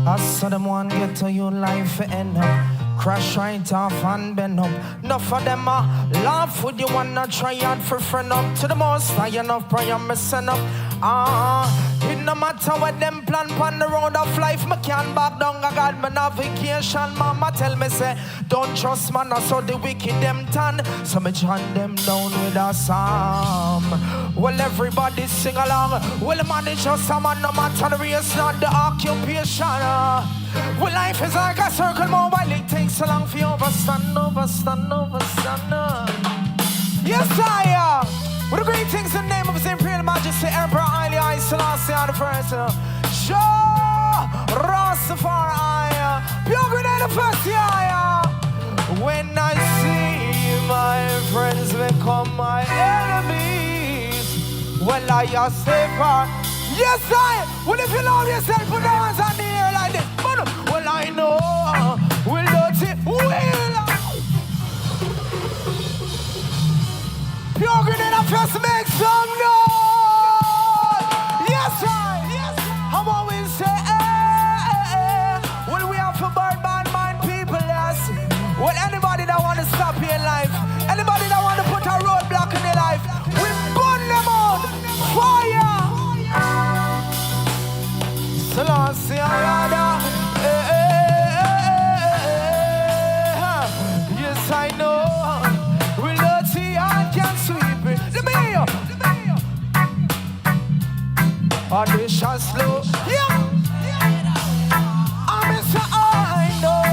I saw them one get to you life end up. Crash right off and bend up. Enough of them laugh with you wanna try hard for friend up. To the most high enough prayer me send up. It no matter what them plan on the road of life, me can't back down. I got my navigation. Mama tell me say, don't trust man, I saw the wicked them turn. So me chant them down with a psalm. Well, everybody sing along. Well, man, it's just a man, no matter the race, not the occupation. Well, life is like a circle, more while it takes so long for you overstand, overstand, overstand. Yes, I with the great things in the name of His Imperial Majesty, Emperor Haile Selassie the First. Sure, Rastafari, pure grenade the first year. When I see my friends become my enemies, well, I say far. Yes, I. Well, if you love yourself, put your hands on the air like this. Well, I know we'll do it. Pure grenade first make some noise. Yes, I. I'm always say, well, we have for bad mind people, yes. Well, anybody that want to stop your life, anybody that want to put a roadblock in their life, we burn them out. Fire. Selassie, yes, I know. We'll not see I can sweep it. The mayor. Audition slow. Yeah. I'm so I know.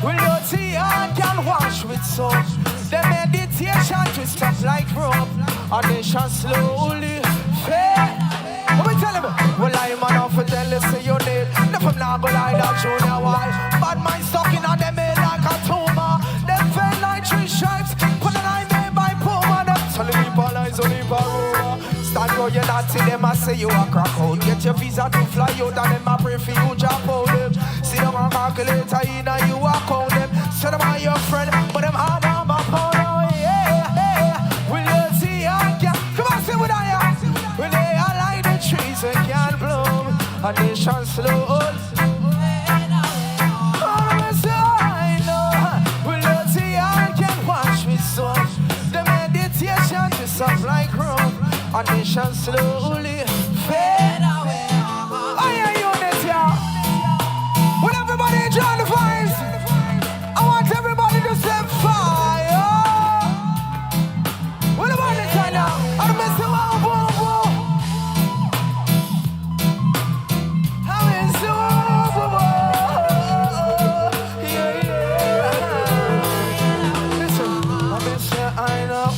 We'll not see I can wash with soap. The meditation twist up like rope. Audition slowly. Fair. What we tell him? Well, I'm an offer tell you say you need. If I'm not gonna lie down, show you why. Bad mind stuck in on them head like a tumor. Them fell like three stripes. Put an eye made by Puma. Them telling people eyes only for Roma. Stand where you're not see them, I say you a crack out. Get your visa to fly out and them I pray for you, drop out them. See them a calculator in and you walk out them. Say them are your friend, but them hard on my phone. Oh yeah. Will you see I can? Come on, say what I am. Will they are like the trees that can't bloom. A nation slow. Up like rope, a nation slowly fade away. I hear you this year. When everybody join the vibes, I want everybody to set fire. What about this right now? I'm missing one, boom, boom. I'm missing one, boom, boom. Yeah. Listen, I'm missing, I know.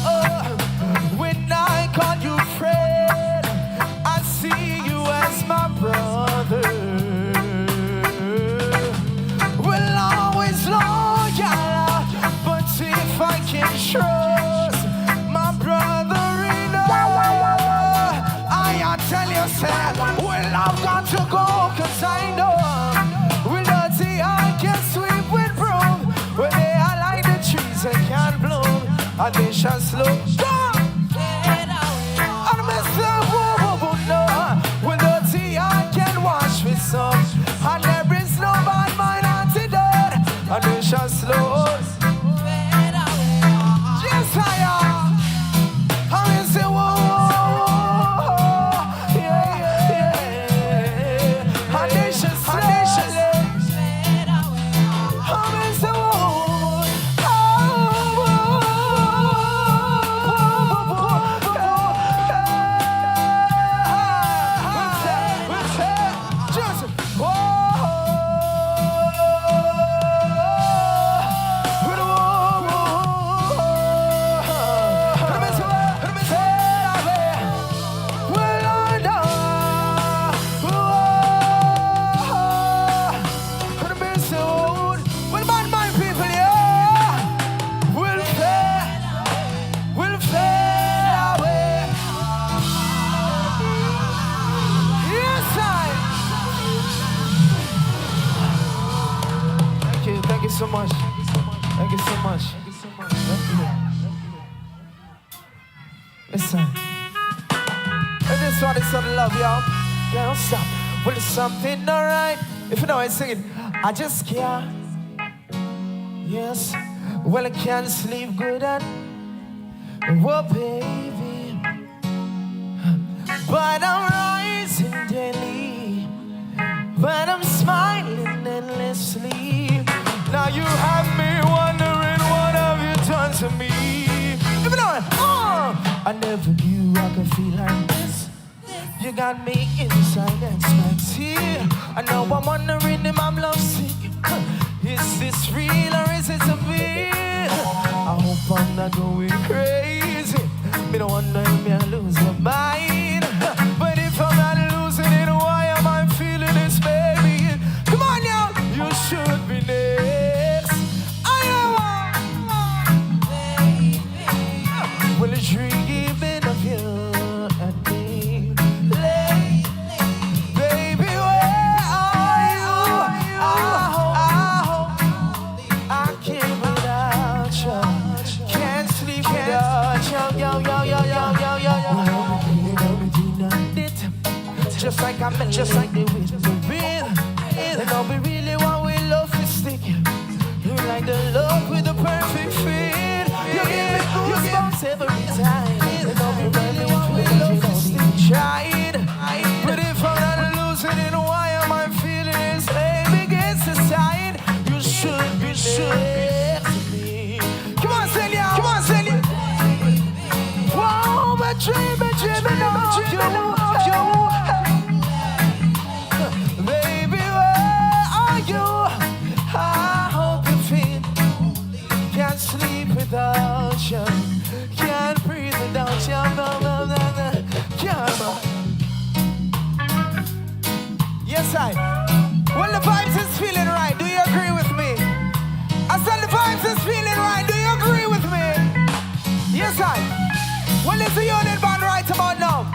Trust my brother in I tell you, say, well, I've got to go, cause I know we'll not see I can sweep with broom. When they are like the trees that can't bloom, and they shall slow down. And Mr. Woo, no, we'll not see I can wash with some, and there is no bad mind antidote, and they shall slow. So much. Thank you so much. Listen. And this one is sort of love, y'all. Yeah, don't stop. Well, it's something alright. If you know I sing it, I just can't. Yes, well I can't sleep good at. Oh baby, but I'm rising daily, but I'm smiling endlessly. Now you have me wondering what have you done to me. If you know it, I never knew I could feel like this. You got me inside expecting. I know I'm wondering if I'm lovesick. Is this real or is it a myth? I hope I'm not going crazy. Me don't wonder if I lose my mind. But if I'm not losing it, why am I feeling this, baby? Come on now, you should be next. I am baby. Well, it's dreaming of you and me. Baby, where are you? I hope I can't without you. Can't sleep without you. Yo. Just like I meant, just like the wind, and all we really want, we love to stick. You like the love with the perfect fit. You give me goosebumps every time. And all we really want, we love to stick. Tried, but if I'm not losing it, why am I feeling this? Baby, gets aside. You should be next to me. Come on, Celia. Wow, but dreaming of you. Baby, where are you? I hope you feel. Can't sleep without you. Can't breathe without you. Yes, well, the vibes is feeling right. Do you agree with me? I said the vibes is feeling right. Do you agree with me? Yes, well, it's a unit band right about now.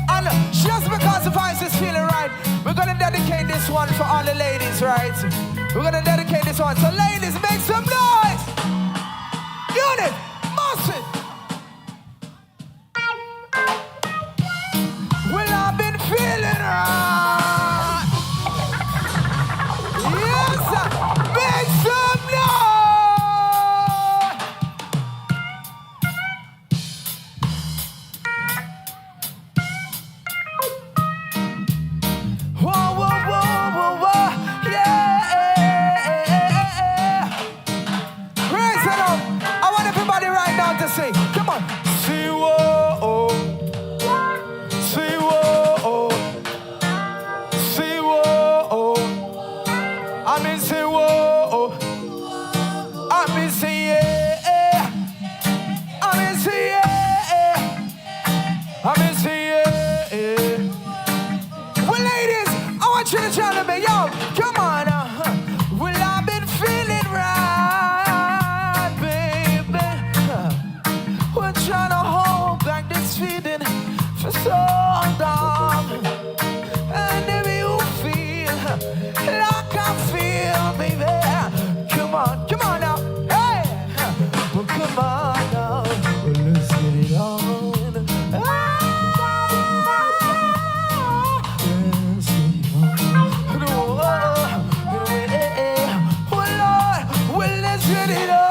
And just because the vibes is feeling right, we're going to dedicate this one for all the ladies, right? We're going to dedicate this one. So ladies, make some noise! Unit, massive! Well, I've been feeling right. Yes, make some noise! Say, come on. See whoa, see whoa, see whoa. I mean say whoa, I mean say yeah, I mean say yeah, I mean say yeah. Well, ladies, I want you to tell me, yo, come on. Well, I've been feeling right, baby. We're trying to hold back this feeling for so long. And if you feel like I feel, baby, come on now, hey, well, come on now, well, let's get it on. Well, Lord, well, let's get it on.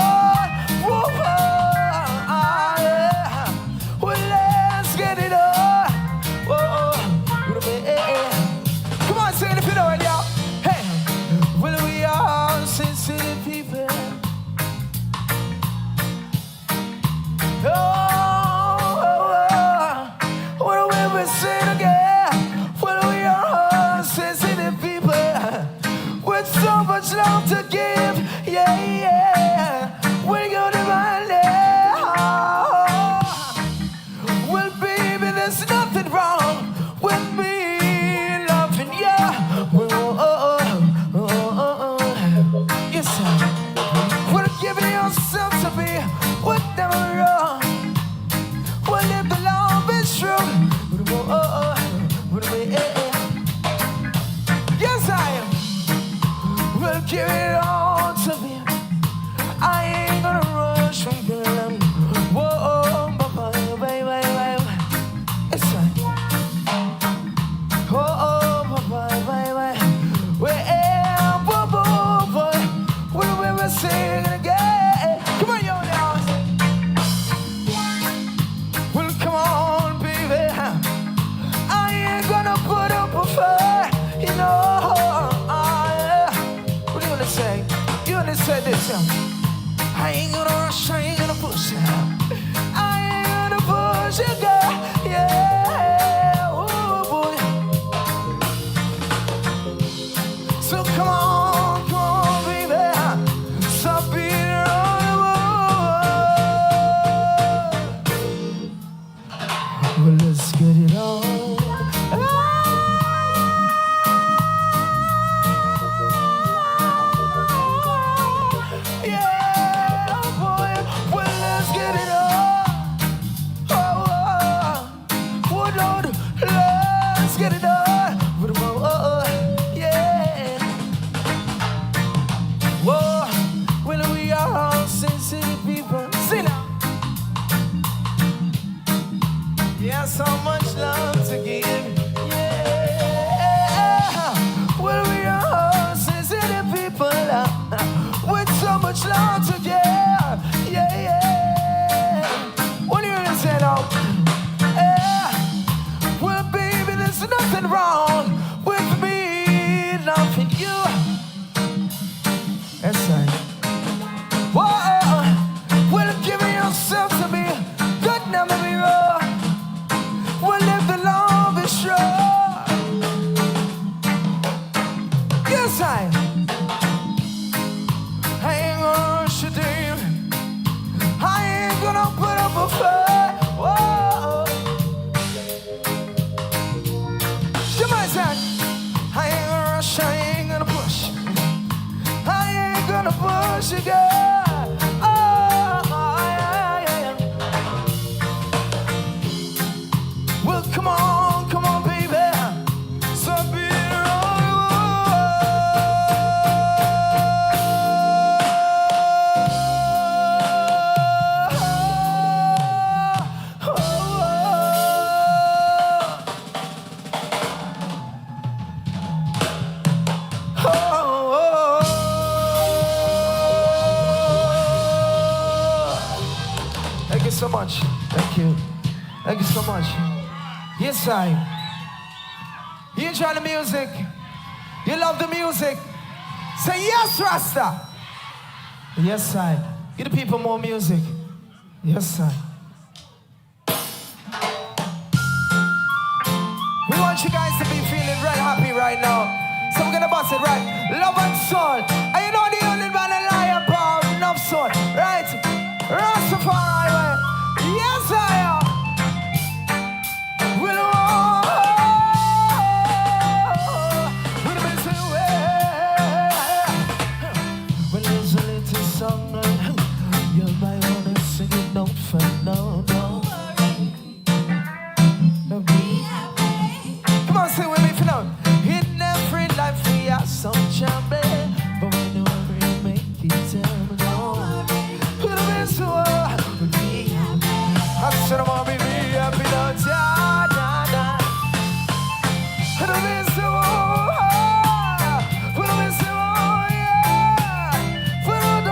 So much love to give, yeah. We're gonna find it. Well, baby, there's nothing wrong with me loving you. Yes, sir. Well, giving yourself to me, whatever wrong. Well, if the love is true, yes, I am. Well, give it all to me. I ain't gonna rush from girl. Whoa, baby. It's like, oh, baby. say this, I ain't gonna rush, I ain't gonna push. I ain't gonna push you, girl. Yeah, oh boy. So come on, baby. Stop being on the wall. Well, let's get it on. So much love to give, yeah. Well, we are all sensitive people with so much love to give, yeah. What do you say now? Well, baby, there's nothing wrong with me loving you. That's right. Whoa, well, give yourself to me, good never be wrong. Yes, I ain't gonna rush you, Dave. I ain't gonna put up a fight. Whoa. You might say, I ain't gonna rush, I ain't gonna push. I ain't gonna push you, girl. Oh, yeah. Well, come on, baby. Stop being Thank you so much. Thank you. Thank you so much. Yes, I. You enjoy the music? You love the music? Say yes, Rasta. Yes, I. Give the people more music. Yes, I. We want you guys to be feeling real happy right now. So we're gonna bust it right. Love and soul. And you know the only man a lion power, enough soul. Right? Rastafari way. Yes, I am. Come on, sing with me for now. In every life we have some trouble, but we know we make it terrible. We'll be so happy. I said I'm gonna be happy now, da da. We'll be so we'll be so yeah. We'll do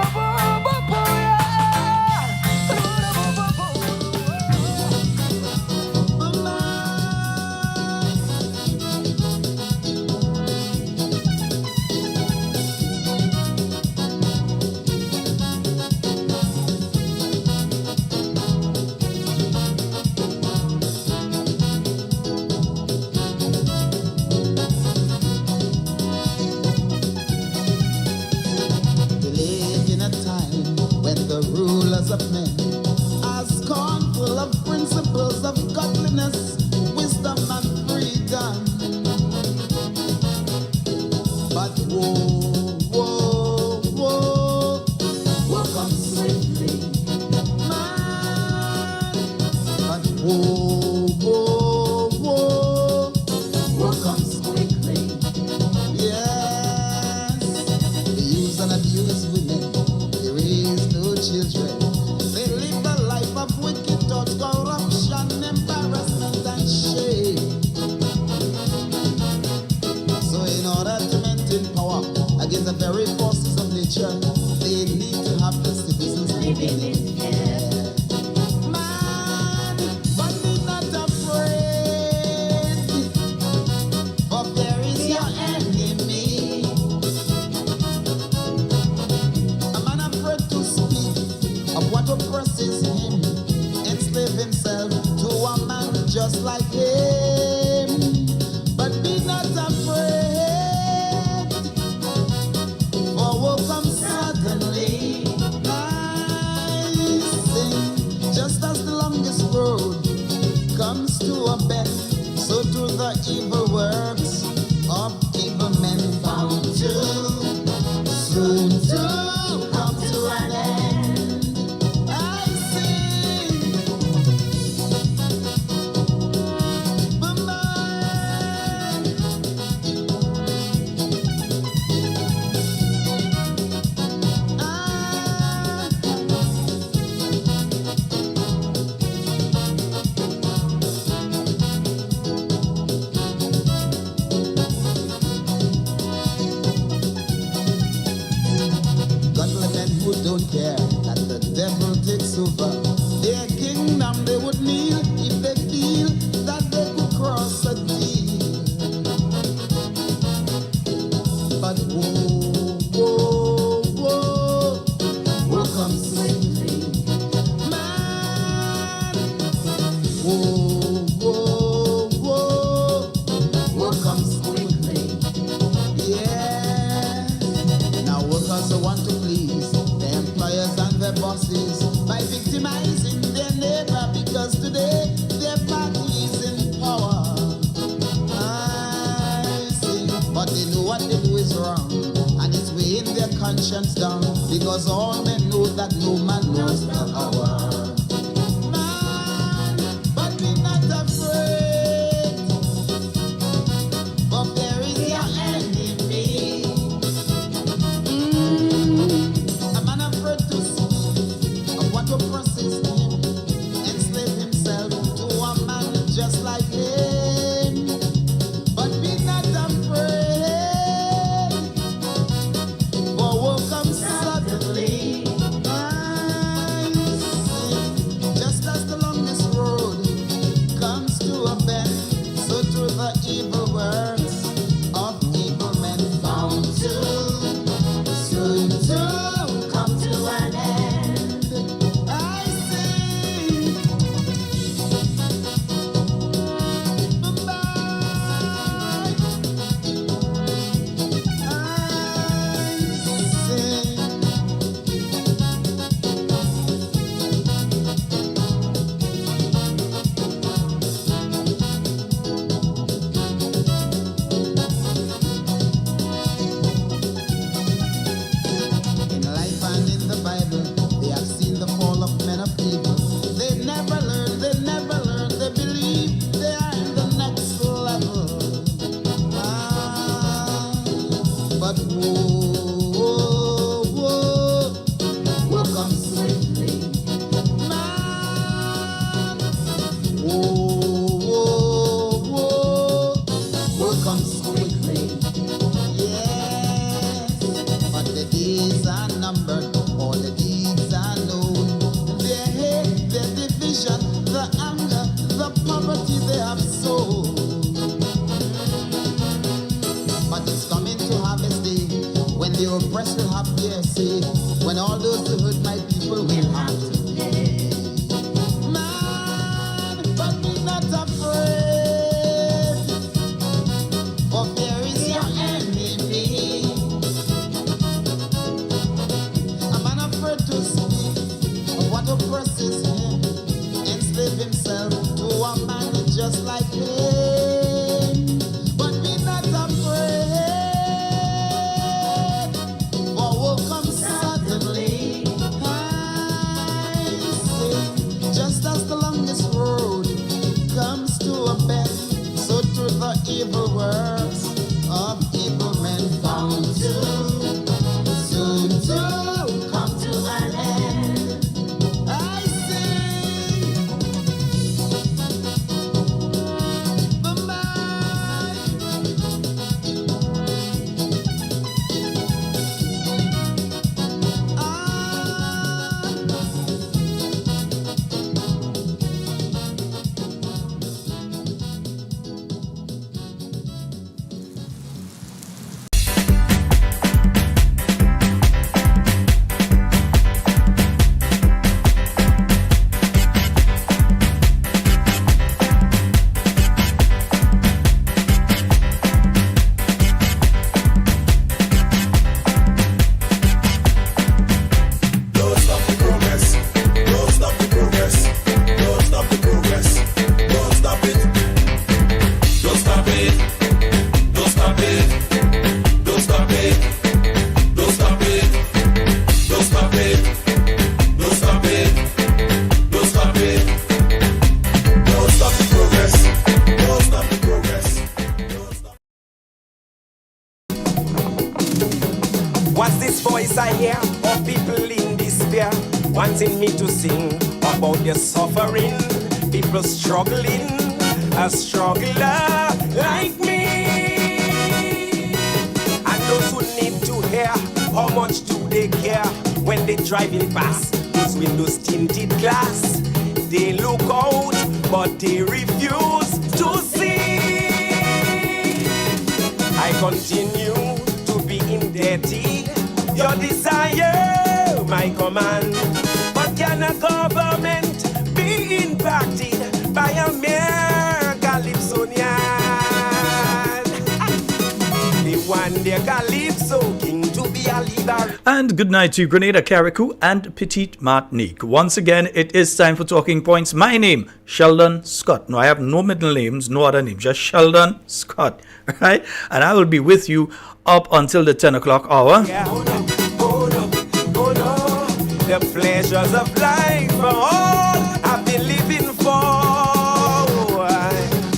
of men are scornful of principles of godliness, wisdom, and freedom. But woe, woe, woe, woe comes swiftly, man. But woe, woe, woe, woe comes quickly. Yes, they use and abuse women, they raise no children. Wicked thoughts, corruption, embarrassment, and shame. So in order to maintain power against the very forces of nature, they need to have the citizens living in fear. Man, but be not afraid, for there is your enemy. don't care that the devil takes over. Their kingdom they would kneel if they feel that they could cross a deal. But whoa, whoa, whoa, whoa comes swiftly, man. Whoa, whoa, whoa, whoa comes quickly, yeah. Now workers want to please their employers and their bosses by victimizing their neighbor because today their party is in power. I see, but they know what they do is wrong, and it's weighing their conscience down because all men know that no man knows the hour. Man, but be not afraid, for there is your enemy. A man afraid to speak of what oppresses him, enslave himself to a man just like him. But be not afraid, for woe comes suddenly. I see, just as the longest road comes to a bend, so through the evil works of evil men bound to soon to come to an end. I see. Bye-bye. I see. In life and in the Bible, they have seen the fall of men of evil. They never learn, they believe they are in the next level. But whoa, whoa, whoa comes swiftly, man. Whoa, whoa, whoa, whoa comes quickly, yes. But the days are numbered, all the deeds are known. Their hate, their division, the anger, the poverty they have sown. But it's coming to harvest day, when the oppressed will have their say, when all those who hurt my people will have to pay. Man, but be not afraid, for there is your enemy. A man afraid to speak of what oppresses him, enslave himself to a man just like him. But be not afraid, for woe comes suddenly. I see, just as the longest road comes to a bend, so through the evil works of evil men bound to soon to come to an end. I see. Bye-bye. What's this voice I hear of people in despair, wanting me to sing about their suffering? People struggling, a struggler like me. And those who need to hear, how much do they care when when they driving past, those windows tinted glass. They look out, but they refuse to see. I continue to be indebted. Your desire, my command. But can a government be impacted by a mere Calypsonian? They want their Calypso king to be a leader. And good night to Grenada, Carriacou, and Petite Martinique. Once again, it is time for Talking Points. My name, Sheldon Scott. No, I have no middle names, no other name, just Sheldon Scott. Right? And I will be with you up until the 10 o'clock hour. Yeah, oh no, oh no, oh no. The pleasures of life are all I've been living for.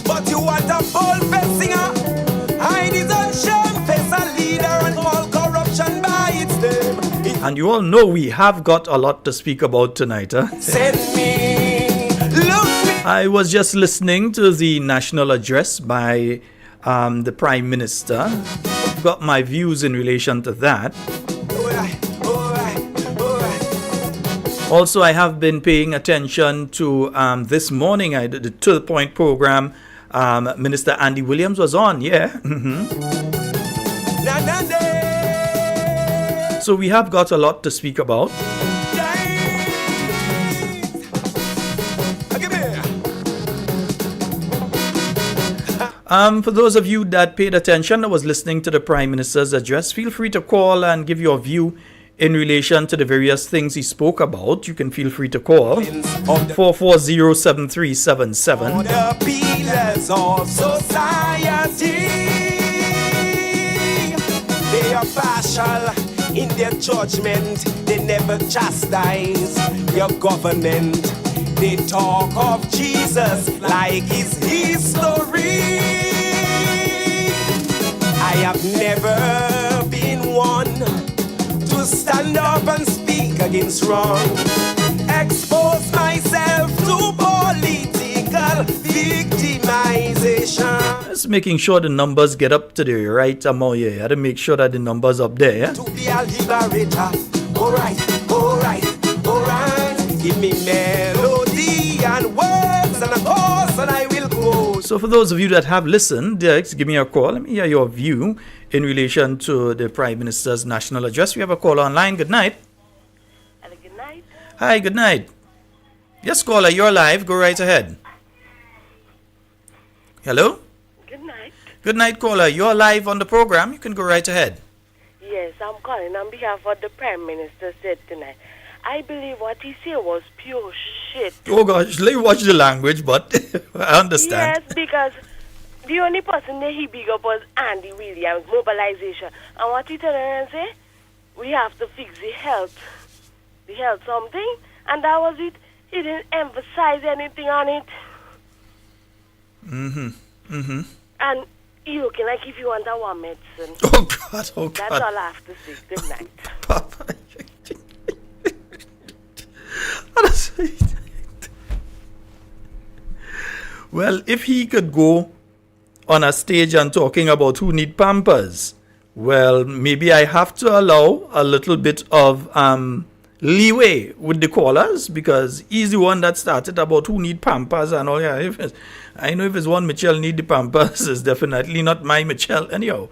But you want a bold-faced singer, hide his own shame, face a leader and call corruption by its name. And you all know we have got a lot to speak about tonight. Send me, look me. I was just listening to the national address by the Prime Minister. Got my views in relation to that. Also, I have been paying attention to this morning, the To The Point program. Minister Andy Williams was on, yeah. So we have got a lot to speak about. For those of you that paid attention, that was listening to the Prime Minister's address, feel free to call and give your view in relation to the various things he spoke about. You can feel free to call 440-7377. The pillars of society, they are partial in their judgment. They never chastise your government. They talk of Jesus like his history. I have never been one to stand up and speak against wrong, expose myself to political victimization. Just making sure the numbers get up to the right amount here. You have to make sure that the numbers up there. Yeah? To be a liberator. Alright, alright, alright. Give me melody and words and a course and I will go. So for those of you that have listened, just give me a call. Let me hear your view in relation to the Prime Minister's national address. We have a call online. Good night. Hello, good night. Hi, good night. Yes, caller, you're live. Go right ahead. Hello? Good night. Good night, caller. You're live on the program. You can go right ahead. Yes, I'm calling on behalf of the Prime Minister said tonight. I believe what he said was pure shit. Oh gosh, let me watch the language, but I understand. Yes, because the only person that he big up was Andy Williams, mobilization. And what he turned around and say, we have to fix the health something, and that was it. He didn't emphasize anything on it. And he looking like if you want a warm medicine. Oh God, oh God. That's all I have to say. Good night. Papa. Well, if he could go on a stage and talking about who need Pampers, well, maybe I have to allow a little bit of leeway with the callers, because he's the one that started about who need Pampers and all. Yeah, I know if it's one Michelle need the Pampers, it's definitely not my Michelle anyhow.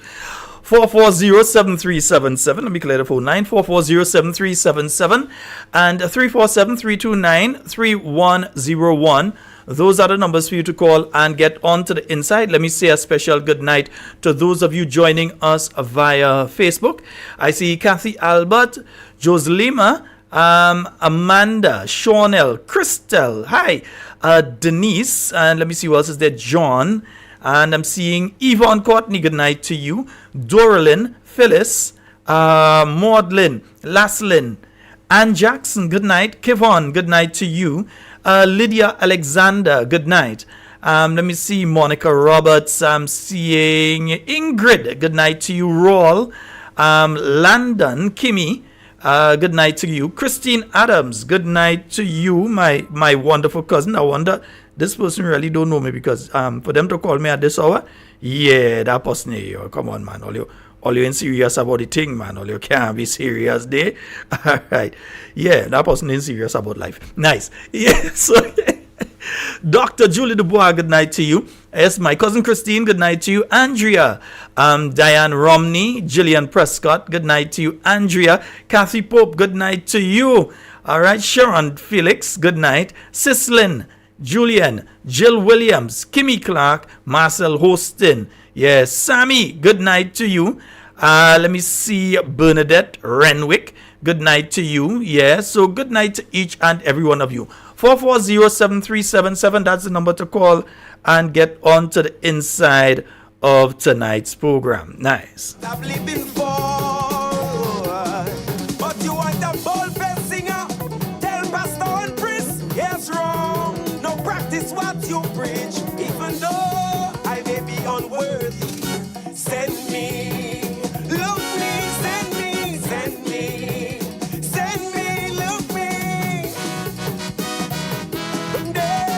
440-7377. Let me clear the phone line. 440-7377 and 347-329-3101. Those are the numbers for you to call and get on to the inside. Let me say a special good night to those of you joining us via Facebook. I see Kathy Albert, Joselima, Amanda, Shawnell, Christel, hi, Denise, and let me see who else is there, John. And I'm seeing Yvonne Courtney, good night to you. Doralyn, Phyllis, Maudlin, Laslin, Ann Jackson, good night. Kevon, good night to you. Lydia Alexander, good night. Let me see, Monica Roberts. I'm seeing Ingrid, good night to you. Roll, Landon, Kimmy, good night to you. Christine Adams, good night to you, my wonderful cousin. I wonder, this person really don't know me, because for them to call me at this hour, yeah, that person here, come on man, Or you ain't serious about the thing, man. Or you can't be serious there. All right. Yeah, that person ain't serious about life. Nice. Yeah, so Dr. Julie Dubois, good night to you. Yes, my cousin Christine, good night to you. Andrea, Diane Romney, Gillian Prescott, good night to you. Andrea, Kathy Pope, good night to you. All right, Sharon Felix, good night. Cislin, Julian, Jill Williams, Kimmy Clark, Marcel Hostin. Yes, Sammy, good night to you. Let me see, Bernadette Renwick, good night to you. Yes, so good night to each and every one of you. 440-7377, that's the number to call and get on to the inside of tonight's program. Nice. I'm living for, but you want a bold-faced singer? Tell pastor and priest, yes, wrong. No practice what you preach, even though I may be unworthy. Send me, look me, send me, send me, send me, look me. One day,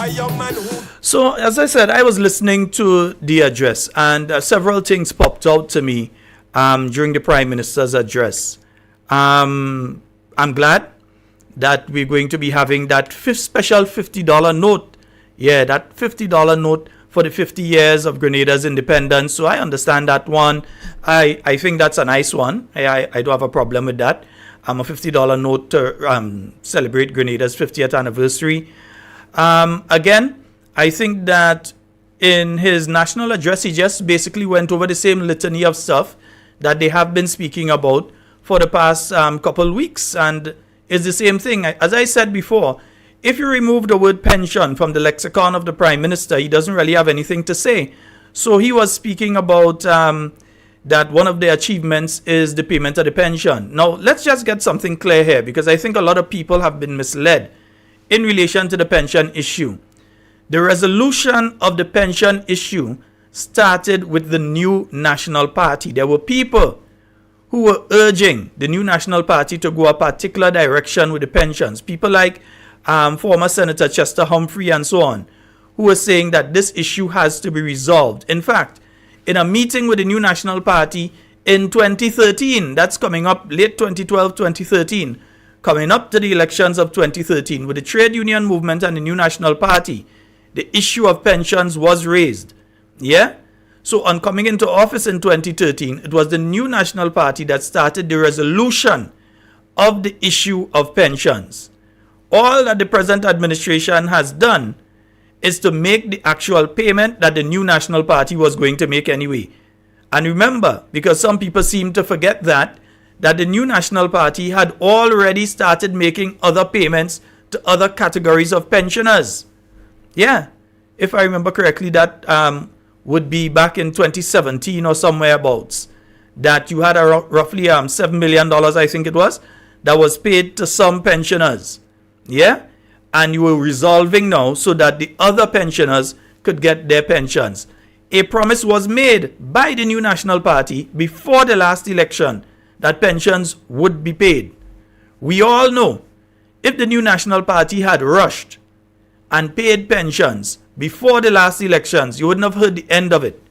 a young man who So, as I said, I was listening to the address, and several things popped out to me during the Prime Minister's address. I'm glad that we're going to be having that special $50 note. Yeah, that $50 note for the 50 years of Grenada's independence. So I understand that one. I think that's a nice one. I don't have a problem with that. A $50 note to celebrate Grenada's 50th anniversary. Again, I think that in his national address, he just basically went over the same litany of stuff that they have been speaking about for the past couple weeks. And it's the same thing. As I said before, if you remove the word pension from the lexicon of the Prime Minister, he doesn't really have anything to say. So he was speaking about that one of the achievements is the payment of the pension. Now, let's just get something clear here, because I think a lot of people have been misled in relation to the pension issue. The resolution of the pension issue started with the New National Party. There were people who were urging the New National Party to go a particular direction with the pensions. People like former Senator Chester Humphrey and so on, who were saying that this issue has to be resolved. In fact, in a meeting with the New National Party in 2013, that's coming up late 2012, 2013, coming up to the elections of 2013, with the trade union movement and the New National Party, the issue of pensions was raised. Yeah? So on coming into office in 2013, it was the New National Party that started the resolution of the issue of pensions. All that the present administration has done is to make the actual payment that the New National Party was going to make anyway. And remember, because some people seem to forget that the New National Party had already started making other payments to other categories of pensioners. Yeah, if I remember correctly, that would be back in 2017 or somewhere abouts, that you had roughly $7 million, I think it was, that was paid to some pensioners. Yeah, and you were resolving now so that the other pensioners could get their pensions. A promise was made by the New National Party before the last election that pensions would be paid. We all know if the New National Party had rushed and paid pensions before the last elections, you wouldn't have heard the end of it.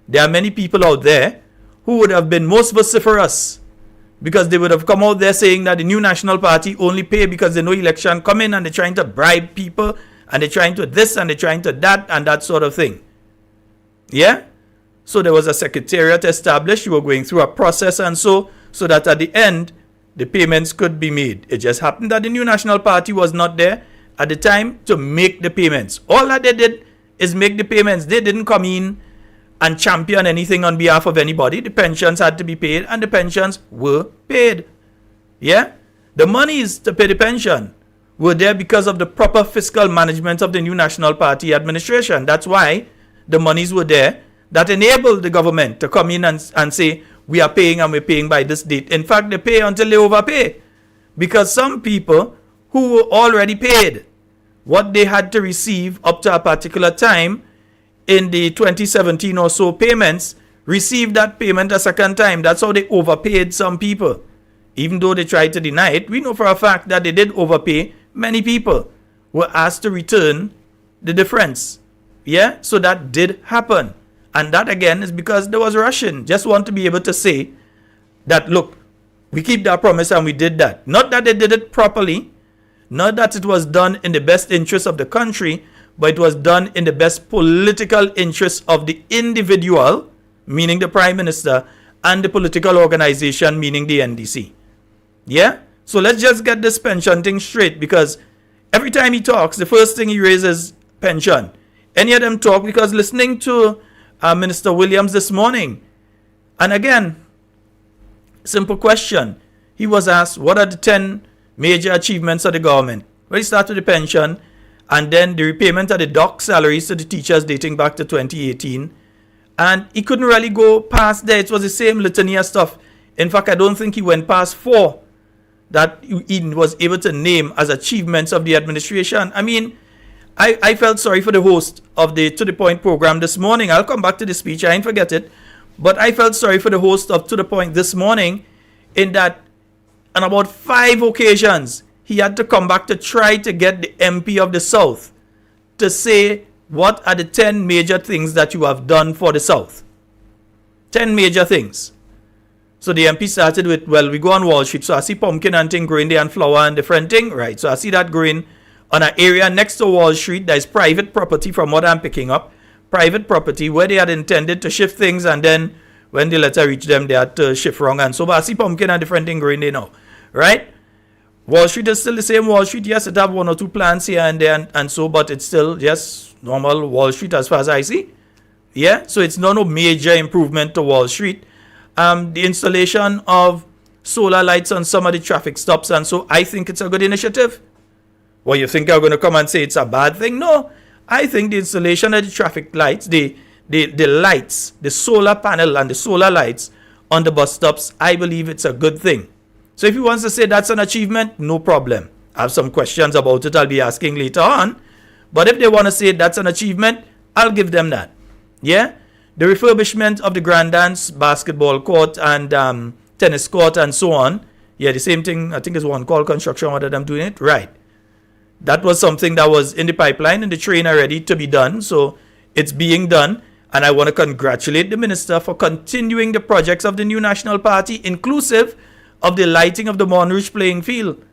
There are many people out there who would have been most vociferous, because they would have come out there saying that the New National Party only pay because they know election coming and they're trying to bribe people and they're trying to this and they're trying to that and that sort of thing. Yeah? So there was a secretariat established. You were going through a process and so that at the end, the payments could be made. It just happened that the New National Party was not there at the time to make the payments. All that they did is make the payments. They didn't come in and champion anything on behalf of anybody. The pensions had to be paid, and the pensions were paid. Yeah? The monies to pay the pension were there because of the proper fiscal management of the New National Party administration. That's why the monies were there that enabled the government to come in and say, we are paying and we're paying by this date. In fact, they pay until they overpay. Because some people who were already paid what they had to receive up to a particular time in the 2017 or so payments, received that payment a second time. That's how they overpaid some people. Even though they tried to deny it, we know for a fact that they did overpay. Many people were asked to return the difference. Yeah, so that did happen. And that again is because there was rushing. Just want to be able to say that, look, we keep that promise and we did that. Not that they did it properly, not that it was done in the best interest of the country, but it was done in the best political interest of the individual, meaning the Prime Minister, and the political organization, meaning the NDC. Yeah? So let's just get this pension thing straight, because every time he talks, the first thing he raises pension. Any of them talk, because listening to Minister Williams this morning, and again, simple question. He was asked, what are the 10 major achievements of the government? Well, he started with the pension, and then the repayment of the dock salaries to the teachers dating back to 2018. And he couldn't really go past there. It was the same litany of stuff. In fact, I don't think he went past 4 that he was able to name as achievements of the administration. I mean, I felt sorry for the host of the To The Point program this morning. I'll come back to the speech. I didn't forget it. But I felt sorry for the host of To The Point this morning, in that on about 5 occasions, he had to come back to try to get the MP of the South to say, what are the 10 major things that you have done for the South? 10 major things. So the MP started with, well, we go on Wall Street. So I see pumpkin and thing growing there and flower and different thing. Right. So I see that growing on an area next to Wall Street. That is private property from what I'm picking up. Private property where they had intended to shift things, and then when the letter reached them, they had to shift wrong. And so, but I see pumpkin and different thing growing there now. Right. Wall Street is still the same Wall Street. Yes, it have 1 or 2 plants here and there and so, but it's still just normal Wall Street as far as I see. Yeah. So it's no major improvement to Wall Street. The installation of solar lights on some of the traffic stops, and so I think it's a good initiative. Well, you think I'm going to come and say it's a bad thing? No. I think the installation of the traffic lights, the lights, the solar panel and the solar lights on the bus stops, I believe it's a good thing. So if he wants to say that's an achievement, no problem. I have some questions about it I'll be asking later on. But if they want to say that's an achievement, I'll give them that. Yeah? The refurbishment of the Grand Dance basketball court and tennis court and so on. Yeah, the same thing. I think it's one called construction, what are them doing it? Right. That was something that was in the pipeline and the train are ready to be done. So it's being done. And I want to congratulate the minister for continuing the projects of the new National Party, inclusive of the lighting of the Montrouge playing field.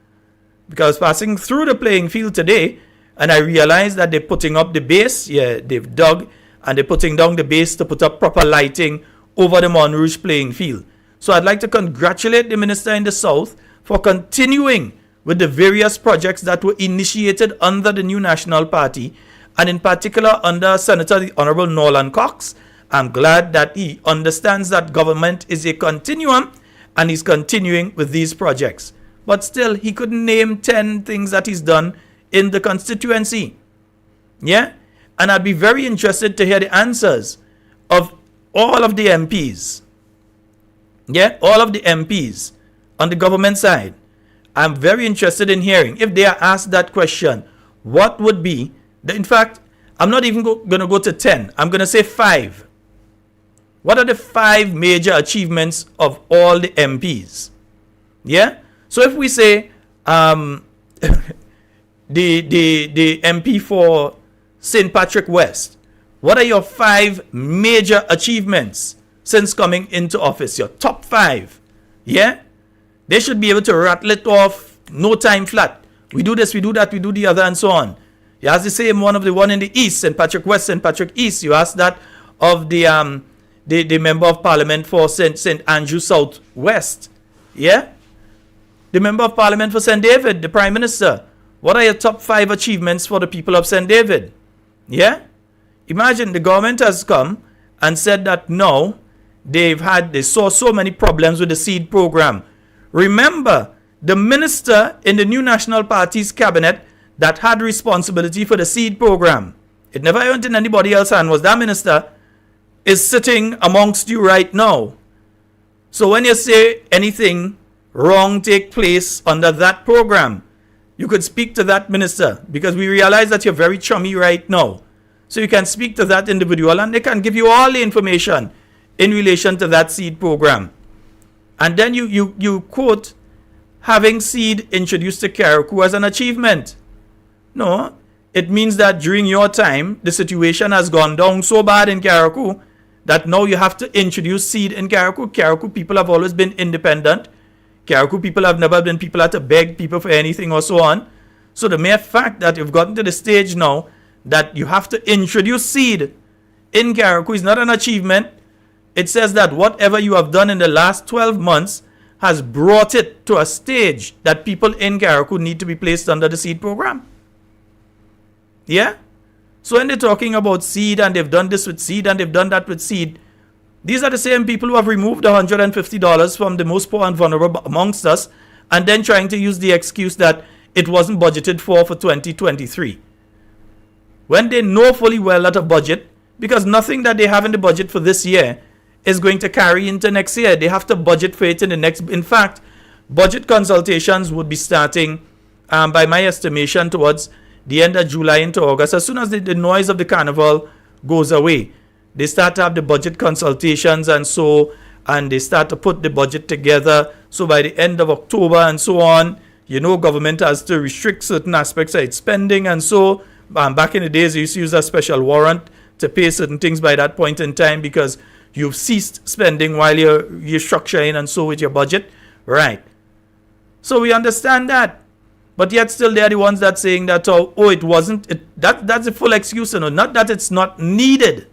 Because passing through the playing field today, and I realized that they're putting up the base. Yeah, they've dug and they're putting down the base to put up proper lighting over the Montrouge playing field. So I'd like to congratulate the minister in the South for continuing with the various projects that were initiated under the new National Party, and in particular under Senator the Honorable Norland Cox. I'm glad that he understands that government is a continuum and he's continuing with these projects. But still, he couldn't name 10 things that he's done in the constituency. Yeah? And I'd be very interested to hear the answers of all of the MPs. Yeah? All of the MPs on the government side. I'm very interested in hearing, if they are asked that question, what would be, in fact, I'm not even going to go to 10. I'm going to say 5. What are the 5 major achievements of all the MPs? Yeah? So if we say the MP for St. Patrick West, what are your 5 major achievements since coming into office? Your top 5. Yeah? They should be able to rattle it off, no time flat. We do this, we do that, we do the other, and so on. You ask the same one in the East, St. Patrick West, St. Patrick East. You ask that of the member of Parliament for St. Andrew South West. Yeah? The member of Parliament for St. David, the Prime Minister. What are your top 5 achievements for the people of St. David? Yeah? Imagine the government has come and said that no, they saw so many problems with the seed program. Remember, the minister in the new National Party's cabinet that had responsibility for the seed program, it never went in anybody else's hand, was that minister. is sitting amongst you right now. So when you say anything wrong take place under that program, you could speak to that minister, because we realize that you're very chummy right now. So you can speak to that individual and they can give you all the information in relation to that seed program. And then you quote having seed introduced to Carriacou as an achievement. No, it means that during your time, the situation has gone down so bad in Carriacou that now you have to introduce seed in Carriacou. Carriacou people have always been independent. Carriacou people have never been people that to beg people for anything or so on. So the mere fact that you've gotten to the stage now that you have to introduce seed in Carriacou is not an achievement. It says that whatever you have done in the last 12 months has brought it to a stage that people in Carriacou need to be placed under the seed program. Yeah? So when they're talking about seed and they've done this with seed and they've done that with seed, these are the same people who have removed $150 from the most poor and vulnerable amongst us and then trying to use the excuse that it wasn't budgeted for 2023. When they know fully well that a budget, because nothing that they have in the budget for this year is going to carry into next year. They have to budget for it in the next. In fact, budget consultations would be starting by my estimation towards the end of July into August. As soon as the noise of the carnival goes away, they start to have the budget consultations and they start to put the budget together. So by the end of October and so on, government has to restrict certain aspects of its spending. And so back in the days, they used to use a special warrant to pay certain things by that point in time because you've ceased spending while you're structuring and so with your budget. Right. So we understand that. But yet still they're the ones that saying that, it wasn't. That's a full excuse. Not that it's not needed.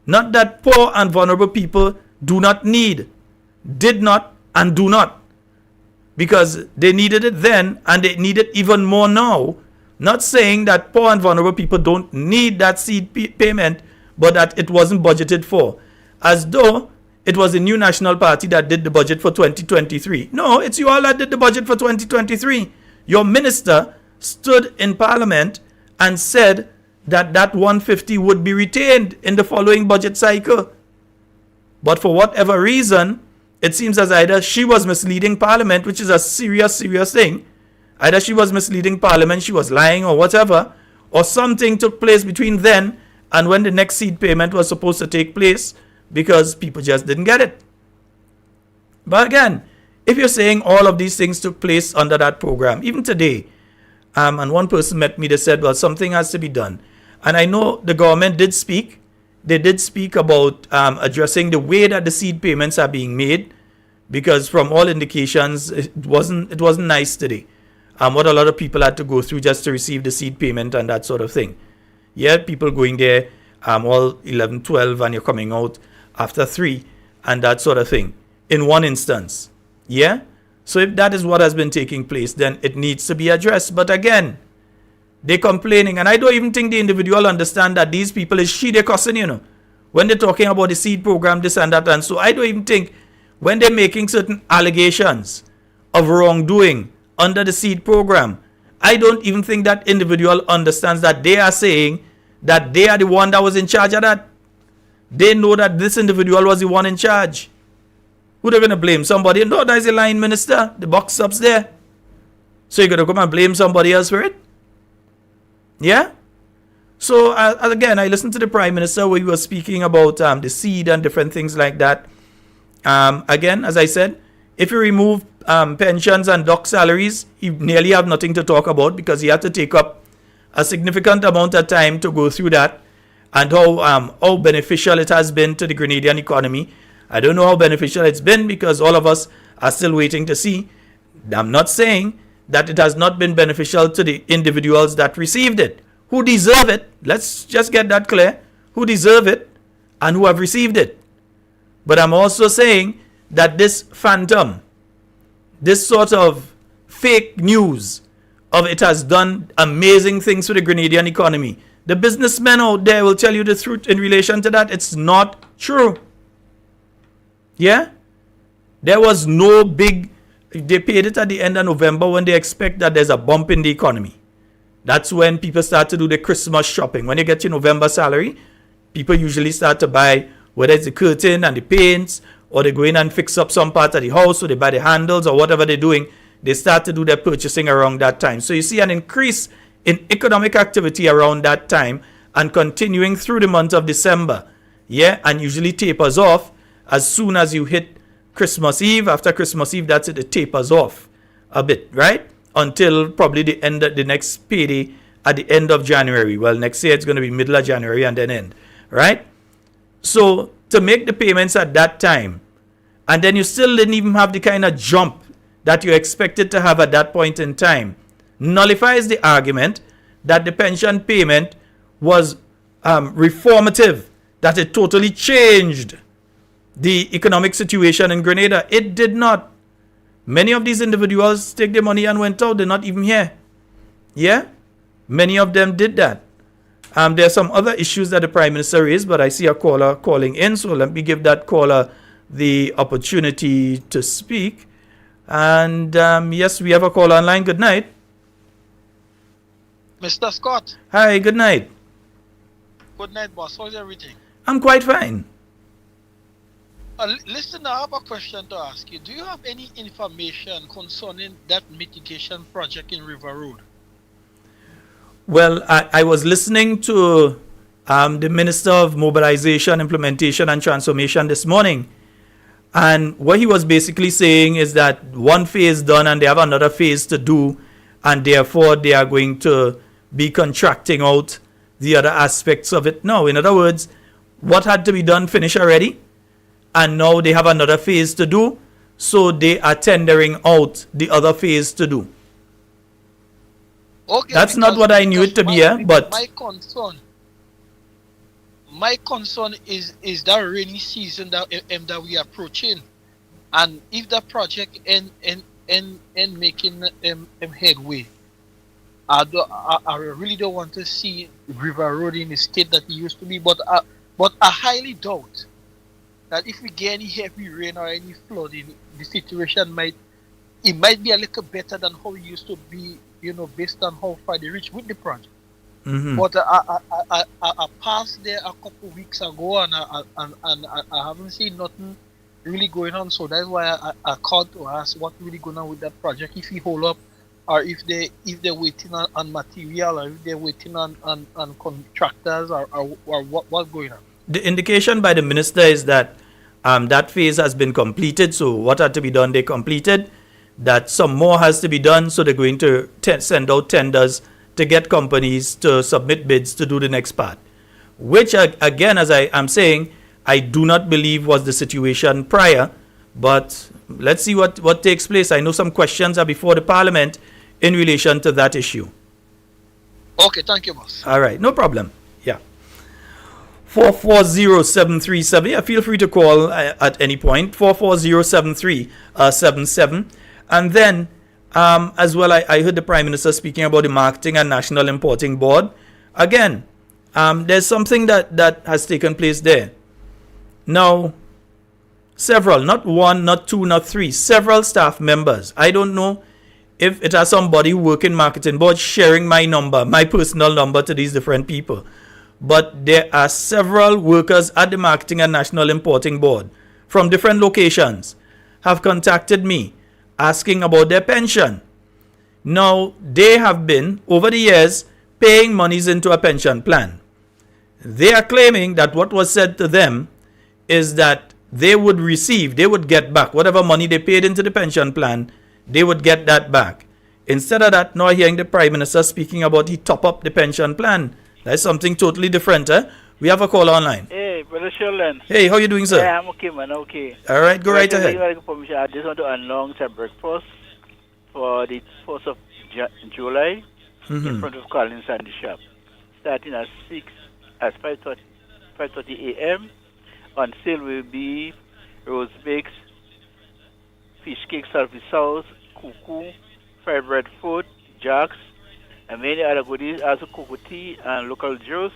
Not that poor and vulnerable people do not need, did not, and do not. Because they needed it then and they need it even more now. Not saying that poor and vulnerable people don't need that seed payment, but that it wasn't budgeted for. As though it was the New National Party that did the budget for 2023. No, it's you all that did the budget for 2023. Your minister stood in Parliament and said that 150 would be retained in the following budget cycle. But for whatever reason, it seems as either she was misleading Parliament, which is a serious thing. Either she was misleading Parliament, she was lying or whatever, or something took place between then and when the next seed payment was supposed to take place because people just didn't get it. But again, if you're saying all of these things took place under that program, even today, and one person met me that said, well, something has to be done. And I know the government did speak. They did speak about addressing the way that the seed payments are being made, because from all indications, it wasn't nice today. What a lot of people had to go through just to receive the seed payment and that sort of thing. Yeah, people going there all 11, 12, and you're coming out after 3 and that sort of thing in one instance. Yeah? So if that is what has been taking place, then it needs to be addressed. But again, they're complaining. And I don't even think the individual understand that these people is they're cussing, when they're talking about the seed program, this and that. And so I don't even think when they're making certain allegations of wrongdoing under the seed program, I don't even think that individual understands that they are saying that they are the one that was in charge of that. They know that this individual was the one in charge. Who they're going to blame? Somebody? No, that's the line minister. The box stops there. So you're going to come and blame somebody else for it? Yeah? So again, I listened to the Prime Minister where he was speaking about the seed and different things like that. Again, as I said, if you remove pensions and doc salaries, you nearly have nothing to talk about because he had to take up a significant amount of time to go through that and how beneficial it has been to the Grenadian economy. I don't know how beneficial it's been because all of us are still waiting to see. I'm not saying that it has not been beneficial to the individuals that received it, who deserve it. Let's just get that clear. Who deserve it and who have received it. But I'm also saying that this phantom, this sort of fake news of it has done amazing things for the Grenadian economy. The businessmen out there will tell you the truth in relation to that. It's not true. Yeah? There was no big, they paid it at the end of November when they expect that there's a bump in the economy. That's when people start to do the Christmas shopping. When you get your November salary, people usually start to buy, whether it's the curtain and the paints, or they go in and fix up some part of the house, or they buy the handles or whatever they're doing. They start to do their purchasing around that time. So you see an increase in economic activity around that time and continuing through the month of December. Yeah, and usually tapers off as soon as you hit Christmas Eve. After Christmas Eve, that's it, it tapers off a bit, right? Until probably the end of the next payday at the end of January. Well, next year it's going to be middle of January and then end, right? So to make the payments at that time, and then you still didn't even have the kind of jump that you expected to have at that point in time, nullifies the argument that the pension payment was reformative, that it totally changed the economic situation in Grenada. It did not. Many of these individuals take their money and went out. They're not even here. Yeah? Many of them did that. There are some other issues that the Prime Minister raised, but I see a caller calling in, so let me give that caller the opportunity to speak. And yes, we have a caller online. Good night. Mr. Scott. Hi, good night. Good night, boss. How's everything? I'm quite fine. Listen, I have a question to ask you. Do you have any information concerning that mitigation project in River Road? Well, I was listening to the Minister of Mobilization, Implementation and Transformation this morning. And what he was basically saying is that one phase done and they have another phase to do. And therefore, they are going to be contracting out the other aspects of it. No, in other words, what had to be done finished already. And now they have another phase to do. So they are tendering out the other phase to do. Okay, that's not what I knew it to be, but my concern is that rainy season that we are approaching, and if that project end making headway, I really don't want to see River Road in the state that it used to be. But I highly doubt that if we get any heavy rain or any flooding, the situation might be a little better than how it used to be, based on how far they reach with the project. Mm-hmm. But I passed there a couple of weeks ago and I haven't seen nothing really going on. So that's why I called to ask what really going on with that project. If he hold up, or if they're waiting on material, or if they're waiting on contractors, or what's going on. The indication by the minister is that that phase has been completed. So what had to be done, they completed. That some more has to be done. So they're going to send out tenders to get companies to submit bids to do the next part. Which, again, as I am saying, I do not believe was the situation prior. But let's see what takes place. I know some questions are before the Parliament in relation to that issue. Okay, thank you, boss. All right, no problem. Yeah. 440737. Yeah, feel free to call at any point. 4407377. And then, as well, I heard the Prime Minister speaking about the Marketing and National Importing Board. Again, there's something that has taken place there. Now, several, not one, not two, not three, several staff members. I don't know if it has somebody working marketing board sharing my number, my personal number to these different people. But there are several workers at the Marketing and National Importing Board from different locations have contacted me asking about their pension. Now, they have been, over the years, paying monies into a pension plan. They are claiming that what was said to them is that they would get back whatever money they paid into the pension plan, they would get that back. Instead of that, now hearing the Prime Minister speaking about he top up the pension plan. That's something totally different, eh? We have a call online. Hey, Brother Sheldon. Hey, how you doing, sir? Yeah, I'm okay, man. Okay. All right, go right ahead. I just want to announce a breakfast for the 4th of July in front of Collins Sandy Shop, starting at 5:30 a.m. On sale will be rose bakes, fish cake, salty sauce, cuckoo, fried bread food, jacks, and many other goodies, also cocoa tea and local juice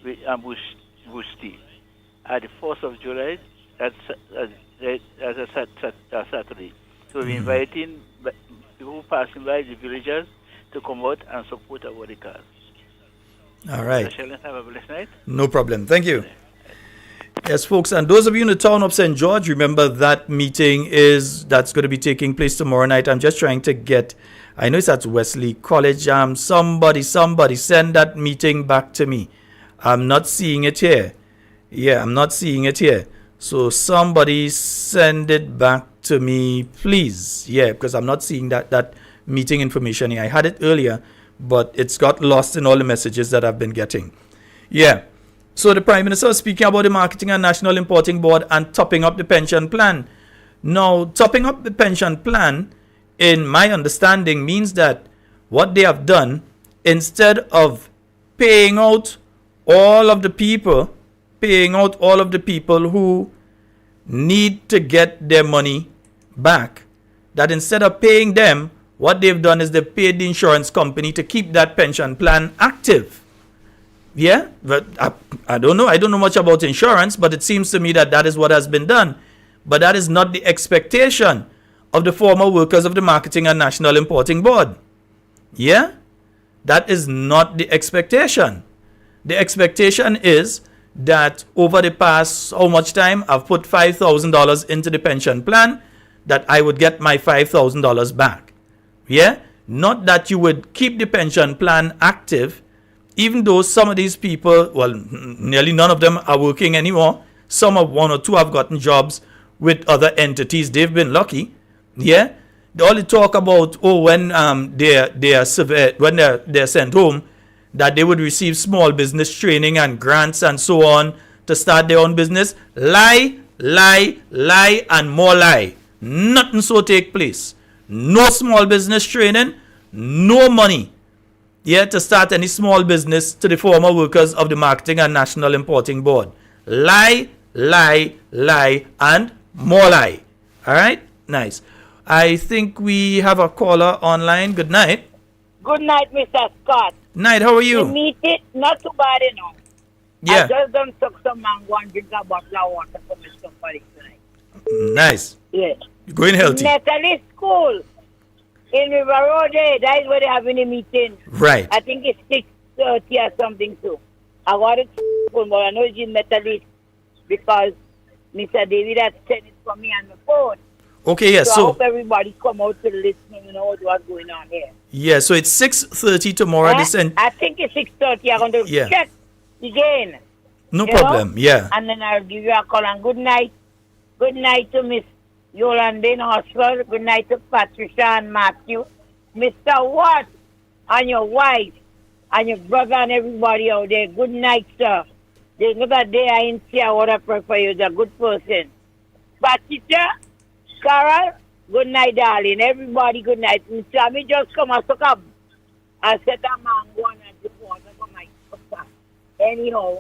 and bush tea. At the 4th of July, that's a Saturday. So we're inviting people passing by the villagers to come out and support our cause. All right. Shall have a blessed night. No problem. Thank you. Yes, folks, and those of you in the town of St. George, remember that meeting that's going to be taking place tomorrow night. I'm just trying to get, I know it's at Wesley College. Somebody send that meeting back to me. I'm not seeing it here. Yeah, I'm not seeing it here. So somebody send it back to me, please. Yeah, because I'm not seeing that meeting information here. I had it earlier, but it's got lost in all the messages that I've been getting. Yeah. So the Prime Minister was speaking about the Marketing and National Importing Board and topping up the pension plan. Now, topping up the pension plan, in my understanding, means that what they have done, instead of paying out all of the people who need to get their money back, that instead of paying them, what they've done is they've paid the insurance company to keep that pension plan active. Yeah, but I don't know. I don't know much about insurance, but it seems to me that is what has been done. But that is not the expectation of the former workers of the Marketing and National Importing Board. Yeah, that is not the expectation. The expectation is that over the past how much time I've put $5,000 into the pension plan, that I would get my $5,000 back. Yeah, not that you would keep the pension plan active. Even though some of these people, well, nearly none of them are working anymore. Some of one or two have gotten jobs with other entities. They've been lucky. Yeah. All the talk about, when they're sent home, that they would receive small business training and grants and so on to start their own business. Lie, and more lie. Nothing so take place. No small business training, no money. Yeah, to start any small business to the former workers of the Marketing and National Importing Board. Lie, and more lie. All right? Nice. I think we have a caller online. Good night. Good night, Mr. Scott. Night, how are you? The meeting, not too bad, you know. Yeah. I just done took some mango and drink a bottle of water for Mr. Paris tonight. Nice. Yeah. You're going healthy. Natalie School in River Road, that is where they're having a meeting. Right. I think it's 6:30 or something too. I wanted to phone, but I know it's in Natalie because Mr. David has sent it for me on the phone. Okay, yes. So I So, hope everybody come out to listen and know what's going on here. yeah, so it's 6:30 tomorrow. They send, I think it's 6:30. I'm going to Yeah. check again. no you problem. know? Yeah. And then I'll give you a call. And good night. Good night to Miss Yolanda in hospital. Good night to Patricia and Matthew. Mr. Watt and your wife and your brother and everybody out there. Good night, sir. There's not a day I ain't see what I pray for you. You're a good person. Patricia, Carol, good night, darling. Everybody, good night. Mr. Me just come and suck up. I set a mango and I just water for my sister. Anyhow,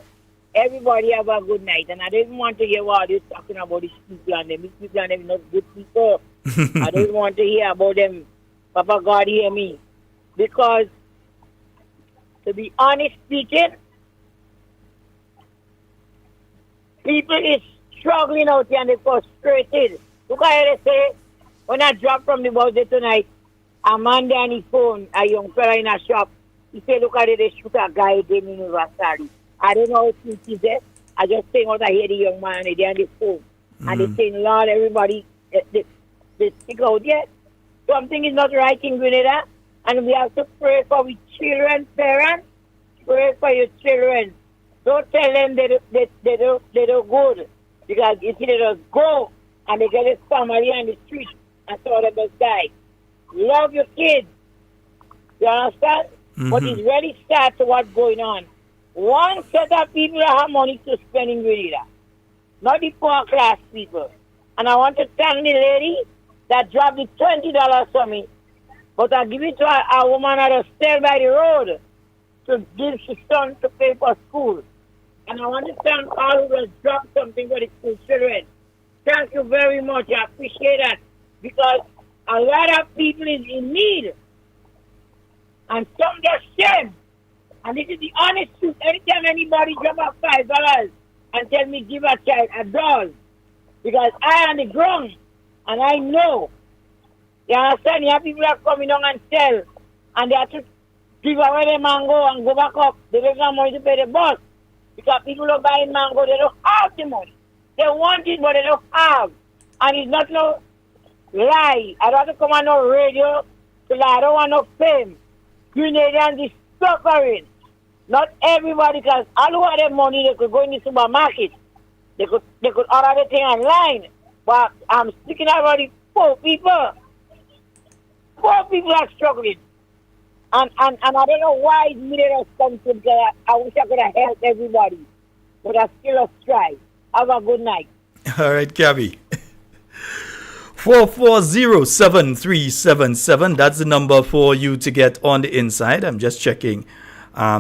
everybody have a good night. And I didn't want to hear what you're talking about these people and them. These people and them not good people. I don't want to hear about them. Papa God hear me. Because, to be honest speaking, people is struggling out here and they're frustrated. Look at how they say, when I dropped from the bus there tonight, a man there on his phone, a young fella in a shop, he said, look at it, they shoot a guy again in Universal. I don't know how it is there. I just saying what I hear the young man there on the phone. And they're saying, Lord, everybody, they stick out there. Something is not right in Grenada. And we have to pray for our children, parents. Pray for your children. Don't tell them they don't good. Because if they just go and they get a family on the street and so they just die. Love your kids. You understand? But it's really sad to what's going on. One set of people that have money to spend in Grenada. Not the poor class people. And I want to thank the lady that dropped the $20 for me. But I give it to a woman that was still by the road to give his son to pay for school. And I want to thank all who has dropped something for the school children. Thank you very much. I appreciate that. Because a lot of people is in need. And some just shame. And this is the honest truth. Anytime anybody drop up $5 and tell me give a child $1, because I am on the ground and I know. You understand? You have people that come in and tell, and they have to Give away the mango and go back up. They don't have money to pay the bus. Because people are buying mango, they don't have the money. They want it, but they don't have. And it's not no lie. I don't have to come on no radio because I don't want no fame. Grenadians is suffering. Not everybody, because all who have the money, they could go in the supermarket. They could order the thing online. But I'm speaking about the poor people. Poor people are struggling. And I don't know why it's needed us something, because I wish I could have helped everybody. But I still try. Have a good night. All right, Gabby. 4407377. That's the number for you to get on the inside. I'm just checking,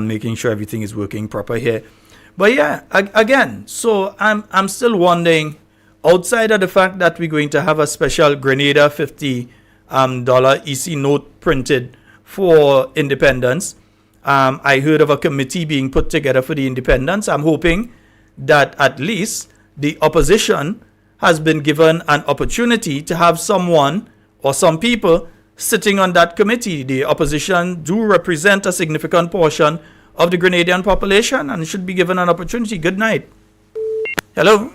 making sure everything is working proper here. But yeah, again, so I'm still wondering, outside of the fact that we're going to have a special Grenada $50 EC note printed for independence, I heard of a committee being put together for the independence. I'm hoping that at least the opposition has been given an opportunity to have someone or some people sitting on that committee. The opposition do represent a significant portion of the Grenadian population and should be given an opportunity. Good night. Hello.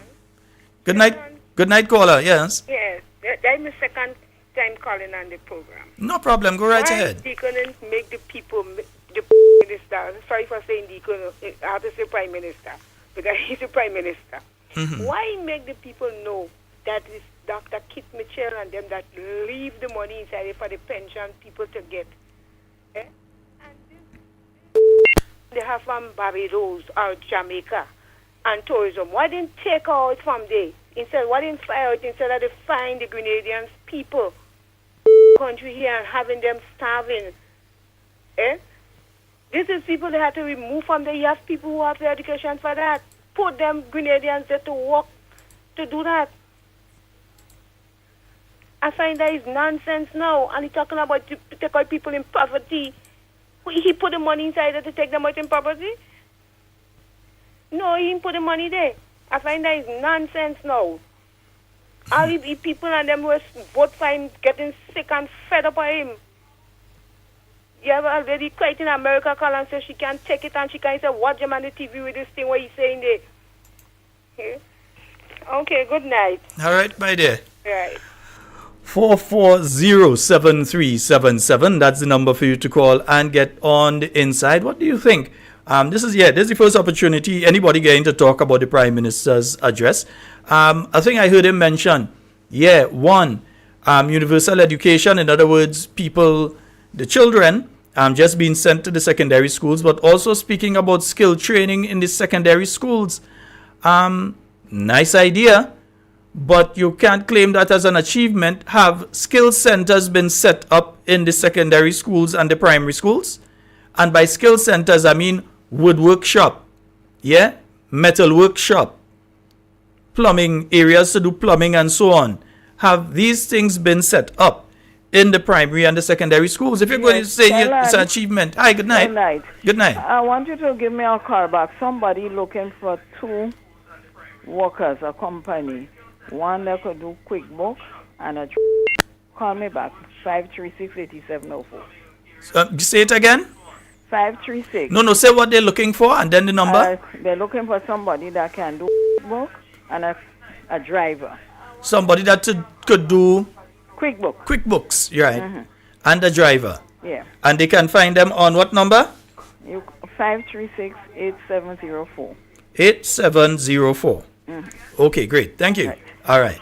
Good night. Good night, caller. Yes. Yes. I'm the second time calling on the program. No problem. Go right ahead. Why Deacon make the people, the minister, sorry for saying Deacon, I have to say Prime Minister, because he's the Prime Minister. Mm-hmm. Why make the people know that it's Dr. Kit Mitchell and them that leave the money inside it for the pension people to get? Eh? And they have from Barbados or Jamaica and tourism. Why didn't take out from there? Instead, why didn't fire it instead of they find the Grenadians people country here and having them starving? Eh? This is people they have to remove from there. You have people who have the education for that. Put them Grenadians there to work to do that. I find that is nonsense now. And he's talking about to take out people in poverty. He put the money inside there to take them out in poverty? No, he didn't put the money there. I find that is nonsense now. All the people and them was both fine getting sick and fed up of him. You have already cried in America, call and say she can't take it and she can't say watch him on the TV with this thing what he's saying there. Okay, good night. All right, my dear. Right. 4407377. That's the number for you to call and get on the inside. What do you think? This is the first opportunity anybody getting to talk about the Prime Minister's address. I think I heard him mention, universal education. In other words, people, the children, just being sent to the secondary schools, but also speaking about skill training in the secondary schools. Nice idea, but you can't claim that as an achievement. Have skill centers been set up in the secondary schools and the primary schools? And by skill centers, I mean wood workshop, metal workshop, plumbing areas to do plumbing and so on. Have these things been set up in the primary and the secondary schools? If you're going to say it's an achievement. Hi, good night. Good night. Good night. I want you to give me a call back. Somebody looking for 2 workers, a company. One that could do QuickBooks and a call me back, 536-8704. Say it again. 536. No, say what they're looking for and then the number. They're looking for somebody that can do QuickBooks and a driver. Somebody that could do QuickBooks, right. Mm-hmm. And a driver. Yeah. And they can find them on what number? 536-8704. 8704. Mm-hmm. Okay, great. Thank you. Right. All right.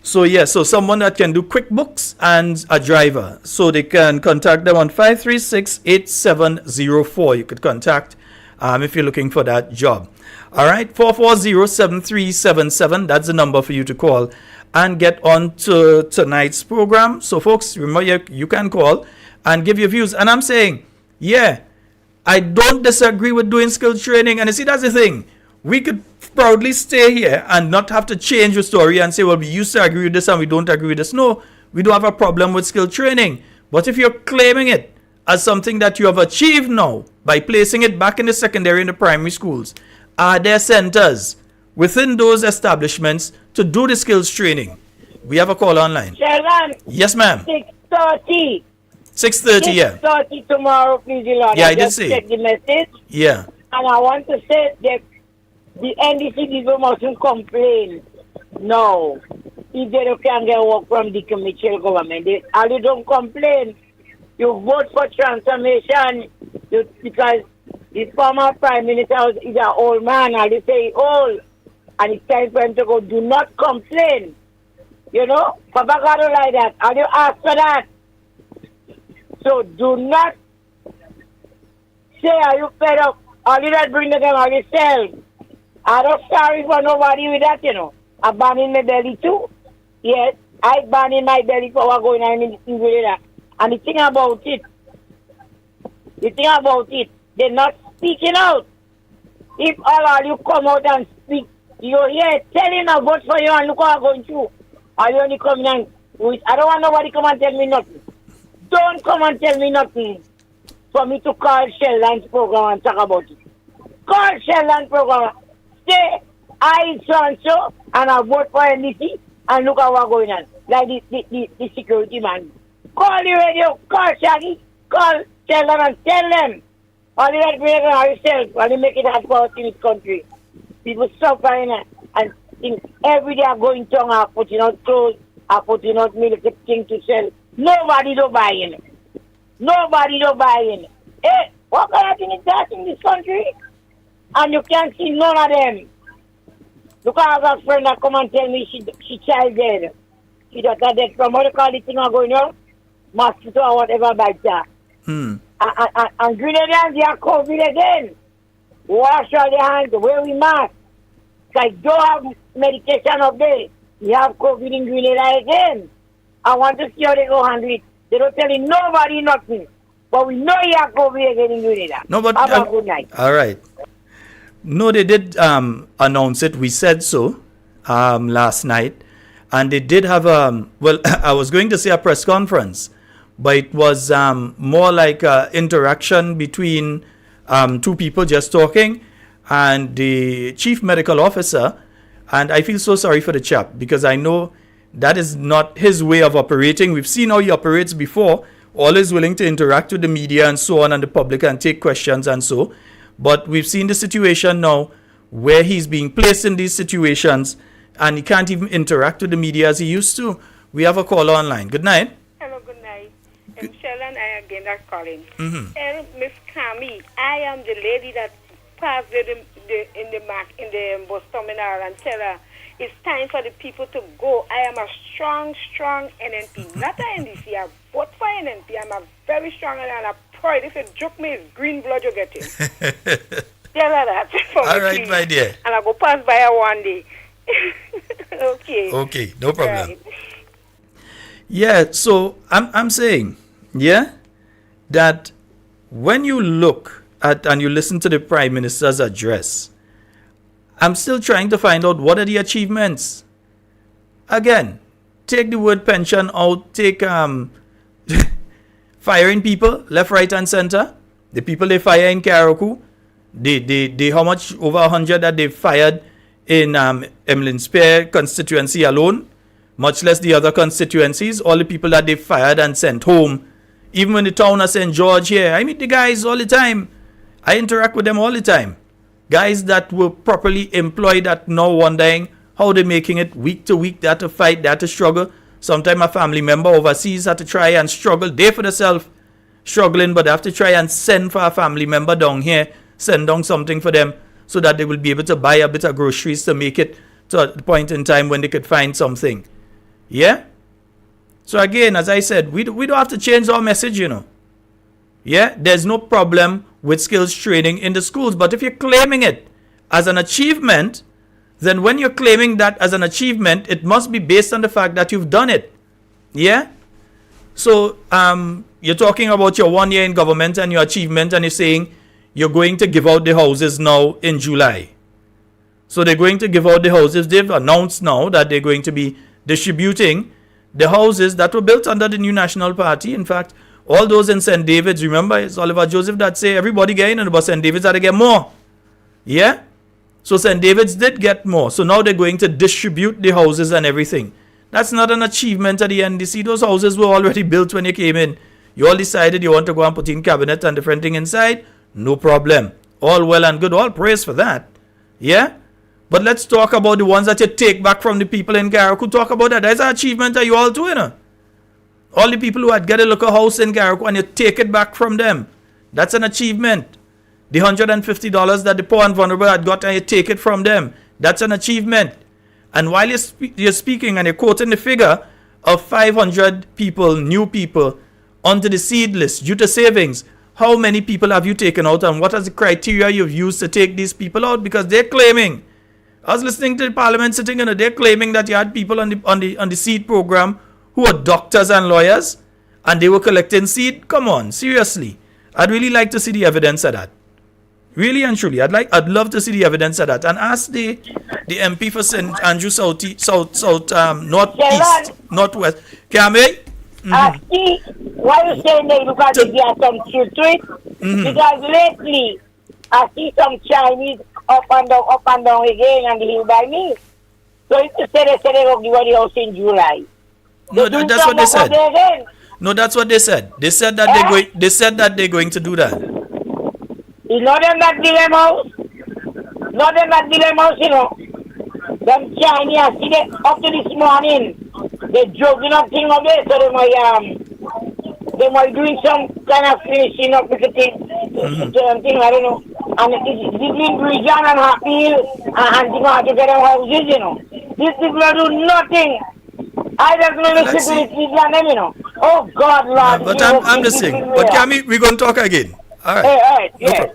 So someone that can do QuickBooks and a driver. So they can contact them on 536-8704. You could contact if you're looking for that job. All right, 440-7377. That's the number for you to call and get on to tonight's program. So folks, remember you can call and give your views. And I'm saying, I don't disagree with doing skill training. And you see, that's the thing. We could proudly stay here and not have to change the story and say, well, we used to agree with this and we don't agree with this. No, we don't have a problem with skill training. But if you're claiming it as something that you have achieved now by placing it back in the secondary and the primary schools, are there centers within those establishments to do the skills training? We have a call online. Sheldon. Yes, ma'am. 6:30. 6:30, yeah. 6:30 tomorrow, please, Lord. Yeah, I I did just say. check the message. Yeah. And I want to say that the NDC people mustn't complain. No. If they can get work from the Mitchell government, they don't complain. You vote for transformation because the former prime minister is an old man, and they say he's old. And it's time for him to go. Do not complain. You know? Babagado like that. And you ask for that. So do not say, are you fed up? Or did that bring them on yourself? I'm not sorry for nobody with that, you know. I ban in my belly too. Yes, I ban in my belly for what going on in that. And the thing about it, they're not speaking out. If all you come out and speak, you're here telling a vote for you and look what I'm going through. Are you only coming and I don't want nobody come and tell me nothing. Don't come and tell me nothing for me to call Sheldon's program and talk about it. Call Sheldon's program. Say, I so and I vote for NDC and look at what's going on. Like the security man. Call the radio, call Shaggy, call Sheldon and tell them. All that bring yourself and they make it hard for us in this country. People suffering and think every day I'm going tongue, I'm putting out clothes, I'm putting out milk, thing to sell. Nobody don't buy in. Nobody don't buy in. Hey, what kind of thing is that in this country? And you can't see none of them. Look, I have a friend that come and tell me she child dead. She daughter dead from what you call this thing going on? Mosquito or whatever bites her. And Grenadians, they are COVID again. Wash all the hands, wear we mask. Like, don't have medication up there. You have COVID in Grenada again. I want to see how they go handle it. They don't tell nobody nothing. But we know you have COVID again in Grenada. No, but have a good night. All right. No, they did announce it. We said so last night. And they did have well, I was going to say a press conference, but it was more like interaction between two people just talking and the chief medical officer. And I feel so sorry for the chap because I know that is not his way of operating. We've seen how he operates before, always willing to interact with the media and so on and the public and take questions and so. But we've seen the situation now where he's being placed in these situations and he can't even interact with the media as he used to. We have a caller online. Good night. Hello, good night. Sheldon, I again are calling. Mm-hmm. Miss Kami, I am the lady that passed in the bus terminal and tell her it's time for the people to go. I am a strong NNP, not a NDC. I vote for NNP. I'm a very strong and I'm proud. If you joke me, it's green blood you're getting. Tell her that. All right, my dear. And I go pass by her one day. Okay. Okay, no problem. Right. Yeah, so I'm saying, yeah, that when you look at and you listen to the Prime Minister's address, I'm still trying to find out what are the achievements. Again, take the word pension out, take firing people left, right, and center. The people they fire in Karaku, they how much over 100 that they fired in Emlyn Spear constituency alone, much less the other constituencies, all the people that they fired and sent home. Even in the town of St. George here, I meet the guys all the time. I interact with them all the time. Guys that were properly employed that now wondering how they're making it week to week. They had to fight, they had to struggle. Sometimes a family member overseas had to try and struggle. They for themselves struggling, but they have to try and send for a family member down here, send down something for them so that they will be able to buy a bit of groceries to make it to a point in time when they could find something. Yeah? So again, as I said, we don't have to change our message, you know. Yeah? There's no problem with skills training in the schools. But if you're claiming it as an achievement, then when you're claiming that as an achievement, it must be based on the fact that you've done it. Yeah? So you're talking about your 1 year in government and your achievement, and you're saying you're going to give out the houses now in July. So they're going to give out the houses. They've announced now that they're going to be distributing the houses that were built under the New National Party. In fact, all those in St. David's, remember, it's Oliver Joseph that say everybody getting in, but St. David's had to get more. Yeah? So St. David's did get more. So now they're going to distribute the houses and everything. That's not an achievement at the NDC. Those houses were already built when you came in. You all decided you want to go and put in cabinet and different thing inside. No problem. All well and good. All praise for that. Yeah? But let's talk about the ones that you take back from the people in Garrick. Talk about that. That's an achievement that you all do, you know. All the people who had get a local house in Garrick and you take it back from them. That's an achievement. The $150 that the poor and vulnerable had got and you take it from them. That's an achievement. And while you're speaking and you're quoting the figure of 500 people, new people, onto the seed list due to savings, how many people have you taken out and what is the criteria you've used to take these people out? Because they're claiming, I was listening to the parliament sitting and they're claiming that you had people on the seed program who are doctors and lawyers and they were collecting seed. Come on, seriously. I'd really like to see the evidence of that. Really and truly, I'd love to see the evidence of that. And ask the MP for St. Andrew Northeast, Northwest. Kame? See, why you saying that because there are some truth to it? Because lately, I see some Chinese up and down again on the hill by me. So if you say they will give the house in July. No, that's what they said. No, that's what they said. They said that they're going to do that. You know them that dilemmas? Not them that dilemmas, you know. Them Chinese, I see them up to this morning. They're joking up thing up there, so they might doing some kind of finishing up with the thing, I don't know. And it's between Bridgeon and Happy Hill and thing out to get them houses, you know. These people do nothing. I just want to sit with them, you know. Oh God, Lord. But I'm listening. But Kami, we're going to talk again. All right. All right, yeah.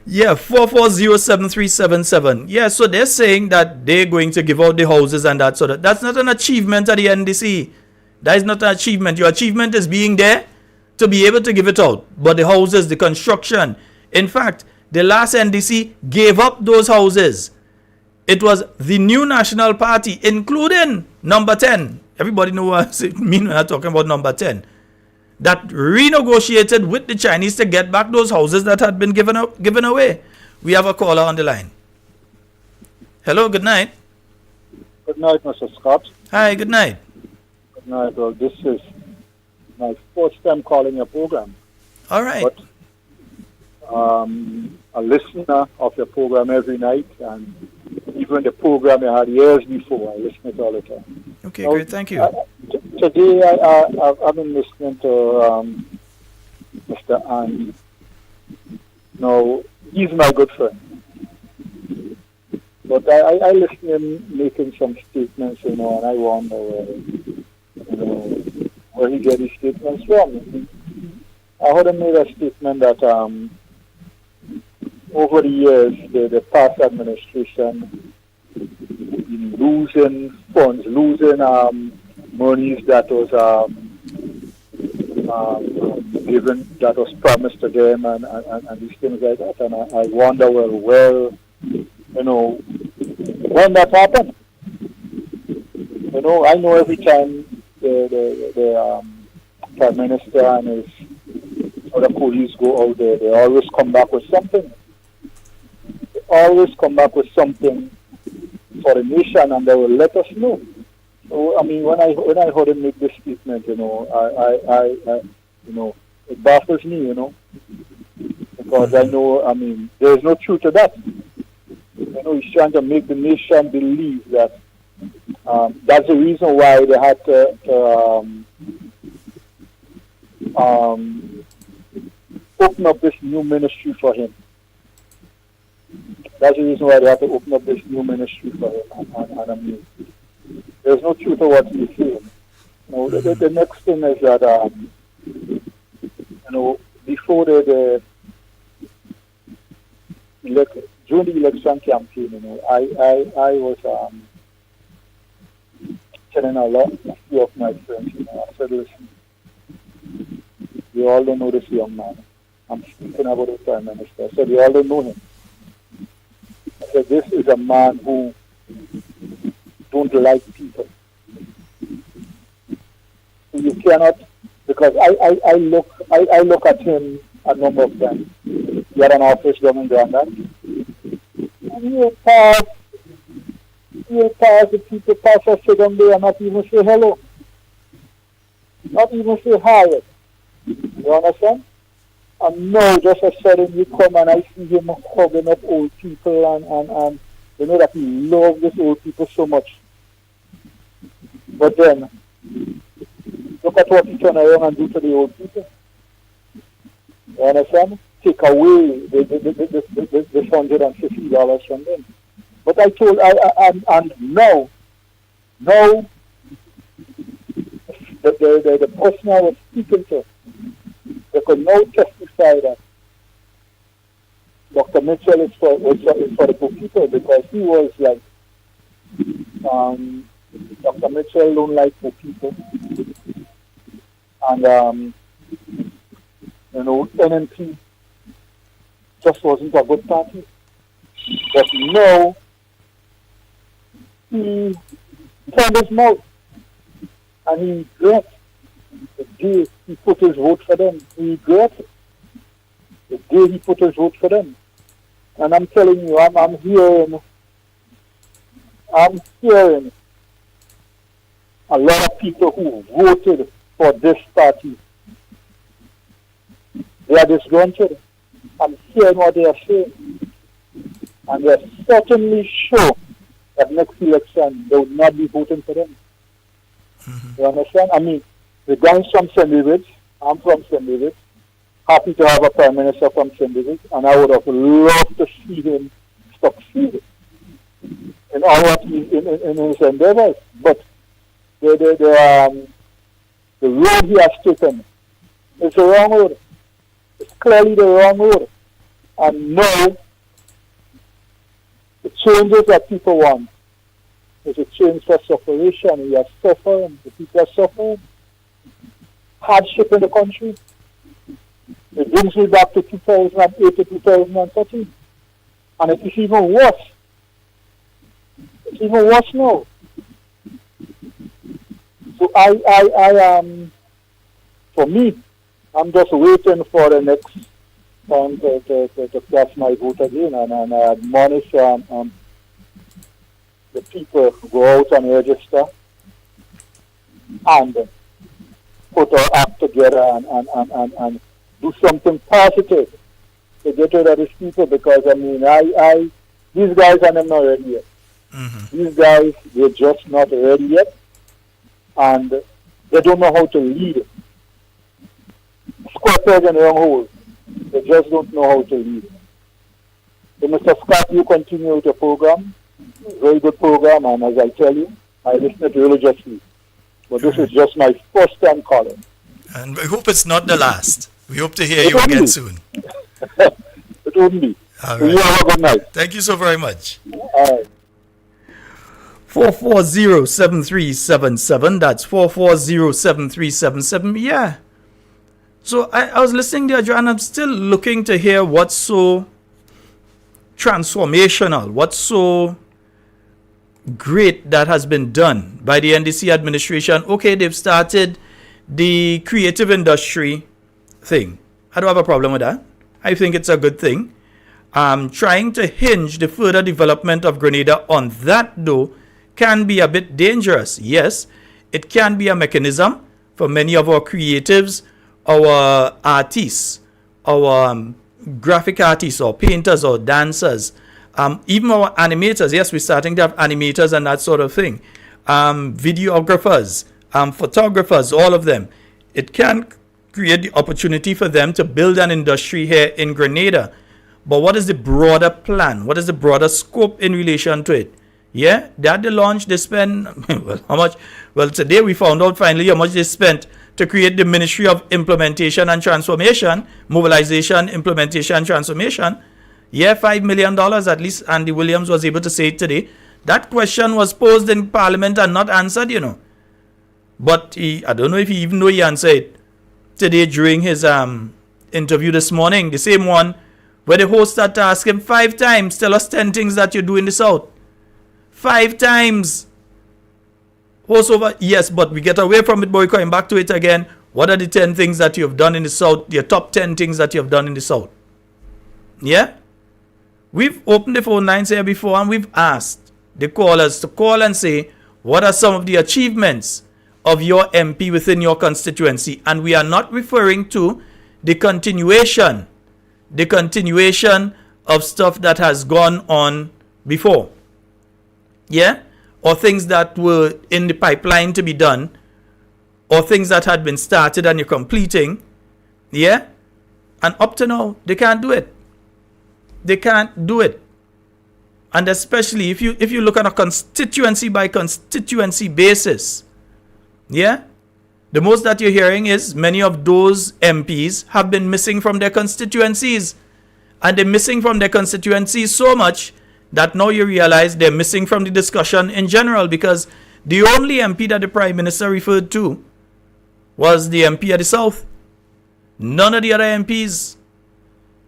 Yeah, 4407377. Yeah, so they're saying that they're going to give out the houses and that sort of. That's not an achievement at the NDC. That is not an achievement. Your achievement is being there to be able to give it out. But the houses, the construction. In fact, the last NDC gave up those houses. It was the new National Party, including number 10. Everybody know what I mean when I'm talking about number 10. That renegotiated with the Chinese to get back those houses that had been given away. We have a caller on the line. Hello, good night. Good night, Mr. Scott. Hi, good night. Good night. Well, this is my first time calling your program. All right. But a listener of your program every night, and even the program you had years before, I listen to it all the time. Okay, great. Thank you. Today, I've been listening to Mr. Andy. Now, he's my good friend. But I listen to him making some statements, you know, and I wonder where he get his statements from. I heard him make a statement that over the years, the past administration losing funds, losing monies that was given, that was promised to them, and these things like that. And I wonder, well, you know, when that happened. You know, I know every time the Prime Minister and his other police go out there, they always come back with something. They always come back with something for the nation, and they will let us know. So, I mean, when I heard him make this statement, you know, I you know, it baffles me, you know, because I know, I mean, there is no truth to that. You know, he's trying to make the nation believe that that's the reason why they had to open up this new ministry for him. That's the reason why they have to open up this new ministry for him. And I mean, there's no truth to what he's saying. You know, the next thing is that, you know, before during the election campaign, you know, I was telling a few of my friends, you know, I said, listen, you all don't know this young man. I'm speaking about the Prime Minister. I said, you all don't know him. I said, this is a man who don't like people. So you cannot, because I look at him a number of times. He had an office down in Grandad. And he'll pass the people, pass us sit down there and not even say hello. Not even say hi. You understand? And now, just a sudden, you come and I see him hugging up old people and you know that he loves these old people so much. But then, look at what he turn around and do to the old people. You understand? Take away the $150 from them. But I told, and now, the person I was speaking to, they could now testify that Dr. Mitchell is for the poor people because he was like, Dr. Mitchell don't like poor people. And, NNP just wasn't a good party. But now, he turned his mouth and he regrets the day he put his vote for them. He regrets it. The day he put his vote for them. And I'm telling you, I'm hearing a lot of people who voted for this party. They are disgruntled. I'm hearing what they are saying. And they're certainly sure that next election they would not be voting for them. Mm-hmm. You understand? I mean, the guy's from St. David's. I'm from St. David's. Happy to have a prime minister from St. David's. And I would have loved to see him succeed in all what in his endeavors. But the road he has taken is the wrong road. It's clearly the wrong road. And now, the changes that people want is a change for separation. We are suffering. The people are suffering. Hardship in the country. It brings me back to 2008 to 2013. And it is even worse. It's even worse now. So I for me, I'm just waiting for the next time to cast my vote again, and I admonish the people go out and register and put our act together and do something positive to get rid of these people, because I mean these guys are not ready yet. Mm-hmm. These guys, they're just not ready yet, and they don't know how to lead. Square peg in the wrong hole. They just don't know how to lead. So Mr. Scott, you continue with your program. Very good program, and as I tell you, I listen to religiously. But this is just my first time calling. And we hope it's not the last. We hope to hear you again soon. It wouldn't be. All right. You have a good night. Thank you so very much. All right. 440-7377. That's 440-7377. Yeah. So I was listening there, Joe, and I'm still looking to hear what's so transformational, what's so great that has been done by the NDC administration. Okay, they've started the creative industry thing. I don't have a problem with that. I think it's a good thing. Trying to hinge the further development of Grenada on that, though, can be a bit dangerous. Yes, it can be a mechanism for many of our creatives, our artists, our graphic artists or painters or dancers, even our animators. Yes, we're starting to have animators and that sort of thing. Videographers, photographers, all of them. It can create the opportunity for them to build an industry here in Grenada. But what is the broader plan? What is the broader scope in relation to it? Yeah, they had the launch, they spent, well, how much? Well, today we found out finally how much they spent to create the Ministry of Implementation and Transformation, Mobilization, Implementation, Transformation. Yeah, $5 million, at least Andy Williams was able to say it today. That question was posed in Parliament and not answered, you know. But I don't know if he even know he answered it today during his interview this morning. The same one where the host had to ask him 5 times, tell us 10 things that you do in the South. 5 times. Host over, yes, but we get away from it, but we're coming back to it again. What are the 10 things that you have done in the South? Your top 10 things that you have done in the South. Yeah? We've opened the phone lines here before and we've asked the callers to call and say, what are some of the achievements of your MP within your constituency? And we are not referring to the continuation of stuff that has gone on before. Yeah? Or things that were in the pipeline to be done, or things that had been started and you're completing. Yeah? And up to now, they can't do it. They can't do it. And especially if you look at a constituency by constituency basis, yeah, the most that you're hearing is many of those MPs have been missing from their constituencies. And they're missing from their constituencies so much that now you realize they're missing from the discussion in general, because the only MP that the Prime Minister referred to was the MP of the South. None of the other MPs.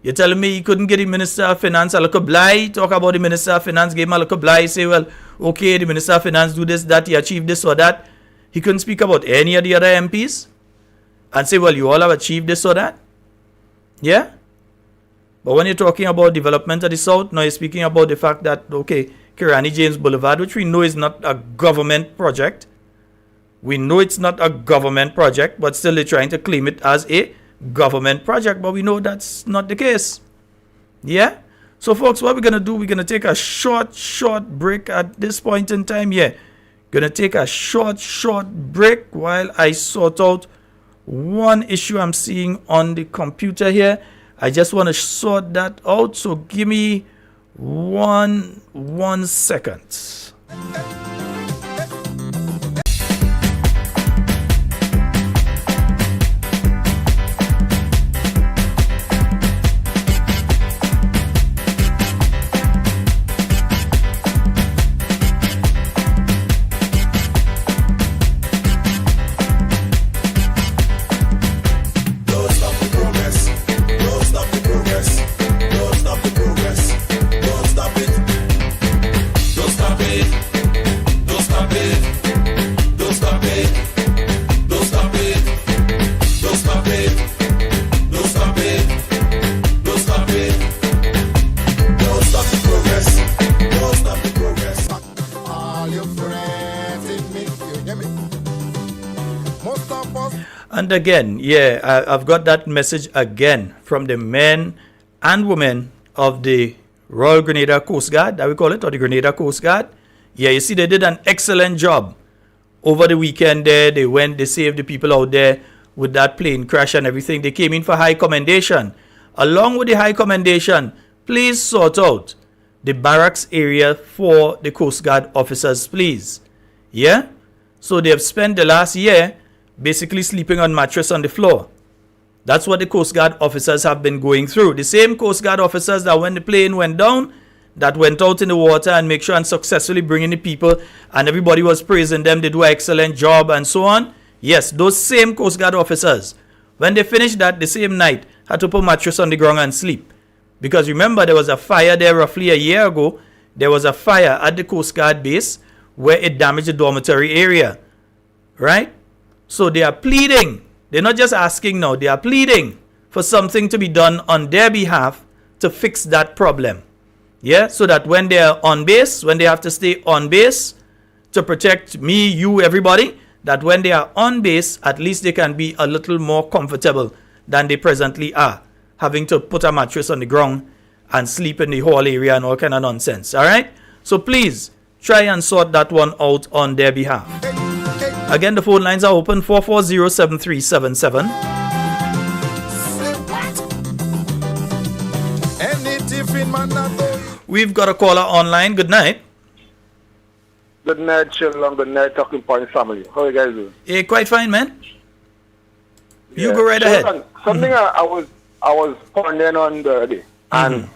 You're telling me he couldn't get the Minister of Finance a little bly, talk about the Minister of Finance, give him a little bly, say, well, okay, the Minister of Finance do this, that, he achieved this or that. He couldn't speak about any of the other MPs and say, well, you all have achieved this or that. Yeah? But when you're talking about development of the South, now you're speaking about the fact that, okay, Kirani James Boulevard, which we know is not a government project. We know it's not a government project, but still they're trying to claim it as a government project, but we know that's not the case. Yeah? So folks, what we're going to do, we're going to take a short break at this point in time. Yeah. Going to take a short break while I sort out one issue I'm seeing on the computer here. I just want to sort that out, so give me one second. And again, yeah, I've got that message again from the men and women of the Royal Grenada Coast Guard, that we call it, or the Grenada Coast Guard. Yeah, you see, they did an excellent job over the weekend there. They saved the people out there with that plane crash and everything. They came in for high commendation. Along with the high commendation, please sort out the barracks area for the Coast Guard officers, please. Yeah? So they have spent the last year basically sleeping on mattress on the floor. That's what the Coast Guard officers have been going through. The same Coast Guard officers that when the plane went down, that went out in the water and make sure and successfully bring in the people, and everybody was praising them, they do an excellent job and so on. Yes, those same Coast Guard officers, when they finished that, the same night, had to put mattress on the ground and sleep. Because remember, there was a fire there roughly a year ago. There was a fire at the Coast Guard base where it damaged the dormitory area. Right? So they are pleading. They're not just asking now. They are pleading for something to be done on their behalf to fix that problem. Yeah? So that when they are on base, when they have to stay on base to protect me, you, everybody, that when they are on base, at least they can be a little more comfortable than they presently are, having to put a mattress on the ground and sleep in the hall area and all kind of nonsense. All right? So please try and sort that one out on their behalf. Again, the phone lines are open, 440-7377. We've got a caller online. Good night. Good night, children. Good night, Talking Point family. How are you guys doing? Hey, quite fine, man. You go right ahead. Something I was pondering on the other day, and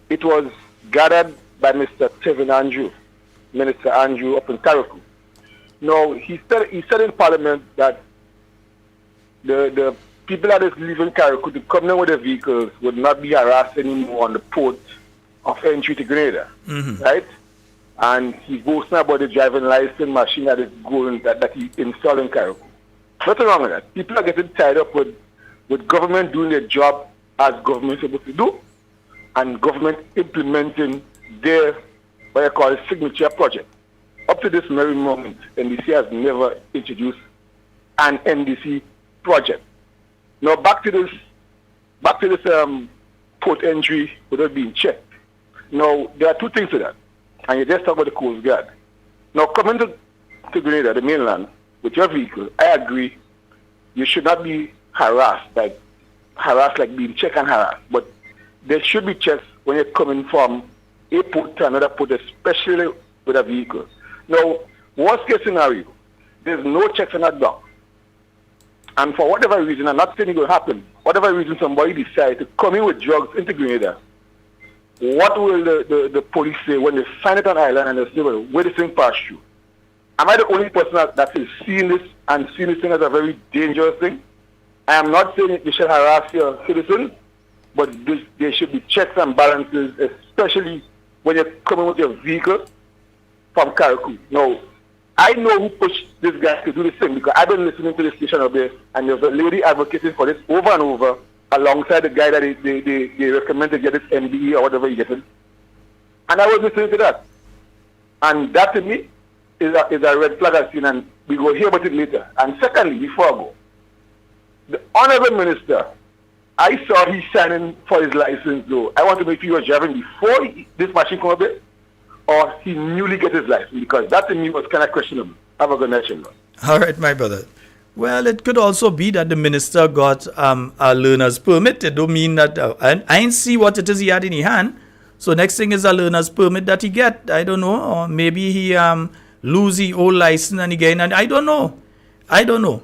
it was gathered by Mr. Tevin Andrew, Minister Andrew up in Carriacou. Now, he said in Parliament that the people that is leaving Carriacou to come in with their vehicles would not be harassed anymore on the port of entry to Grenada, right? And he boasting about the driving license machine that is going that he installed in Carriacou. Nothing wrong with that. People are getting tied up with government doing their job as government is supposed to do, and government implementing their what I call signature project. Up to this very moment, NDC has never introduced an NDC project. Now back to this back to this port entry without being checked. Now, there are two things to that. And you just talk about the Coast Guard. Now, coming to Grenada, the mainland, with your vehicle, I agree, you should not be harassed like being checked and harassed. But there should be checks when you're coming from a port to another port, especially with a vehicle. Now, worst case scenario, there's no checks on that dock. And for whatever reason, I'm not saying it will happen, whatever reason somebody decides to come in with drugs into Grenada, what will the police say when they find it on island and they say, well, where this thing pass through? Am I the only person that is seeing this and seeing this thing as a very dangerous thing? I am not saying you should harass your citizens, but there should be checks and balances, especially when you're coming with your vehicle from Carriacou. Now, I know who pushed this guy to do this thing because I've been listening to the station up there, and there's a lady advocating for this over and over alongside the guy that they recommend to get this MBE or whatever you get it. And I was listening to that. And that to me is a red flag I've seen, and we will hear about it later. And secondly, before I go, the Honorable Minister, I saw he signing for his license though. I want to know if he was driving before this machine came up there, or he newly get his license, because that to me was kind of questionable. Have a good night, Shimon. All right, my brother. Well, it could also be that the minister got a learner's permit. It don't mean that I ain't see what it is he had in his hand. So next thing is a learner's permit that he get. I don't know. Or maybe he lose his old license and again, and I don't know.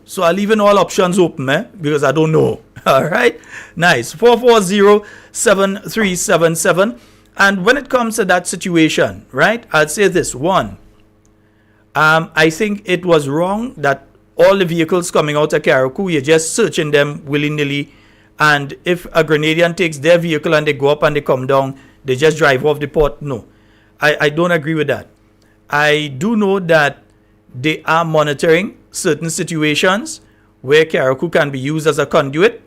So I'll leave all options open, because I don't know. All right. Nice. 440-7377. And when it comes to that situation, right, I'd say this. One, I think it was wrong that all the vehicles coming out of Carriacou, you're just searching them willy-nilly. And if a Grenadian takes their vehicle and they go up and they come down, they just drive off the port. No, I don't agree with that. I do know that they are monitoring certain situations where Carriacou can be used as a conduit,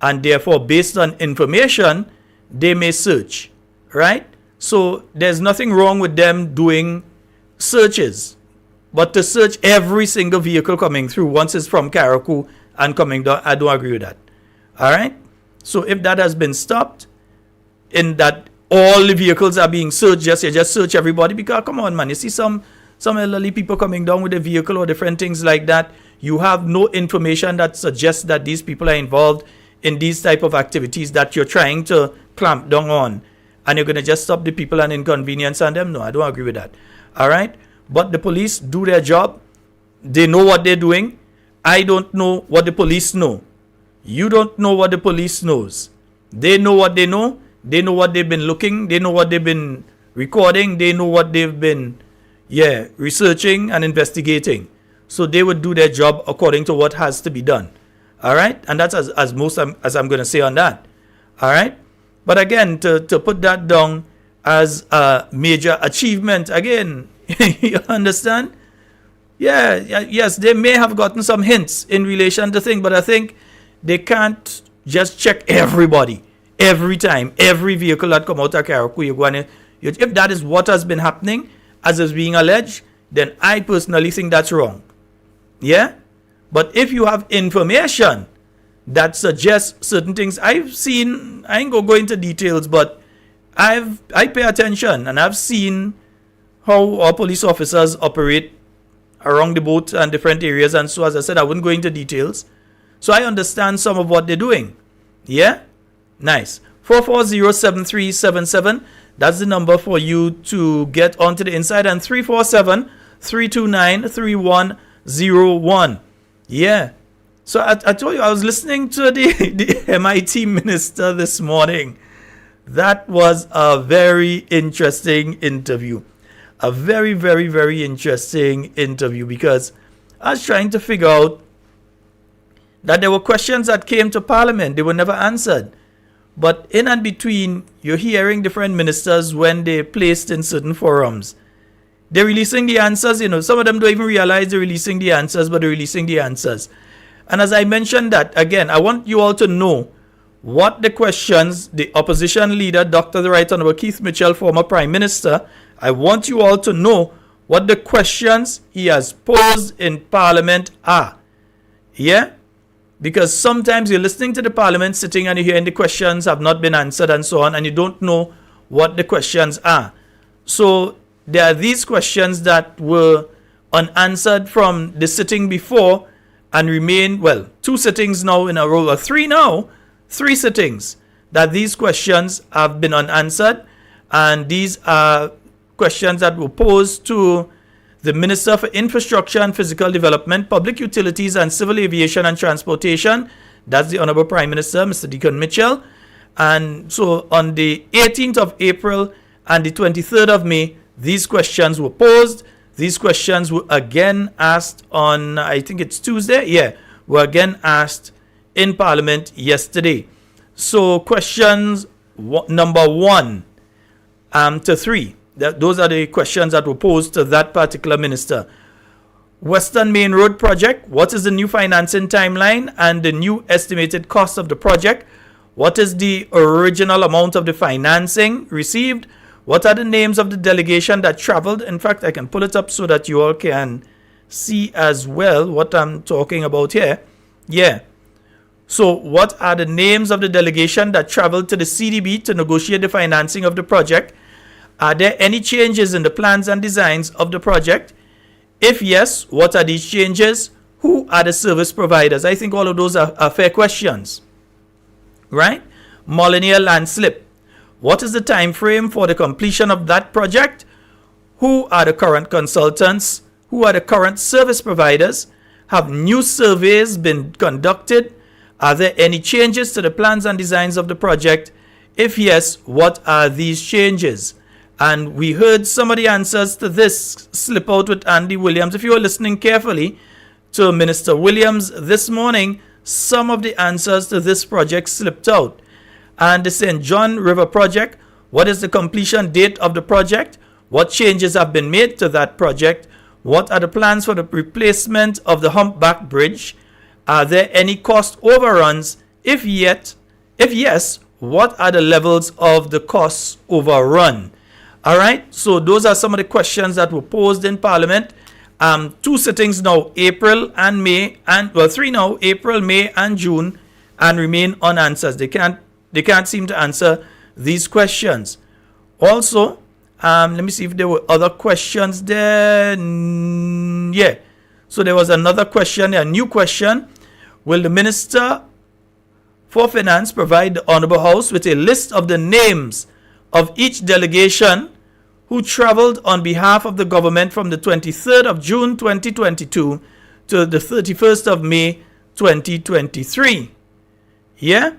and therefore, based on information, they may search, right? So there's nothing wrong with them doing searches. But to search every single vehicle coming through once it's from Carriacou and coming down, I don't agree with that. All right? So if that has been stopped, in that all the vehicles are being searched, you just search everybody, because come on, man, you see some elderly people coming down with a vehicle or different things like that. You have no information that suggests that these people are involved in these type of activities that you're trying to clamp down on, and you're going to just stop the people and inconvenience on them. No, I don't agree with that. All right? But the police do their job. They know what they're doing. I don't know what the police know. You don't know what the police knows. They know what they know. They know what they've been looking. They know what they've been recording. They know what they've been, researching and investigating. So they would do their job according to what has to be done. All right? And that's as most as I'm going to say on that. All right? But again, to put that down as a major achievement, again, you understand? Yes, they may have gotten some hints in relation to things, but I think they can't just check everybody every time, every vehicle that come out of Carriacou. If that is what has been happening, as is being alleged, then I personally think that's wrong. Yeah? But if you have information that suggests certain things, I've seen, I ain't gonna go into details, but I pay attention, and I've seen how our police officers operate around the boat and different areas. And so, as I said, I wouldn't go into details. So I understand some of what they're doing. Yeah? Nice. 440-7377. That's the number for you to get onto the inside. And 347-329-3101. Yeah. So I told you, I was listening to the MIT minister this morning. That was a very interesting interview. A very, very, very interesting interview, because I was trying to figure out that there were questions that came to Parliament. They were never answered. But in and between, you're hearing different ministers when they're placed in certain forums. They're releasing the answers. Some of them don't even realize they're releasing the answers, but they're releasing the answers. And as I mentioned that, again, I want you all to know what the questions the opposition leader, Dr. the Right Honorable Keith Mitchell, former Prime Minister, I want you all to know what the questions he has posed in Parliament are. Yeah? Because sometimes you're listening to the parliament sitting and you're hearing the questions have not been answered and so on, and you don't know what the questions are. So there are these questions that were unanswered from the sitting before and remain, well, 2 sittings now in a row, or 3 now, 3 sittings that these questions have been unanswered. And these are questions that were posed to the Minister for Infrastructure and Physical Development, Public Utilities and Civil Aviation and Transportation. That's the Honorable Prime Minister, Mr. Deacon Mitchell. And so on the 18th of April and the 23rd of May, these questions were posed. These questions were again asked on, I think it's Tuesday. Yeah, were again asked in Parliament yesterday. So questions number 1 to 3. Those are the questions that were posed to that particular minister. Western Main Road project. What is the new financing timeline and the new estimated cost of the project? What is the original amount of the financing received? What are the names of the delegation that traveled? In fact, I can pull it up so that you all can see as well what I'm talking about here. Yeah. So what are the names of the delegation that traveled to the CDB to negotiate the financing of the project? Are there any changes in the plans and designs of the project? If yes, what are these changes? Who are the service providers? I think all of those are fair questions. Right? Molyneux landslip. What is the time frame for the completion of that project? Who are the current consultants? Who are the current service providers? Have new surveys been conducted? Are there any changes to the plans and designs of the project? If yes, what are these changes? And we heard some of the answers to this slip out with Andy Williams. If you were listening carefully to Minister Williams this morning, some of the answers to this project slipped out. And the St. John River project, what is the completion date of the project? What changes have been made to that project? What are the plans for the replacement of the Humpback Bridge? Are there any cost overruns? If yes, what are the levels of the costs overrun? All right, so those are some of the questions that were posed in Parliament. 2 sittings now, April and May, and 3 now, April, May, and June, and remain unanswered. They can't seem to answer these questions. Also, let me see if there were other questions there. Yeah, so there was another question, a new question. Will the Minister for Finance provide the Honourable House with a list of the names of each delegation who travelled on behalf of the government from the 23rd of June 2022 to the 31st of May 2023? Yeah?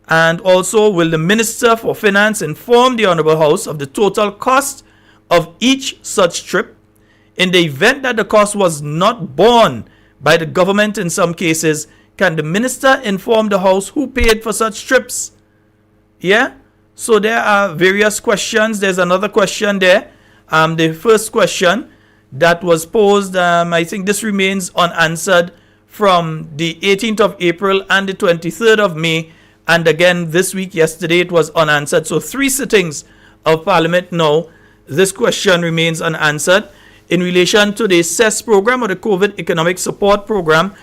And also, will the Minister for Finance inform the Honourable House of the total cost of each such trip? In the event that the cost was not borne by the government in some cases, can the Minister inform the House who paid for such trips? Yeah? So there are various questions. There's another question there. The first question that was posed, I think this remains unanswered from the 18th of April and the 23rd of May. And again, this week, yesterday, it was unanswered. So 3 sittings of Parliament now. This question remains unanswered. In relation to the CES program or the COVID Economic Support Program,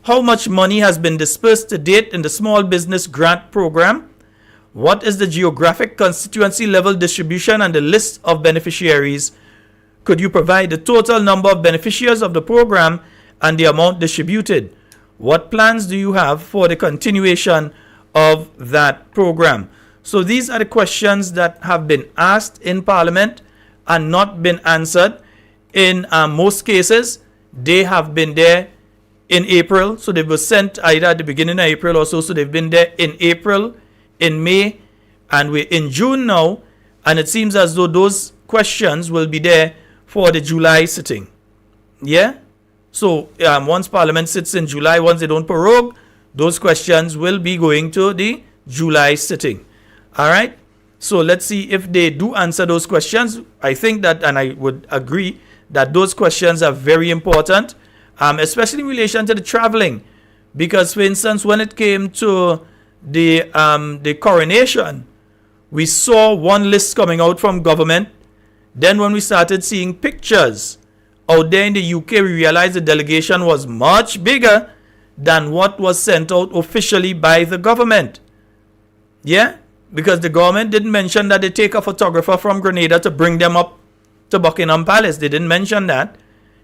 how much money has been dispersed to date in the Small Business Grant Program? What is the geographic constituency level distribution and the list of beneficiaries? Could you provide the total number of beneficiaries of the program and the amount distributed? What plans do you have for the continuation of that program? So these are the questions that have been asked in Parliament and not been answered. In most cases, they have been there in April. So they were sent either at the beginning of April or so. So they've been there in April, in May, and we're in June now, and it seems as though those questions will be there for the July sitting. Yeah? So once Parliament sits in July, once they don't prorogue, those questions will be going to the July sitting. All right? So let's see if they do answer those questions. I think that, and I would agree, that those questions are very important, especially in relation to the traveling. Because, for instance, when it came to the coronation, we saw one list coming out from government. Then when we started seeing pictures out there in the UK, we realized the delegation was much bigger than what was sent out officially by the government. Yeah? Because the government didn't mention that they take a photographer from Grenada to bring them up to Buckingham Palace. They didn't mention that.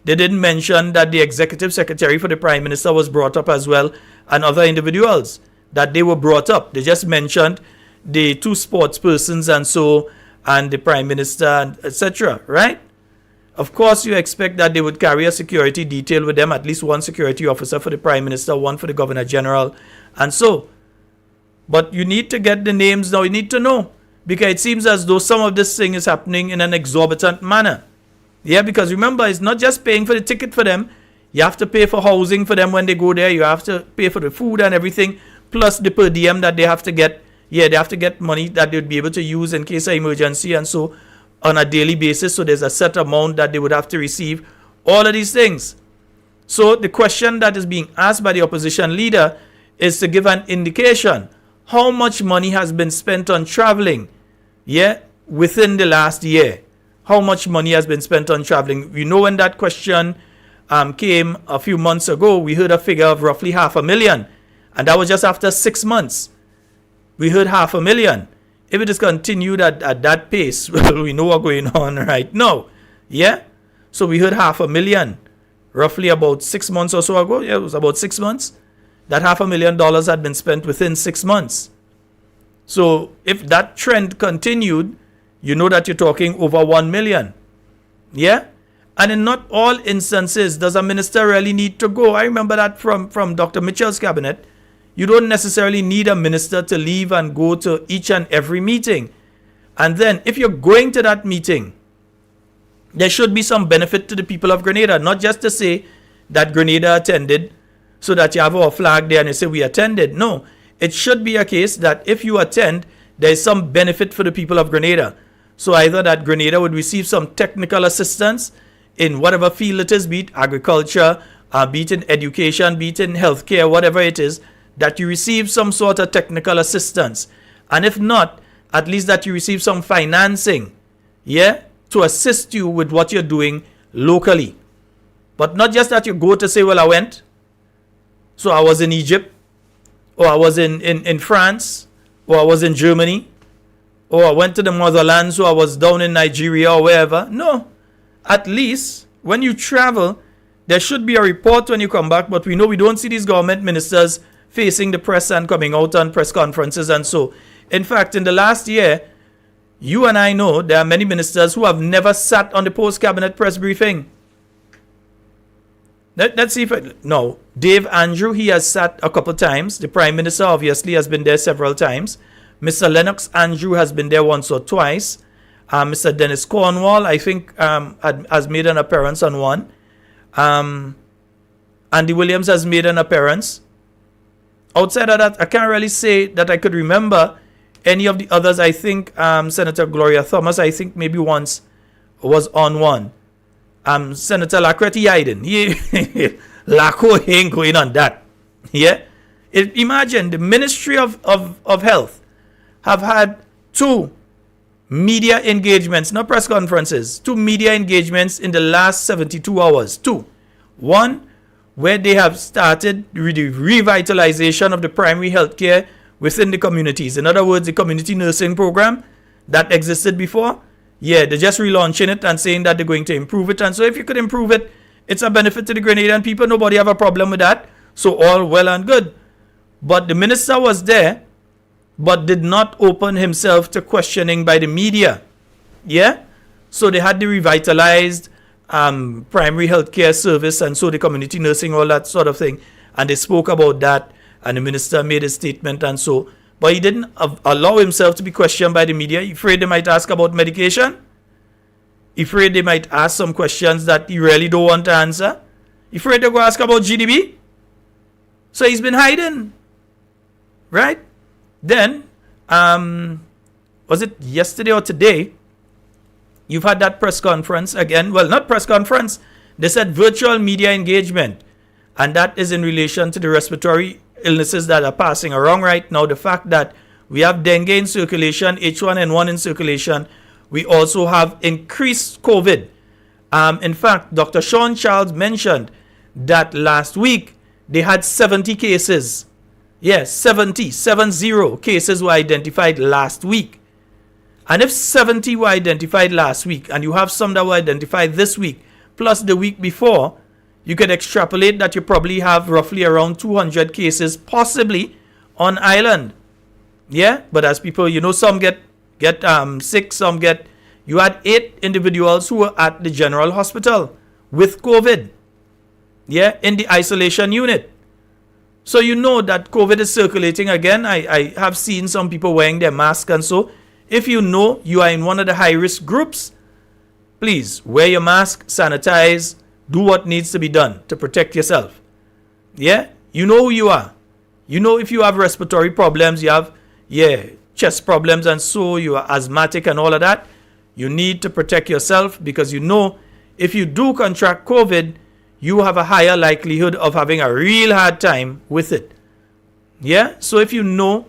They didn't mention that the executive secretary for the Prime Minister was brought up as well, and other individuals that they were brought up. They just mentioned the 2 sports persons and the Prime Minister, and etc. Right? Of course, you expect that they would carry a security detail with them, at least 1 security officer for the Prime Minister, 1 for the Governor General, and so. But you need to get the names now. You need to know, because it seems as though some of this thing is happening in an exorbitant manner. Yeah, because remember, it's not just paying for the ticket for them. You have to pay for housing for them when they go there. You have to pay for the food and everything, plus the per diem that they have to get. Yeah, they have to get money that they'd be able to use in case of emergency and so on a daily basis. So there's a set amount that they would have to receive. All of these things. So the question that is being asked by the opposition leader is to give an indication how much money has been spent on traveling, yeah, within the last year. How much money has been spent on traveling? You know, when that question came a few months ago, we heard a figure of roughly 500,000. And that was just after 6 months. We heard 500,000. If it is continued at that pace, well, we know what's going on right now. Yeah? So we heard 500,000 roughly about 6 months or so ago. Yeah, it was about 6 months. That $500,000 had been spent within 6 months. So if that trend continued, you know that you're talking over 1 million. Yeah? And in not all instances does a minister really need to go. I remember that from Dr. Mitchell's cabinet. You don't necessarily need a minister to leave and go to each and every meeting. And then if you're going to that meeting, there should be some benefit to the people of Grenada. Not just to say that Grenada attended so that you have our flag there and you say we attended. No. It should be a case that if you attend, there is some benefit for the people of Grenada. So either that Grenada would receive some technical assistance in whatever field it is, be it agriculture, be it in education, be it in healthcare, whatever it is, that you receive some sort of technical assistance. And if not, at least that you receive some financing, yeah, to assist you with what you're doing locally. But not just that you go to say, well, I went, so I was in Egypt, or I was in France, or I was in Germany, or I went to the motherland, so I was down in Nigeria or wherever. No. At least when you travel, there should be a report when you come back, but we know we don't see these government ministers facing the press and coming out on press conferences and so. In fact, in the last year, you and I know there are many ministers who have never sat on the post-cabinet press briefing. Let's see if no. Dave Andrew, he has sat a couple times. The Prime Minister obviously has been there several times. Mr. Lennox Andrew has been there once or twice. Mr. Dennis Cornwall, I think, has made an appearance on one. Andy Williams has made an appearance. Outside of that, I can't really say that I could remember any of the others. I think Senator Gloria Thomas, I think maybe once was on one. Senator Lacreti Aiden, Laco ain't going on that. Yeah? Imagine the Ministry of Health have had 2 media engagements, not press conferences, 2 media engagements in the last 72 hours. 2. One, where they have started the revitalization of the primary health care within the communities. In other words, the community nursing program that existed before. Yeah, they're just relaunching it and saying that they're going to improve it. And so if you could improve it, it's a benefit to the Grenadian people. Nobody have a problem with that. So all well and good. But the minister was there, but did not open himself to questioning by the media. Yeah? So they had the revitalized primary health care service and so the community nursing, all that sort of thing. And they spoke about that and the minister made a statement and so. But he didn't allow himself to be questioned by the media. He afraid they might ask about medication. He afraid they might ask some questions that he really don't want to answer. He afraid they go ask about GDP. So he's been hiding. Right? Then, was it yesterday or today, you've had that press conference again. Well, not press conference. They said virtual media engagement. And that is in relation to the respiratory illnesses that are passing around right now. The fact that we have dengue in circulation, H1N1 in circulation. We also have increased COVID. In fact, Dr. Sean Charles mentioned that last week, they had 70 cases. Yes, 70 cases were identified last week. And if 70 were identified last week, and you have some that were identified this week, plus the week before, you could extrapolate that you probably have roughly around 200 cases possibly on island. Yeah, but as people, some get sick, some get... You had 8 individuals who were at the general hospital with COVID. Yeah, in the isolation unit. So you know that COVID is circulating again. I have seen some people wearing their mask, and so if you know you are in one of the high-risk groups, please wear your mask, sanitize, do what needs to be done to protect yourself. Yeah? You know who you are. You know if you have respiratory problems, you have, chest problems, and so you are asthmatic and all of that, you need to protect yourself, because you know if you do contract COVID, you have a higher likelihood of having a real hard time with it. Yeah? So if you know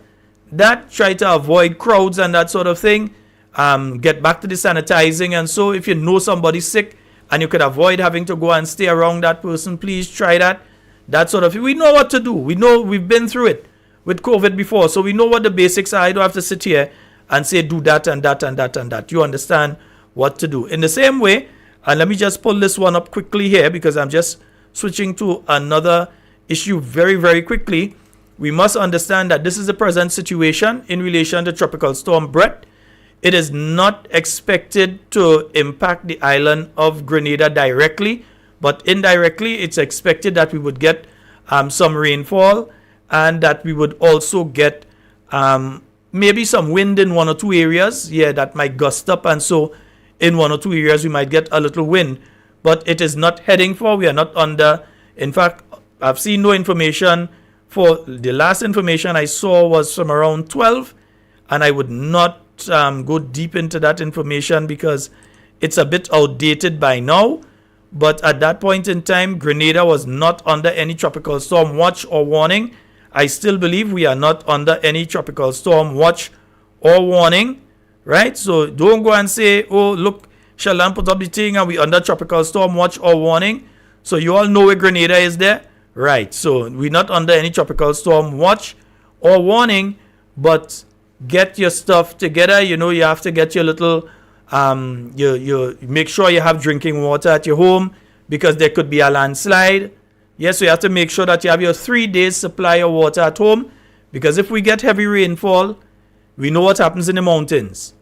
that, try to avoid crowds and that sort of thing. Get back to the sanitizing, and so if you know somebody's sick and you could avoid having to go and stay around that person, please try that. That sort of thing. We know what to do. We know we've been through it with COVID before, so we know what the basics are. I don't have to sit here and say do that and that and that and that. You understand what to do. In the same way, and let me just pull this one up quickly here, because I'm just switching to another issue very, very quickly. We must understand that this is the present situation in relation to Tropical Storm Brett. It is not expected to impact the island of Grenada directly, but indirectly it's expected that we would get some rainfall, and that we would also get maybe some wind in one or two areas. Yeah, that might gust up, and so in one or two areas we might get a little wind. But it is not heading for, we are not under, in fact, I've seen no information. For the last information I saw was from around 12, and I would not go deep into that information because it's a bit outdated by now. But at that point in time, Grenada was not under any tropical storm watch or warning. I still believe we are not under any tropical storm watch or warning, right? So don't go and say, oh, look, Sheldon put up the thing and we under tropical storm watch or warning. So you all know where Grenada is there? Right, so we're not under any tropical storm watch or warning, but get your stuff together. You know, you have to get your little, you make sure you have drinking water at your home, because there could be a landslide. Yes, so you have to make sure that you have your 3 days supply of water at home, because if we get heavy rainfall, we know what happens in the mountains.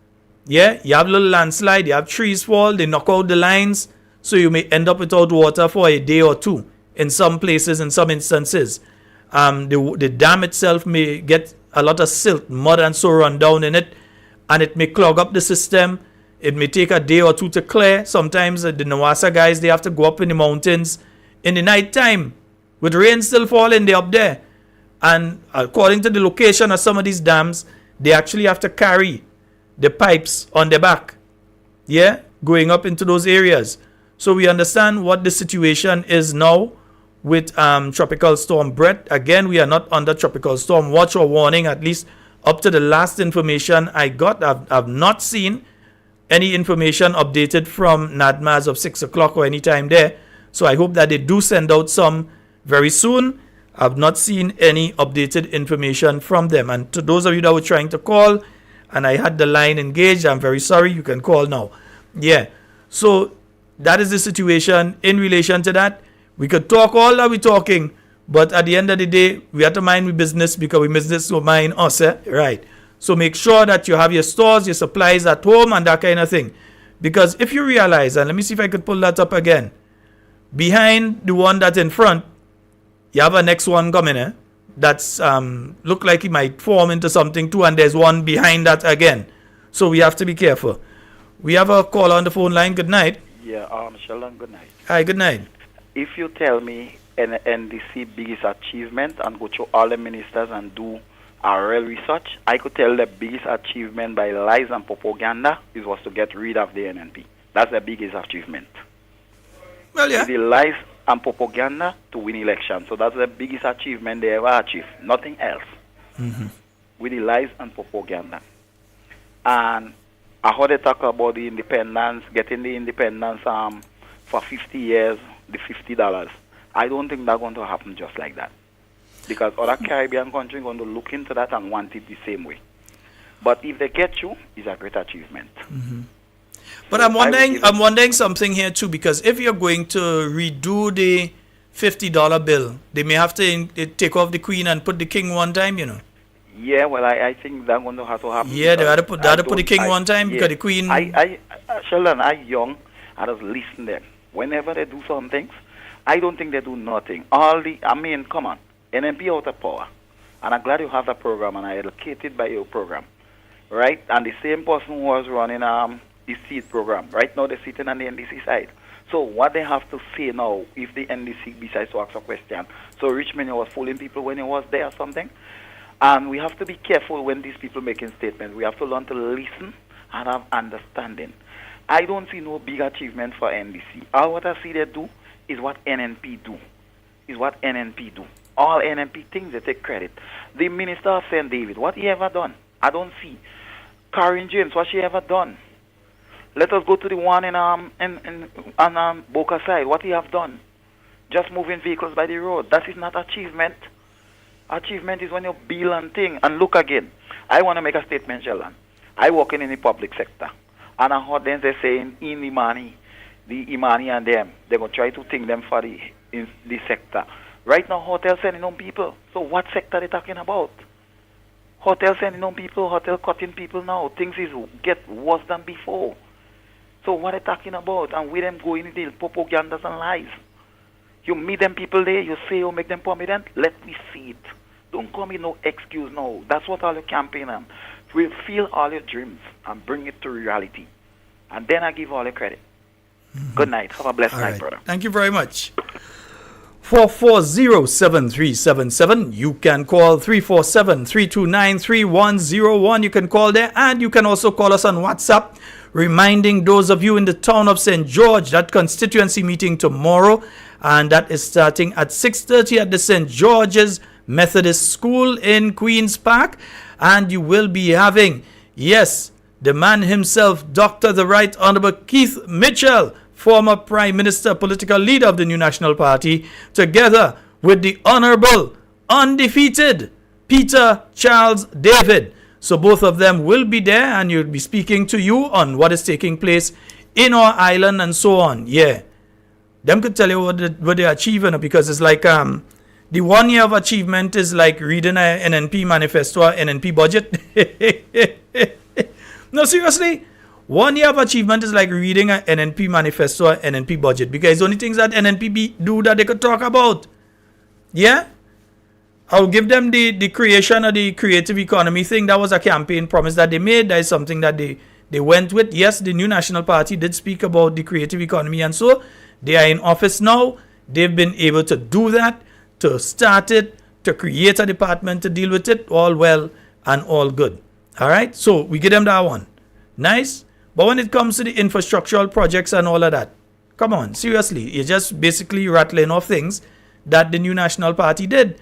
Yeah, you have a little landslide, you have trees fall, they knock out the lines, so you may end up without water for a day or two. In some places, in some instances, the dam itself may get a lot of silt, mud and so run down in it, and it may clog up the system. It may take a day or two to clear. Sometimes the Nawasa guys, they have to go up in the mountains in the night time with rain still falling, they're up there. And according to the location of some of these dams, they actually have to carry the pipes on their back, yeah, going up into those areas. So we understand what the situation is now with Tropical Storm Brett. Again, we are not under Tropical Storm Watch or Warning, at least up to the last information I got. I've not seen any information updated from NADMA as of 6 o'clock or any time there. So I hope that they do send out some very soon. I've not seen any updated information from them. And to those of you that were trying to call and I had the line engaged, I'm very sorry. You can call now. Yeah. So that is the situation in relation to that. We could talk all that we're talking, but at the end of the day, we have to mind we business, because we business will mind us, right? So make sure that you have your stores, your supplies at home and that kind of thing. Because if you realize, and let me see if I could pull that up again, behind the one that's in front, you have a next one coming, that's look like it might form into something too, and there's one behind that again. So we have to be careful. We have a caller on the phone line. Good night. Yeah, Sheldon, good night. Hi, good night. If you tell me NDC biggest achievement and go to all the ministers and do a real research, I could tell the biggest achievement by lies and propaganda was to get rid of the NNP. That's the biggest achievement. Well, yeah. The lies and propaganda to win election. So that's the biggest achievement they ever achieved. Nothing else. Mm-hmm. With the lies and propaganda. And I heard they talk about the independence, getting the independence for 50 years, the $50. I don't think that's going to happen just like that. Because other Caribbean countries are going to look into that and want it the same way. But if they get you, it's a great achievement. But So I'm wondering something here too, because if you're going to redo the $50 bill, they may have to take off the Queen and put the King one time, you know. Yeah, well, I think that's going to have to happen. Yeah, they had to put the King one time because the Queen. Sheldon, I young, I just listen them. Whenever they do some things, I don't think they do nothing. Come on, NMP out of power, and I'm glad you have that program, and I educated by your program, right? And the same person who was running the seed program, right now they're sitting on the NDC side. So what they have to say now, if the NDC decides to ask a question, so Richmond was fooling people when he was there or something, and we have to be careful when these people making statements. We have to learn to listen and have understanding. I don't see no big achievement for NDC. All what I see they do is what NNP do. All NNP things, they take credit. The Minister of St. David, what he ever done? I don't see. Karen James, what she ever done? Let us go to the one on Boca side. What he have done? Just moving vehicles by the road. That is not achievement. Achievement is when you build and thing. And look again. I want to make a statement, Sheldon. I work in the public sector. And I heard them saying in the Imani and them, they're going to try to think them for the sector. Right now, hotels sending on people. So what sector are they talking about? Hotel sending on people, hotel cutting people now. Things is get worse than before. So what are they talking about? And with them going into propagandas and lies. You meet them people there, you say you make them prominent, let me see it. Don't come with no excuse now. That's what all your campaign on. Fulfill all your dreams and bring it to reality. And then I give all the credit. Good night. Have a blessed night, brother. Thank you very much. 440-7377. You can call 347-329-3101. You can call there, and you can also call us on WhatsApp, reminding those of you in the town of St. George that constituency meeting tomorrow, and that is starting at 6:30 at the St. George's Methodist School in Queen's Park. And you will be having, yes, the man himself, Dr. the Right Honorable Keith Mitchell, former Prime Minister, political leader of the New National Party, together with the Honorable, undefeated Peter Charles David. So both of them will be there, and you'll be speaking to you on what is taking place in our island and so on. Yeah. Them could tell you what they're achieving, because it's like the 1 year of achievement is like reading an NNP manifesto or NNP budget. No, seriously. 1 year of achievement is like reading an NNP manifesto or NNP budget, because the only things that NNP do that they could talk about. Yeah? I'll give them the creation of the creative economy thing. That was a campaign promise that they made. That is something that they went with. Yes, the New National Party did speak about the creative economy, and so they are in office now. They've been able to do that, to start it, to create a department to deal with it. All well and all good. All right? So we give them that one. Nice. But when it comes to the infrastructural projects and all of that, come on, seriously, you're just basically rattling off things that the New National Party did.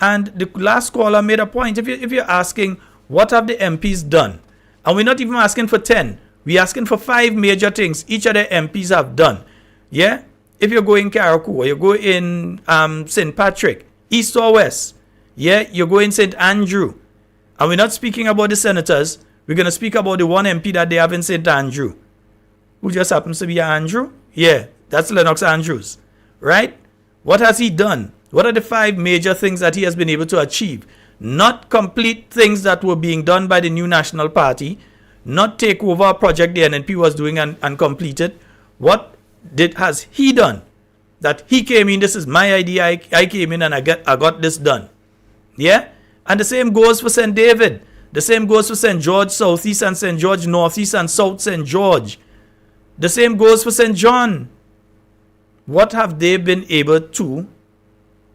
And the last caller made a point. If you're asking, what have the MPs done? And we're not even asking for 10. We're asking for 5 major things each of the MPs have done. Yeah? If you go in Carriacou, or you go in St. Patrick, East or West, yeah, you go in St. Andrew. And we're not speaking about the senators. We're going to speak about the one MP that they have in St. Andrew, who just happens to be Andrew. Yeah, that's Lennox Andrews, right? What has he done? What are the 5 major things that he has been able to achieve? Not complete things that were being done by the New National Party, not take over a project the NNP was doing and complete it. What has he done? That he came in, this is my idea, I came in and I got this done. Yeah? And the same goes for St. David. The same goes for St. George Southeast and St. George Northeast and South St. George. The same goes for St. John. What have they been able to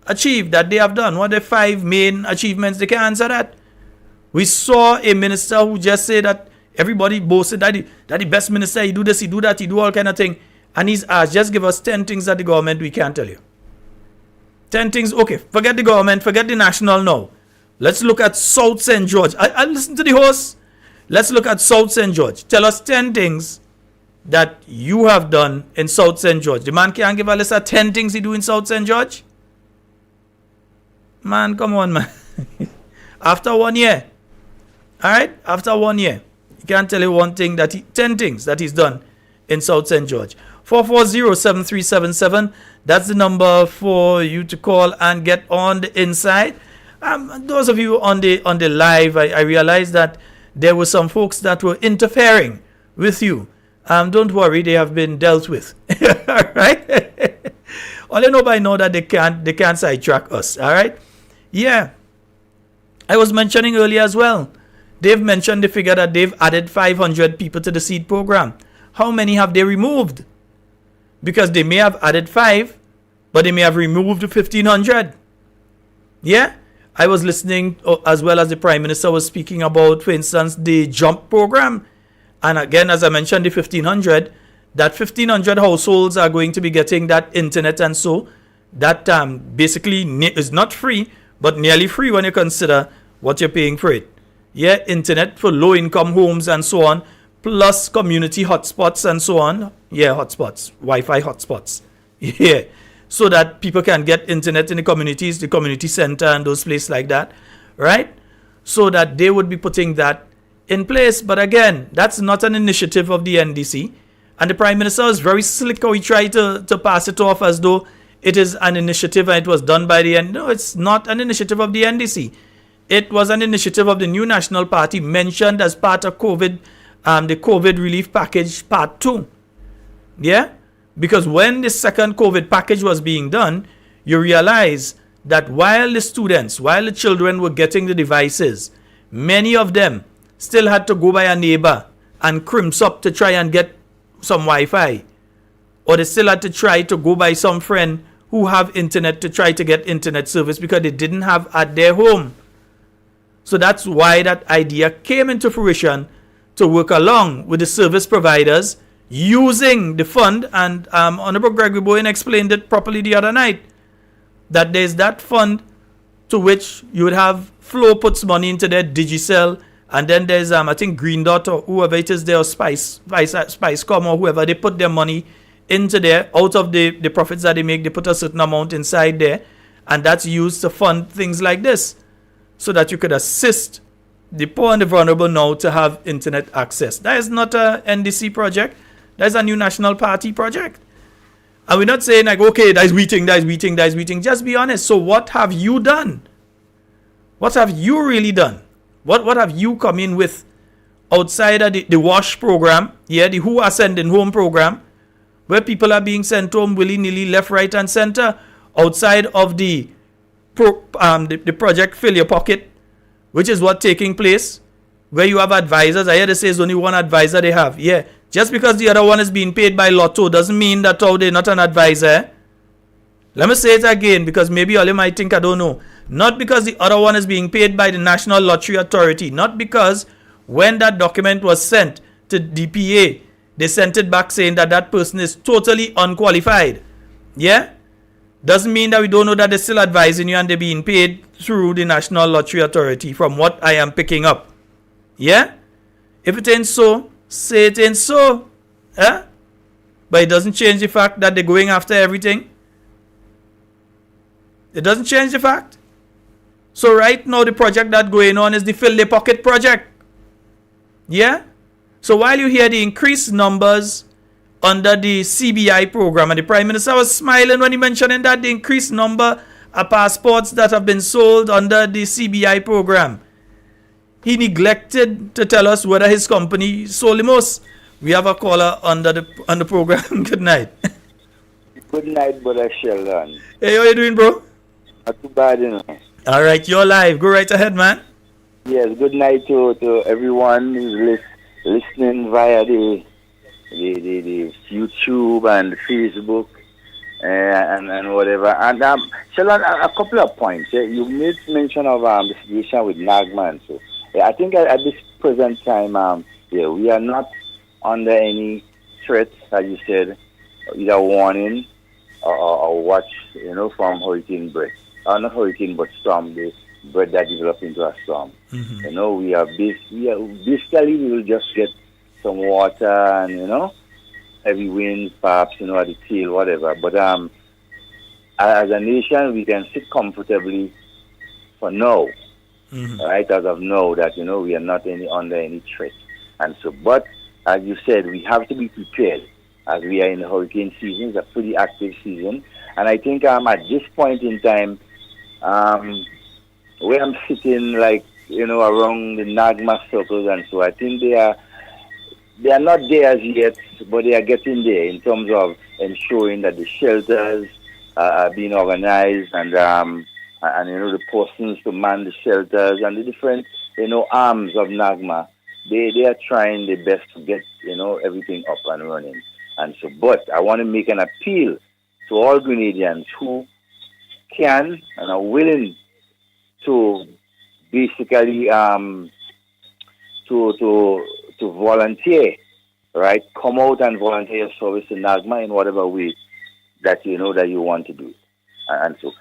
achieve that they have done? What are the 5 main achievements? They can answer that. We saw a minister who just said that everybody boasted that the best minister, he do this, he do that, he do all kind of thing. And he's asked, just give us 10 things that the government we can't tell you. 10 things, okay, forget the government, forget the national now. Let's look at South St. George. I listen to the host. Let's look at South St. George. Tell us 10 things that you have done in South St. George? The man can't give a list of 10 things he do in South St. George? Man, come on, man. After 1 year. All right? After 1 year. He can't tell you 10 things that he's done in South St. George. 440-7377. That's the number for you to call and get on the inside. Those of you on the live, I realized that there were some folks that were interfering with you. Don't worry, they have been dealt with. All right? All you know by now that they can't sidetrack us. All right? Yeah. I was mentioning earlier as well. They've mentioned the figure that they've added 500 people to the seed program. How many have they removed? Because they may have added 5, but they may have removed 1,500. Yeah? I was listening as well as the Prime Minister was speaking about, for instance, the JUMP program. And again, as I mentioned, the 1,500, that 1,500 households are going to be getting that internet, and so that basically is not free, but nearly free when you consider what you're paying for it. Yeah, internet for low-income homes and so on, plus community hotspots and so on. Yeah, hotspots, Wi-Fi hotspots. Yeah, so that people can get internet in the communities, the community center and those places like that, right? So that they would be putting that in place. But again, that's not an initiative of the NDC. And the Prime Minister was very slick how he tried to pass it off as though it is an initiative and it was done by the NDC. No, it's not an initiative of the NDC. It was an initiative of the New National Party mentioned as part of COVID, the COVID relief package part 2. Yeah? Because when the second COVID package was being done, you realize that while the children were getting the devices, many of them still had to go by a neighbor and crimps up to try and get some Wi-Fi. Or they still had to try to go by some friend who have internet to try to get internet service because they didn't have at their home. So that's why that idea came into fruition, to work along with the service providers using the fund. And Honorable Gregory Bowen explained it properly the other night, that there's that fund to which you would have Flow puts money into their Digicel, and then there's I think Green Dot or whoever it is there, or Spicecom or whoever, they put their money into there. Out of the profits that they make, they put a certain amount inside there, and that's used to fund things like this, so that you could assist the poor and the vulnerable now to have internet access. That is not a NDC project. That is a New National Party project. And we're not saying like, okay, that is weating. Just be honest. So what have you done? What have you really done? What have you come in with outside of the WASH program, yeah, the Who Are Sending Home program, where people are being sent home willy-nilly, left, right, and center, outside of the project Fill Your Pocket, which is what taking place, where you have advisors. I hear they say it's only one advisor they have. Yeah, just because the other one is being paid by Lotto doesn't mean that they're not an advisor. Let me say it again, because maybe all you might think I don't know. Not because the other one is being paid by the National Lottery Authority. Not because when that document was sent to DPA, they sent it back saying that that person is totally unqualified. Yeah? Doesn't mean that we don't know that they're still advising you and they're being paid through the National Lottery Authority, from what I am picking up. Yeah? If it ain't so, say it ain't so. Eh? But it doesn't change the fact that they're going after everything. It doesn't change the fact. So right now the project that's going on is the Fill the Pocket project. Yeah? So while you hear the increased numbers under the CBI program, and the Prime Minister was smiling when he mentioned that the increased number of passports that have been sold under the CBI program, he neglected to tell us whether his company sold the most. We have a caller on the program. Good night. Good night, brother Sheldon. Hey, how you doing, bro? Not too bad, you know. All right, you're live. Go right ahead, man. Yes, good night to everyone who's listening via the YouTube and Facebook and whatever. And Sheldon, a couple of points. You made mention of the situation with Nagman. So I think at this present time, we are not under any threat, as you said, either warning or watch, from Hurricane Brett. Not hurricane, but storm. The Brett that developed into a storm. Mm-hmm. We basically we will just get some water and heavy winds, perhaps, at the tail, whatever. But as a nation, we can sit comfortably for now, right? As of now, that we are not under any threat, and so. But as you said, we have to be prepared as we are in the hurricane season. It's a pretty active season, and I think at this point in time, where I'm sitting, like around the NAGMA circles, and so I think they are not there as yet, but they are getting there in terms of ensuring that the shelters are being organized, and the persons to man the shelters and the different arms of NAGMA. They are trying their best to get everything up and running, and so. But I want to make an appeal to all Grenadians who can and are willing to basically to volunteer, right? Come out and volunteer your service in NAGMA in whatever way that that you want to do, and so.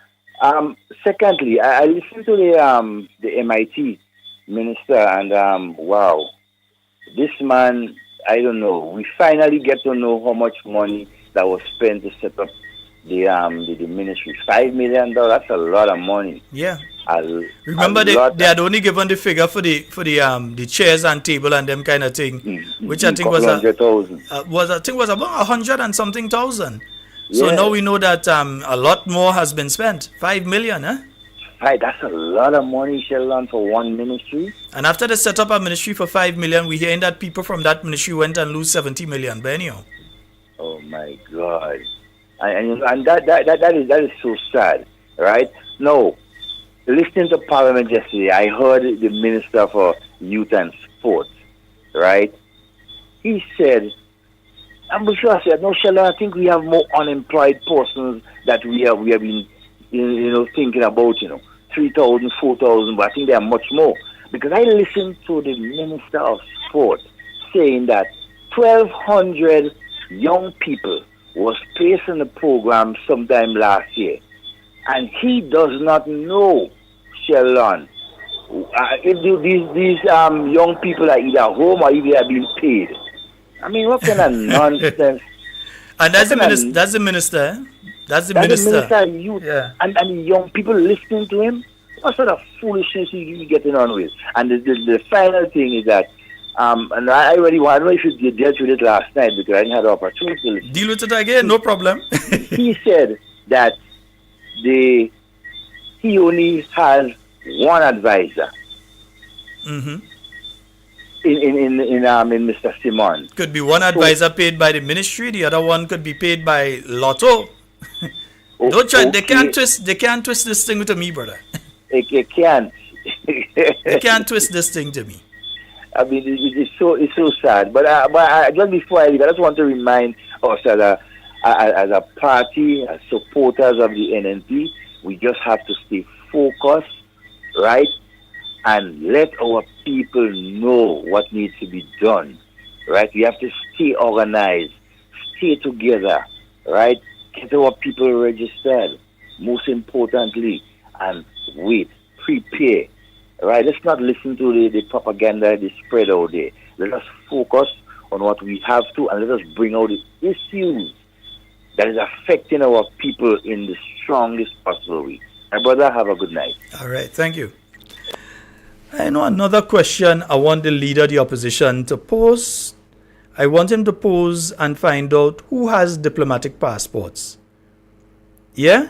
Secondly, I listened to the MIT minister, and wow, this man, I don't know. We finally get to know how much money that was spent to set up the ministry. $5 million. That's a lot of money. Yeah. Remember, they had only given the figure for the chairs and table and them kind of thing, which I think was about 100 and something thousand. So now we know that a lot more has been spent. 5 million, huh? Right, that's a lot of money, Sheldon, for one ministry. And after they set up a ministry for 5 million, we're hearing that people from that ministry went and lose 70 million. But anyhow. Oh my God. And that is so sad, right? No, listening to Parliament yesterday, I heard the Minister for Youth and Sport, right? He said, I'm sure I said, no, Sheldon, I think we have more unemployed persons that we have been, thinking about, 3,000, 4,000, but I think there are much more. Because I listened to the Minister of Sport saying that 1,200 young people was placed in the program sometime last year. And he does not know, Sheldon, if these young people are either home or if they are being paid. I mean, what kind of nonsense? And that's the minister. That's the minister. That's the minister of youth. Yeah. And young people listening to him. What sort of foolishness you getting on with? And the final thing is that, and I don't know if you dealt with it last night because I didn't have the opportunity to deal with it again. No problem. He said that he only has one advisor. In Mr. Simon. Could be one advisor paid by the ministry, the other one could be paid by Lotto. Don't try. Okay. They can't twist this thing to me, brother. They can't. They can't twist this thing to me. I mean, it's so sad. But just before I leave, I just want to remind us that as a party, as supporters of the NNP, we just have to stay focused, right? And let our people know what needs to be done, right? We have to stay organized, stay together, right? Get our people registered, most importantly, and prepare, right? Let's not listen to the propaganda they spread out there. Let us focus on what we have to, and let us bring out the issues that is affecting our people in the strongest possible way. My brother, have a good night. All right, thank you. I know another question I want the leader of the opposition to pose. I want him to pose and find out who has diplomatic passports. Yeah?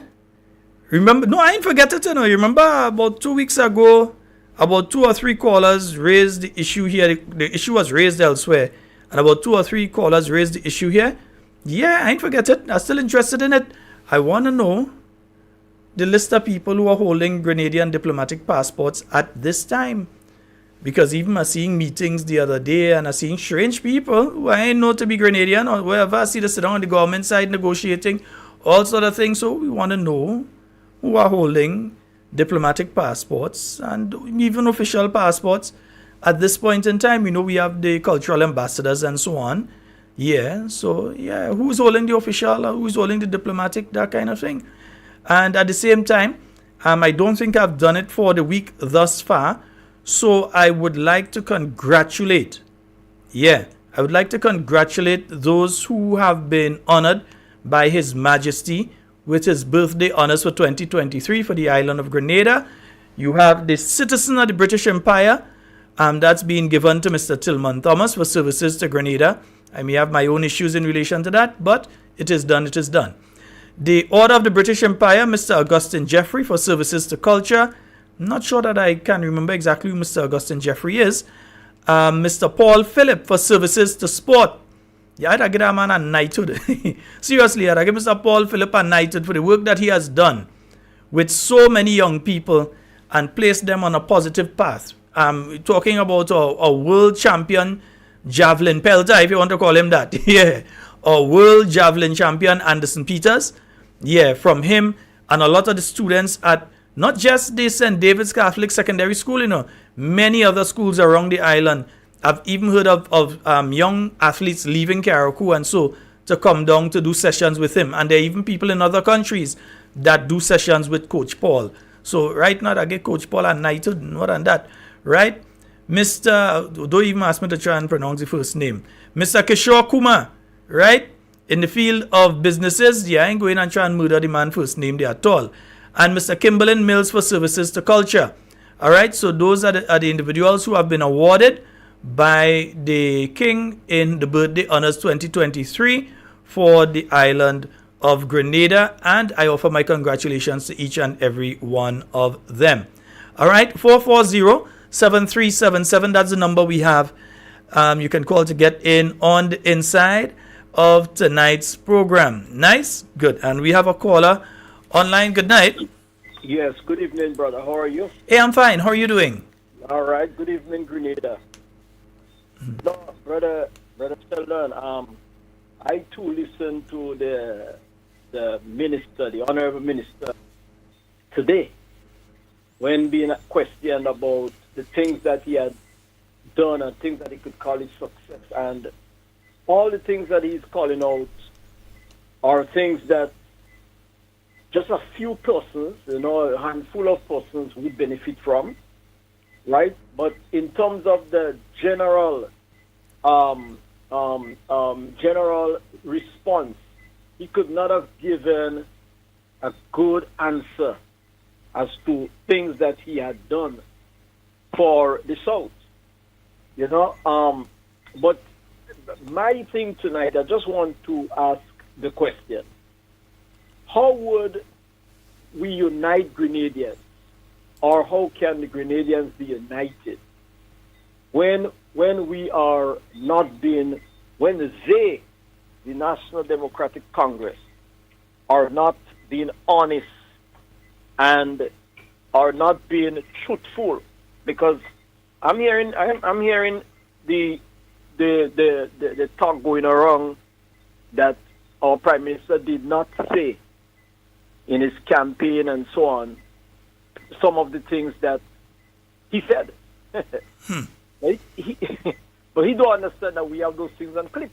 Remember? No, I ain't forget it. You remember about 2 weeks ago, about 2 or 3 callers raised the issue here. The issue was raised elsewhere. And about 2 or 3 callers raised the issue here. Yeah, I ain't forget it. I'm still interested in it. I want to know the list of people who are holding Grenadian diplomatic passports at this time. Because even I seeing meetings the other day and I seeing strange people who I ain't know to be Grenadian or wherever I see them sit down on the government side negotiating, all sort of things. So we want to know who are holding diplomatic passports and even official passports at this point in time. We have the cultural ambassadors and so on. Yeah, so yeah, who's holding the official or who's holding the diplomatic, that kind of thing. And at the same time, I don't think I've done it for the week thus far. So I would like to congratulate. Yeah, I would like to congratulate those who have been honored by His Majesty with his birthday honors for 2023 for the island of Grenada. You have the Citizen of the British Empire, that's being given to Mr. Tillman Thomas for services to Grenada. I may have my own issues in relation to that, but it is done, it is done. The Order of the British Empire, Mr. Augustine Jeffrey for services to culture. Not sure that I can remember exactly who Mr. Augustine Jeffrey is. Mr. Paul Phillip for services to sport. Yeah, I'd give that man a knighthood. Seriously, I'd give Mr. Paul Phillip a knighthood for the work that he has done with so many young people and placed them on a positive path. Talking about a world champion javelin pelter, if you want to call him that. Yeah, a world javelin champion, Anderson Peters. Yeah, from him and a lot of the students at not just the St. David's Catholic Secondary School, many other schools around the island. I've even heard of young athletes leaving Carriacou and so to come down to do sessions with him. And there are even people in other countries that do sessions with Coach Paul. So right now, I get Coach Paul and knighthood, more than that, right? Mr. Don't even ask me to try and pronounce the first name. Mr. Kishore Kumar, right? In the field of businesses, yeah, I ain't going and try and murder the man first name there at all. And Mr. Kimberlin Mills for services to culture. All right, so those are the individuals who have been awarded by the King in the Birthday Honors 2023 for the island of Grenada, and I offer my congratulations to each and every one of them. All right, 440-7377, that's the number we have. You can call to get in on the inside of tonight's program. Nice, good. And we have a caller online. Good night. Yes, good evening, brother. How are you? Hey, I'm fine. How are you doing? All right. Good evening, Grenada. No, brother Sheldon, I too listened to the minister, the honorable minister, today, when being questioned about the things that he had done and things that he could call his success. And all the things that he's calling out are things that just a few persons, a handful of persons would benefit from, right? But in terms of the general general response, he could not have given a good answer as to things that he had done for the South, But my thing tonight, I just want to ask the question: how would we unite Grenadians, or how can the Grenadians be united when we are not being, when they, the National Democratic Congress, are not being honest and are not being truthful? Because I'm hearing the talk going around that our Prime Minister did not say in his campaign and so on some of the things that he said. Right? But he don't understand that we have those things on clip.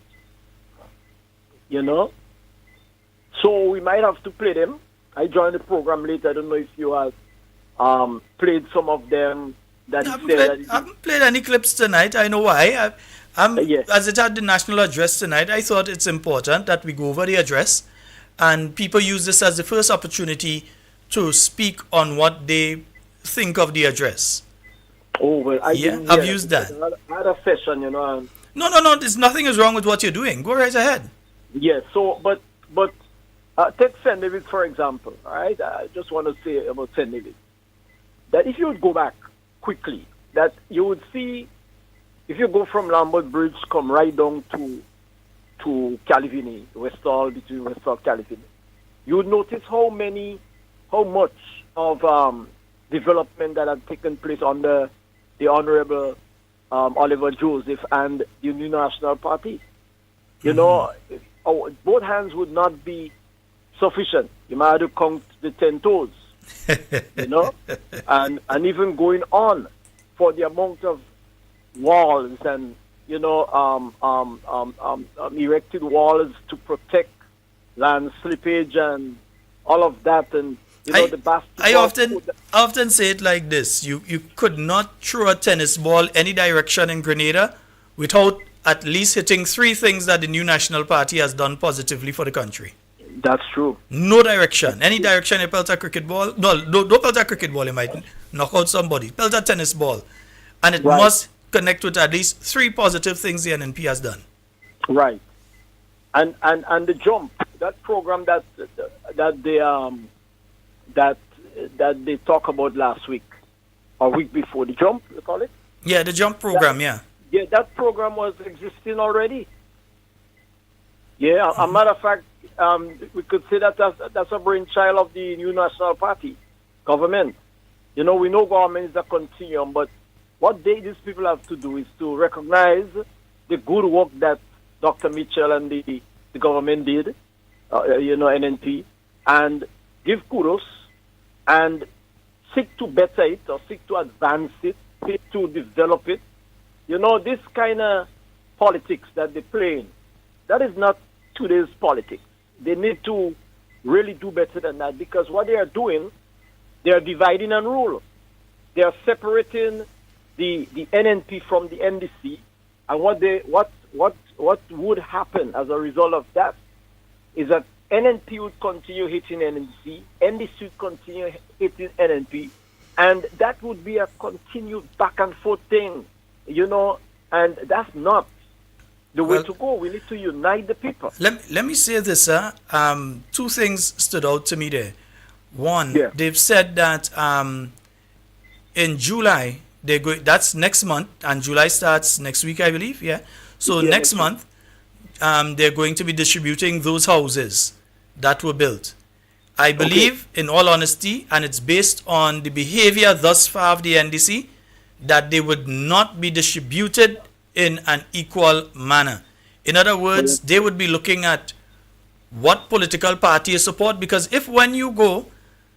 So we might have to play them. I joined the program later. I don't know if you have played some of them that he said. I haven't played any clips tonight. I know why. As it had the national address tonight, I thought it's important that we go over the address and people use this as the first opportunity to speak on what they think of the address. Oh, well, I've used that. I had a session, No, there's nothing is wrong with what you're doing. Go right ahead. Yes, but take St. David, for example, all right? I just want to say about St. David that if you would go back quickly, that you would see, if you go from Lambert Bridge, come right down to Calivini, Westall, between Westall and Calivini, you would notice how much of development that had taken place under the Honorable Oliver Joseph and the New National Party. Both hands would not be sufficient. You might have to count the 10 toes, and even going on for the amount of walls and erected walls to protect land slippage and all of that, and the basketball. I often say it like this: you could not throw a tennis ball any direction in Grenada without at least hitting 3 things that the new National Party has done positively for the country. That's true. No direction. Any direction you pelt a cricket ball. No, don't pelt a cricket ball, you might knock out somebody. Pelt a tennis ball. And it must connect with at least 3 positive things the NNP has done. Right. And the jump, that program that they talk about last week or week before, the jump, you call it? Yeah, the jump program, yeah. Yeah, that program was existing already. Yeah, a matter of fact, we could say that that's a brainchild of the new National Party government. You know, we know government is a continuum, but what these people have to do is to recognize the good work that Dr. Mitchell and the government did, NNP, and give kudos and seek to better it or seek to advance it, seek to develop it. You know, this kind of politics that they're playing, that is not today's politics. They need to really do better than that, because what they are doing, they are dividing and rule. They are separating the NNP from the NDC, and what would happen as a result of that is that NNP would continue hitting NDC, NDC would continue hitting NNP, and that would be a continued back and forth thing, you know, and that's not the way to go. We need to unite the people. Let me say this, sir. 2 things stood out to me there. One, they've said that in July, that's next month, and July starts next week, I believe, yeah? So next month, they're going to be distributing those houses that were built. I believe, in all honesty, and it's based on the behavior thus far of the NDC, that they would not be distributed in an equal manner. In other words, they would be looking at what political party you support, because if when you go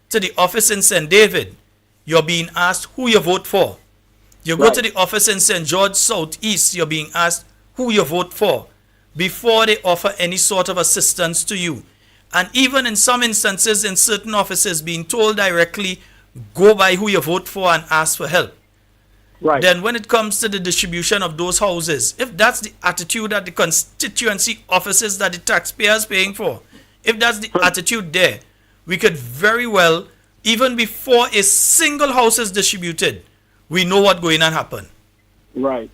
to the office in St. David, you're being asked who you vote for. You go to the office in St. George Southeast, you're being asked who you vote for before they offer any sort of assistance to you. And even in some instances, in certain offices, being told directly, go by who you vote for and ask for help. Right. Then when it comes to the distribution of those houses, if that's the attitude at the constituency offices that the taxpayer is paying for, if that's the attitude there, we could very well, even before a single house is distributed, we know what's going to happen. Right.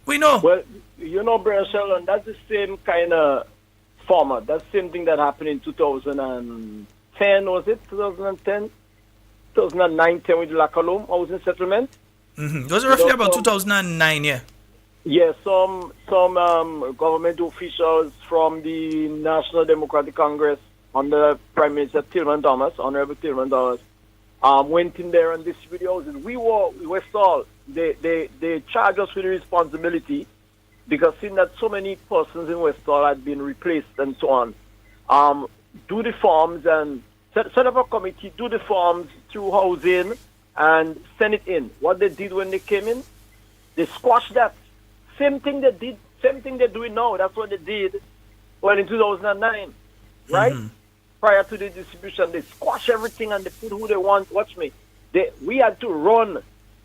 We know. Well, you know, Brother Sheldon, that's the same kind of format. That's the same thing that happened in 2010, was it? 2010? 2009, 10 with the Lacalome housing settlement. Mm-hmm. It was roughly about 2009, yeah. Yeah, some government officials from the National Democratic Congress under Prime Minister Tillman Thomas, Honorable Tillman Thomas, went in there and distributed houses. We were stalled. They charged us with the responsibility because seeing that so many persons in Westall had been replaced and so on. Do the forms and set up a committee, do the forms through housing and send it in. What they did when they came in, they squashed that. Same thing they did, same thing they're doing now. That's what they did in 2009, right? Mm-hmm. Prior to the distribution, they squash everything and they put who they want. Watch me. We had to run,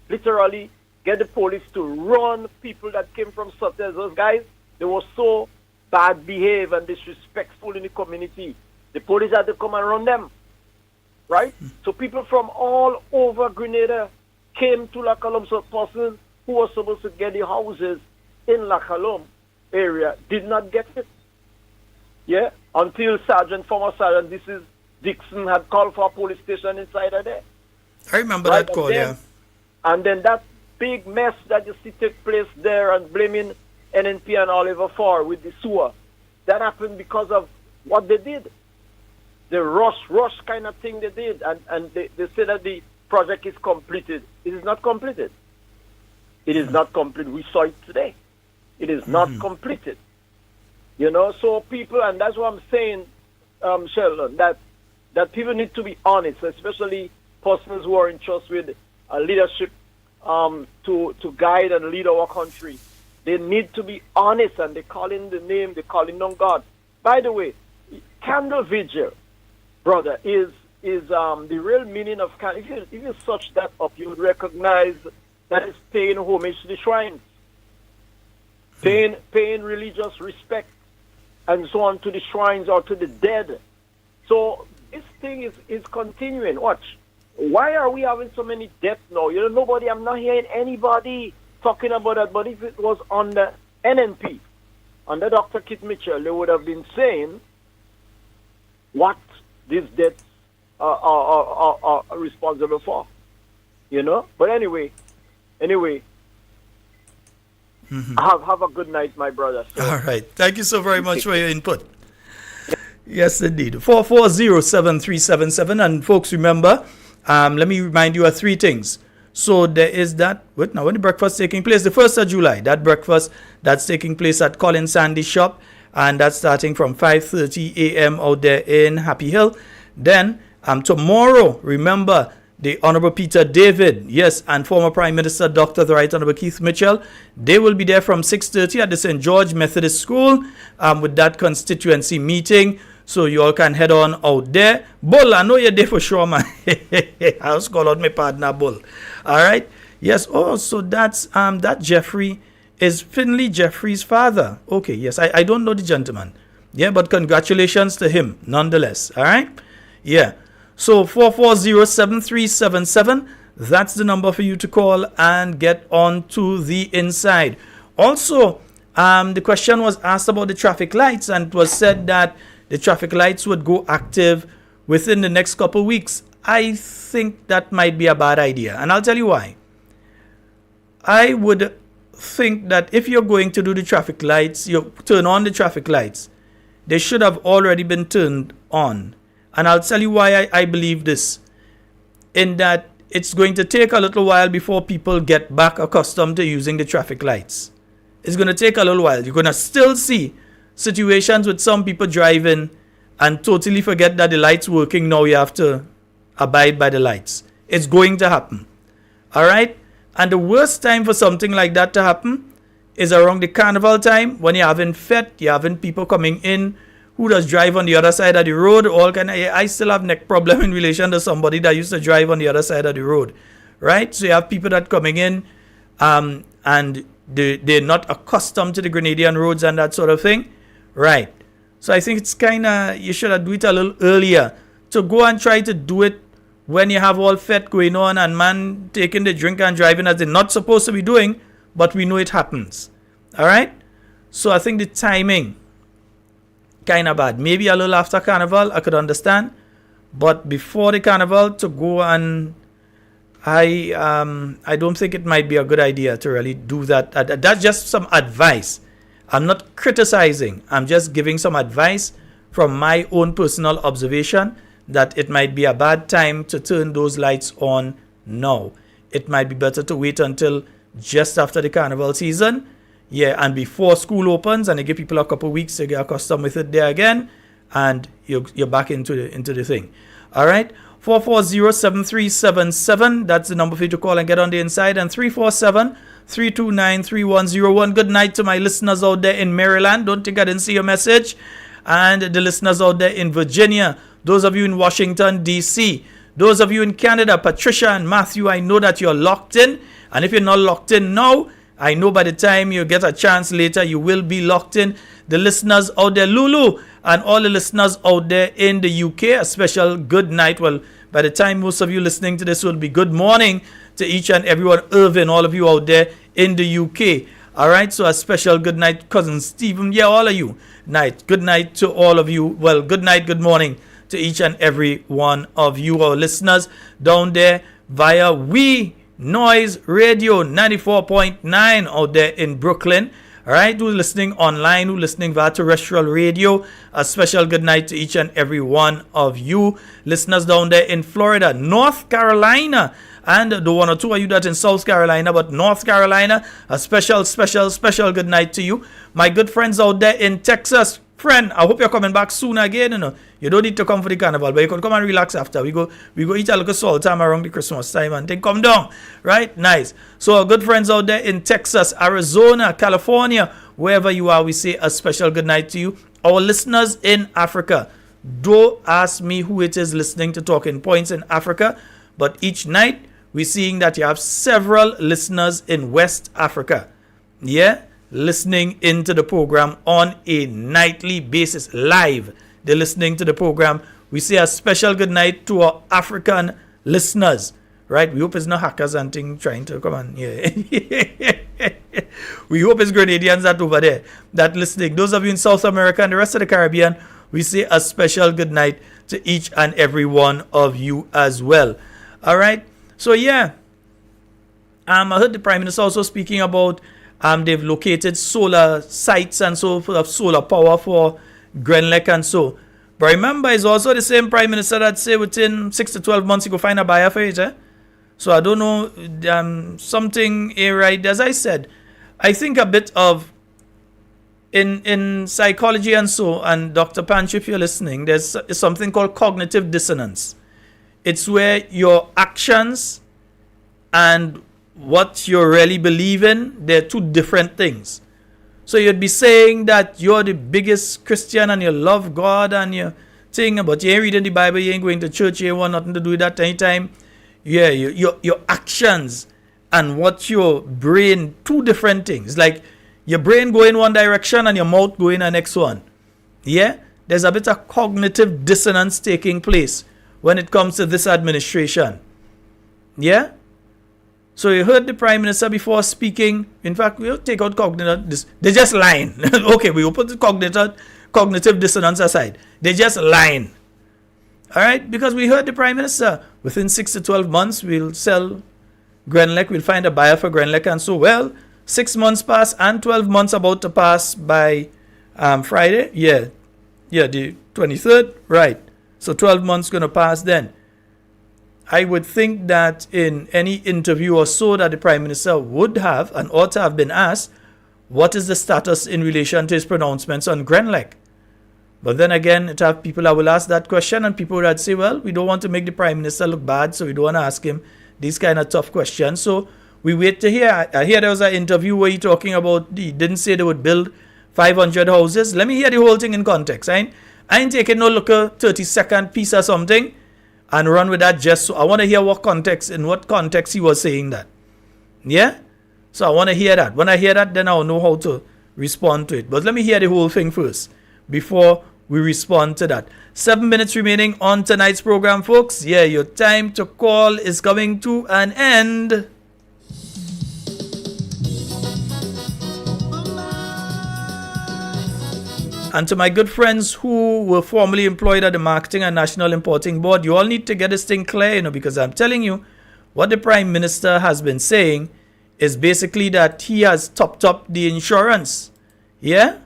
literally, get the police to run people that came from Sutters. Those guys, they were so bad behaved and disrespectful in the community. The police had to come and run them, right? So people from all over Grenada came to La Colombe. So persons who were supposed to get the houses in La Colombe area did not get it. Yeah, until former Sergeant, this is Dixon, had called for a police station inside of there. I remember that call, yeah. And then that big mess that you see take place there and blaming NNP and Oliver for with the sewer, that happened because of what they did. The rush kind of thing they did. And they say that the project is completed. It is not completed. It is not complete. We saw it today. It is not completed. You know, so people, and that's what I'm saying, Sheldon, that people need to be honest, especially persons who are in trust with leadership to guide and lead our country. They need to be honest, and they call in the name, they call in on God. By the way, candle vigil, brother, is the real meaning of candle. If you search that up, you would recognize that it's paying homage to the shrines. paying religious respect and so on to the shrines or to the dead. So this thing is continuing. Watch. Why are we having so many deaths now? Nobody, I'm not hearing anybody talking about that. But if it was on the NNP, under Dr. Kit Mitchell, they would have been saying what these deaths are responsible for. But anyway, have a good night, my brother. So. All right. Thank you so very much for your input. Yes, indeed. 440-7377. And folks, remember, let me remind you of three things. So there is that, when the breakfast taking place? The 1st of July. That breakfast that's taking place at Colin Sandy's shop. And that's starting from 5:30 a.m. out there in Happy Hill. Then tomorrow, remember, the Honorable Peter David, yes, and former Prime Minister Dr. the Right Honorable Keith Mitchell, they will be there from 6:30 at the St. George Methodist School with that constituency meeting. So you all can head on out there. Bull, I know you're there for sure, man. I'll call out my partner, Bull. All right. Yes. Oh, so that's that Jeffrey is Finley Jeffrey's father. Okay. Yes. I don't know the gentleman. Yeah, but congratulations to him nonetheless. All right. Yeah. So 440-7377. That's the number for you to call and get on to the inside. Also, the question was asked about the traffic lights, and it was said that the traffic lights would go active within the next couple of weeks. I think that might be a bad idea, and I'll tell you why. I would think that if you're going to do the traffic lights, you turn on the traffic lights, they should have already been turned on. And I'll tell you why I believe this. In that it's going to take a little while before people get back accustomed to using the traffic lights. It's going to take a little while. You're going to still see situations with some people driving and totally forget that the light's working. Now you have to abide by the lights. It's going to happen. All right? And the worst time for something like that to happen is around the carnival time, when you're having fete, you're having people coming in who does drive on the other side of the road. I still have neck problem in relation to somebody that used to drive on the other side of the road, right? So you have people that coming in and they're not accustomed to the Grenadian roads and that sort of thing, right? So I think it's kind of, you should have do it a little earlier. To go and try to do it when you have all fete going on and man taking the drink and driving as they're not supposed to be doing, but we know it happens, all right? So I think the timing kind of bad. Maybe a little after carnival, I could understand, but before the carnival to go, and I don't think it might be a good idea to really do that. That's just some advice. I'm not criticizing. I'm just giving some advice from my own personal observation that it might be a bad time to turn those lights on now. It might be better to wait until just after the carnival season. Yeah, and before school opens, and they give people a couple of weeks to get accustomed with it there again, and you're back into the thing. All right, 440-7377. That's the number for you to call and get on the inside, and 347-329-3101. Good night to my listeners out there in Maryland. Don't think I didn't see your message, and the listeners out there in Virginia. Those of you in Washington D.C. Those of you in Canada, Patricia and Matthew. I know that you're locked in, and if you're not locked in now, I know by the time you get a chance later, you will be locked in. The listeners out there, Lulu, and all the listeners out there in the UK, a special good night. Well, by the time most of you listening to this will be good morning to each and everyone. Irvin, all of you out there in the UK. All right, so a special good night, cousin Stephen. Yeah, all of you. Night. Good night to all of you. Well, good night, good morning to each and every one of you, our listeners down there via Noise Radio 94.9 out there in Brooklyn. All right, who's listening online, who's listening via terrestrial radio, a special good night to each and every one of you listeners down there in Florida, North Carolina, and the one or two of you that in South Carolina, but North Carolina, a special good night to you. My good friends out there in Texas, friend, I hope you're coming back soon again. You don't need to come for the carnival, but you can come and relax after. We go eat a little salt time around the Christmas time and then come down. Right? Nice. So our good friends out there in Texas, Arizona, California, wherever you are, we say a special good night to you. Our listeners in Africa, don't ask me who it is listening to Talking Points in Africa, but each night we're seeing that you have several listeners in West Africa. Yeah? listening into the program on a nightly basis, live. They're listening to the program. We say a special good night to our African listeners, right? We hope it's not hackers and things trying to come on. Yeah. We hope it's Grenadians that over there that listening. Those of you in South America and the rest of the Caribbean, we say a special good night to each and every one of you as well. All right. So yeah, I heard the Prime Minister also speaking about they've located solar sites and so forth, solar power for Grenlec and so. But remember, it's also the same Prime Minister that say within 6 to 12 months you go find a buyer for it. So I don't know, something right. As I said, I think a bit of in psychology and so, and Dr. Panch, if you're listening, there's something called cognitive dissonance. It's where your actions and what you really believe in, they're two different things. So you'd be saying that you're the biggest Christian and you love God and you thing, but you ain't reading the Bible, you ain't going to church, you ain't want nothing to do with that anytime. Yeah, your actions and what your brain, two different things. Like your brain go in one direction and your mouth go in the next one. Yeah, there's a bit of cognitive dissonance taking place when it comes to this administration. Yeah. So you heard the Prime Minister before speaking. In fact, we'll take out cognitive. They're just lying. Okay, we'll put the cognitive dissonance aside. They're just lying. All right, because we heard the Prime Minister. Within 6 to 12 months, we'll sell Grenlec. We'll find a buyer for Grenlec. And so, well, 6 months pass and 12 months about to pass by Friday. Yeah, the 23rd. Right. So 12 months going to pass then. I would think that in any interview or so that the Prime Minister would have and ought to have been asked, what is the status in relation to his pronouncements on Grenlec? But then again, it have people that will ask that question and people that say, well, we don't want to make the Prime Minister look bad, so we don't want to ask him these kind of tough questions. So we wait to hear. I hear there was an interview where he talking about, he didn't say they would build 500 houses. Let me hear the whole thing in context. I ain't taking no look a 30-second piece or something and run with that just so. I want to hear in what context he was saying that. Yeah? So I want to hear that. When I hear that, then I'll know how to respond to it. But let me hear the whole thing first before we respond to that. 7 minutes remaining on tonight's program, folks. Yeah, your time to call is coming to an end. And to my good friends who were formerly employed at the Marketing and National Importing Board, you all need to get this thing clear, because I'm telling you, what the Prime Minister has been saying is basically that he has topped up the insurance. Yeah?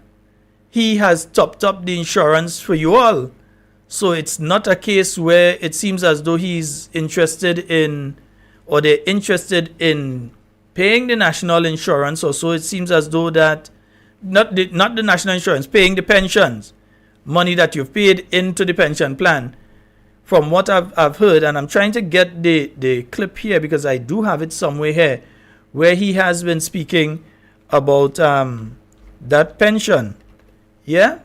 He has topped up the insurance for you all. So it's not a case where it seems as though he's interested in, or they're interested in paying the national insurance, or so it seems as though that not the national insurance, paying the pensions, money that you've paid into the pension plan. From what I've heard, and I'm trying to get the clip here because I do have it somewhere here, where he has been speaking about that pension. Yeah?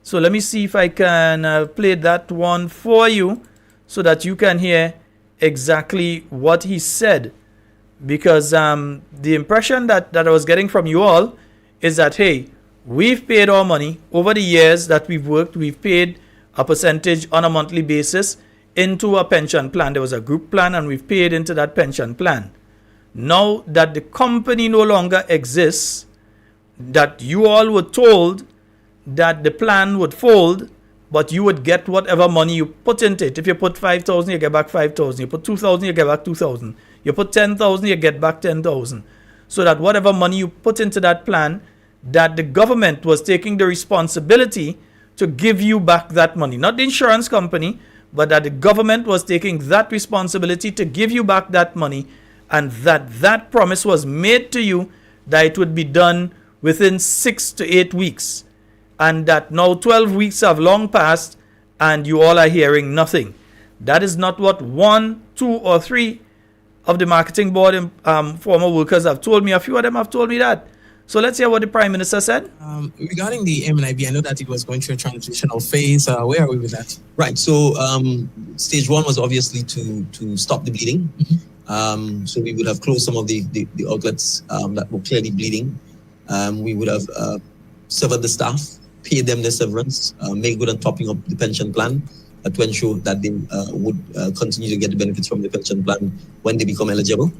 So let me see if I can play that one for you so that you can hear exactly what he said. Because the impression that I was getting from you all is that, hey, we've paid our money over the years that we've worked. We've paid a percentage on a monthly basis into a pension plan. There was a group plan and we've paid into that pension plan. Now that the company no longer exists, that you all were told that the plan would fold, but you would get whatever money you put into it. If you put 5,000, you get back 5,000. You put 2,000, you get back 2,000. You put 10,000, you get back 10,000. So that whatever money you put into that plan, that the government was taking the responsibility to give you back that money. Not the insurance company, but that the government was taking that responsibility to give you back that money, and that promise was made to you that it would be done within 6 to 8 weeks. And that now 12 weeks have long passed and you all are hearing nothing. That is not what 1, 2, or 3 of the marketing board former workers have told me. A few of them have told me that. So let's hear what the Prime Minister said. Regarding the MNIB, I know that it was going through a transitional phase. Where are we with that? Right. So stage 1 was obviously to stop the bleeding. Mm-hmm. So we would have closed some of the outlets that were clearly bleeding. We would have severed the staff, paid them their severance, made good on topping up the pension plan to ensure that they would continue to get the benefits from the pension plan when they become eligible.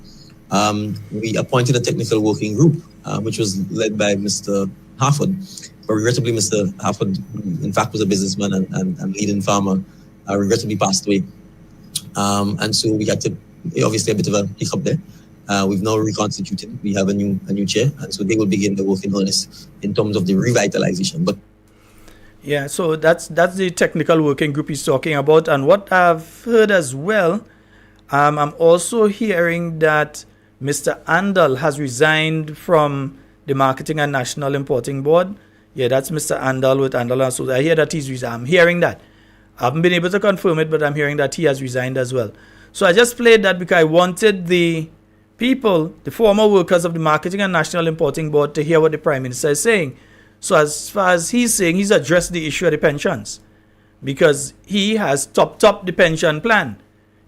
We appointed a technical working group, which was led by Mr. Harford. But regrettably, Mr. Harford, in fact, was a businessman and leading farmer, regrettably passed away. And so we had to, obviously, a bit of a hiccup there. We've now reconstituted. We have a new chair, and so they will begin the work in earnest in terms of the revitalization. But yeah, so that's the technical working group he's talking about. And what I've heard as well, I'm also hearing that Mr. Andal has resigned from the Marketing and National Importing Board. Yeah, that's Mr. Andal with Andal. So I hear that he's resigned. I'm hearing that. I haven't been able to confirm it, but I'm hearing that he has resigned as well. So I just played that because I wanted the people, the former workers of the Marketing and National Importing Board, to hear what the Prime Minister is saying. So as far as he's saying, he's addressed the issue of the pensions because he has topped up the pension plan.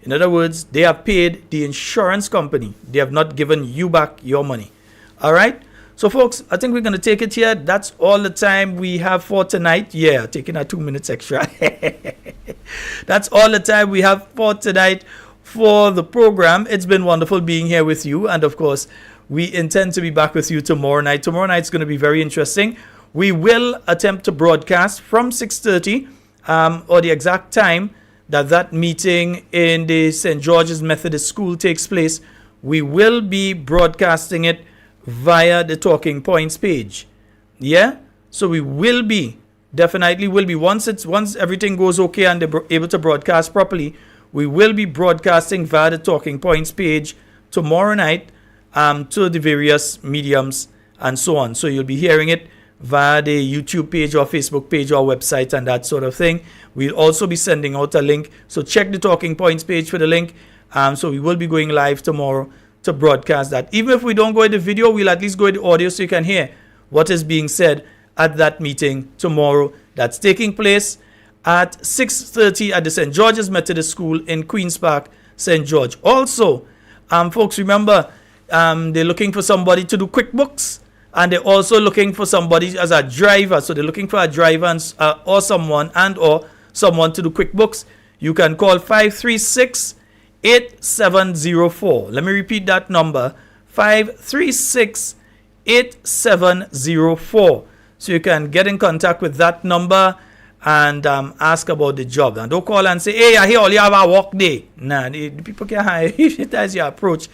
In other words, they have paid the insurance company. They have not given you back your money. All right? So, folks, I think we're going to take it here. That's all the time we have for tonight. Yeah, taking our 2 minutes extra. That's all the time we have for tonight for the program. It's been wonderful being here with you. And, of course, we intend to be back with you tomorrow night. Tomorrow night's going to be very interesting. We will attempt to broadcast from 6:30 or the exact time that meeting in the St. George's Methodist School takes place. We will be broadcasting it via the Talking Points page. Yeah? So we will be, definitely will be, once everything goes okay and they're able to broadcast properly, we will be broadcasting via the Talking Points page tomorrow night to the various mediums and so on. So you'll be hearing it via the YouTube page or Facebook page or website and that sort of thing. We'll also be sending out a link. So check the Talking Points page for the link. So we will be going live tomorrow to broadcast that. Even if we don't go in the video, we'll at least go in the audio so you can hear what is being said at that meeting tomorrow. That's taking place at 6:30 at the St. George's Methodist School in Queen's Park, St. George. Also, folks, remember, they're looking for somebody to do QuickBooks. And they're also looking for somebody as a driver. So they're looking for a driver or someone to do QuickBooks. You can call 536-8704. Let me repeat that number. 536-8704. So you can get in contact with that number and ask about the job. And don't call and say, hey, I hear all you have a work day. Nah, the people can't hire if that's your approach.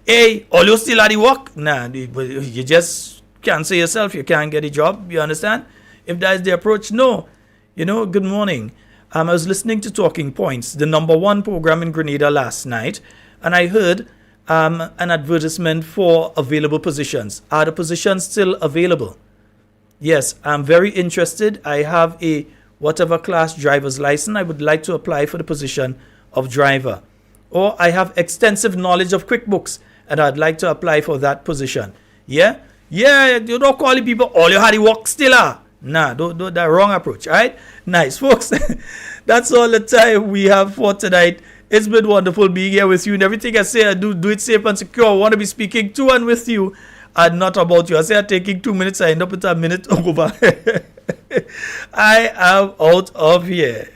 Hey, all you still at the work? Nah, you just can't say yourself you can't get a job. You understand? If that is the approach, no. Good morning. I was listening to Talking Points, the #1 program in Grenada last night, and I heard an advertisement for available positions. Are the positions still available? Yes, I'm very interested. I have a whatever class driver's license. I would like to apply for the position of driver. Or I have extensive knowledge of QuickBooks, and I'd like to apply for that position. Yeah? Yeah, you don't call the people, all you had to work still are. Nah, don't that wrong approach, all right? Nice, folks. That's all the time we have for tonight. It's been wonderful being here with you, and everything I say, I do it safe and secure. I want to be speaking to and with you, and not about you. I say I'm taking 2 minutes, I end up with a minute over. I am out of here.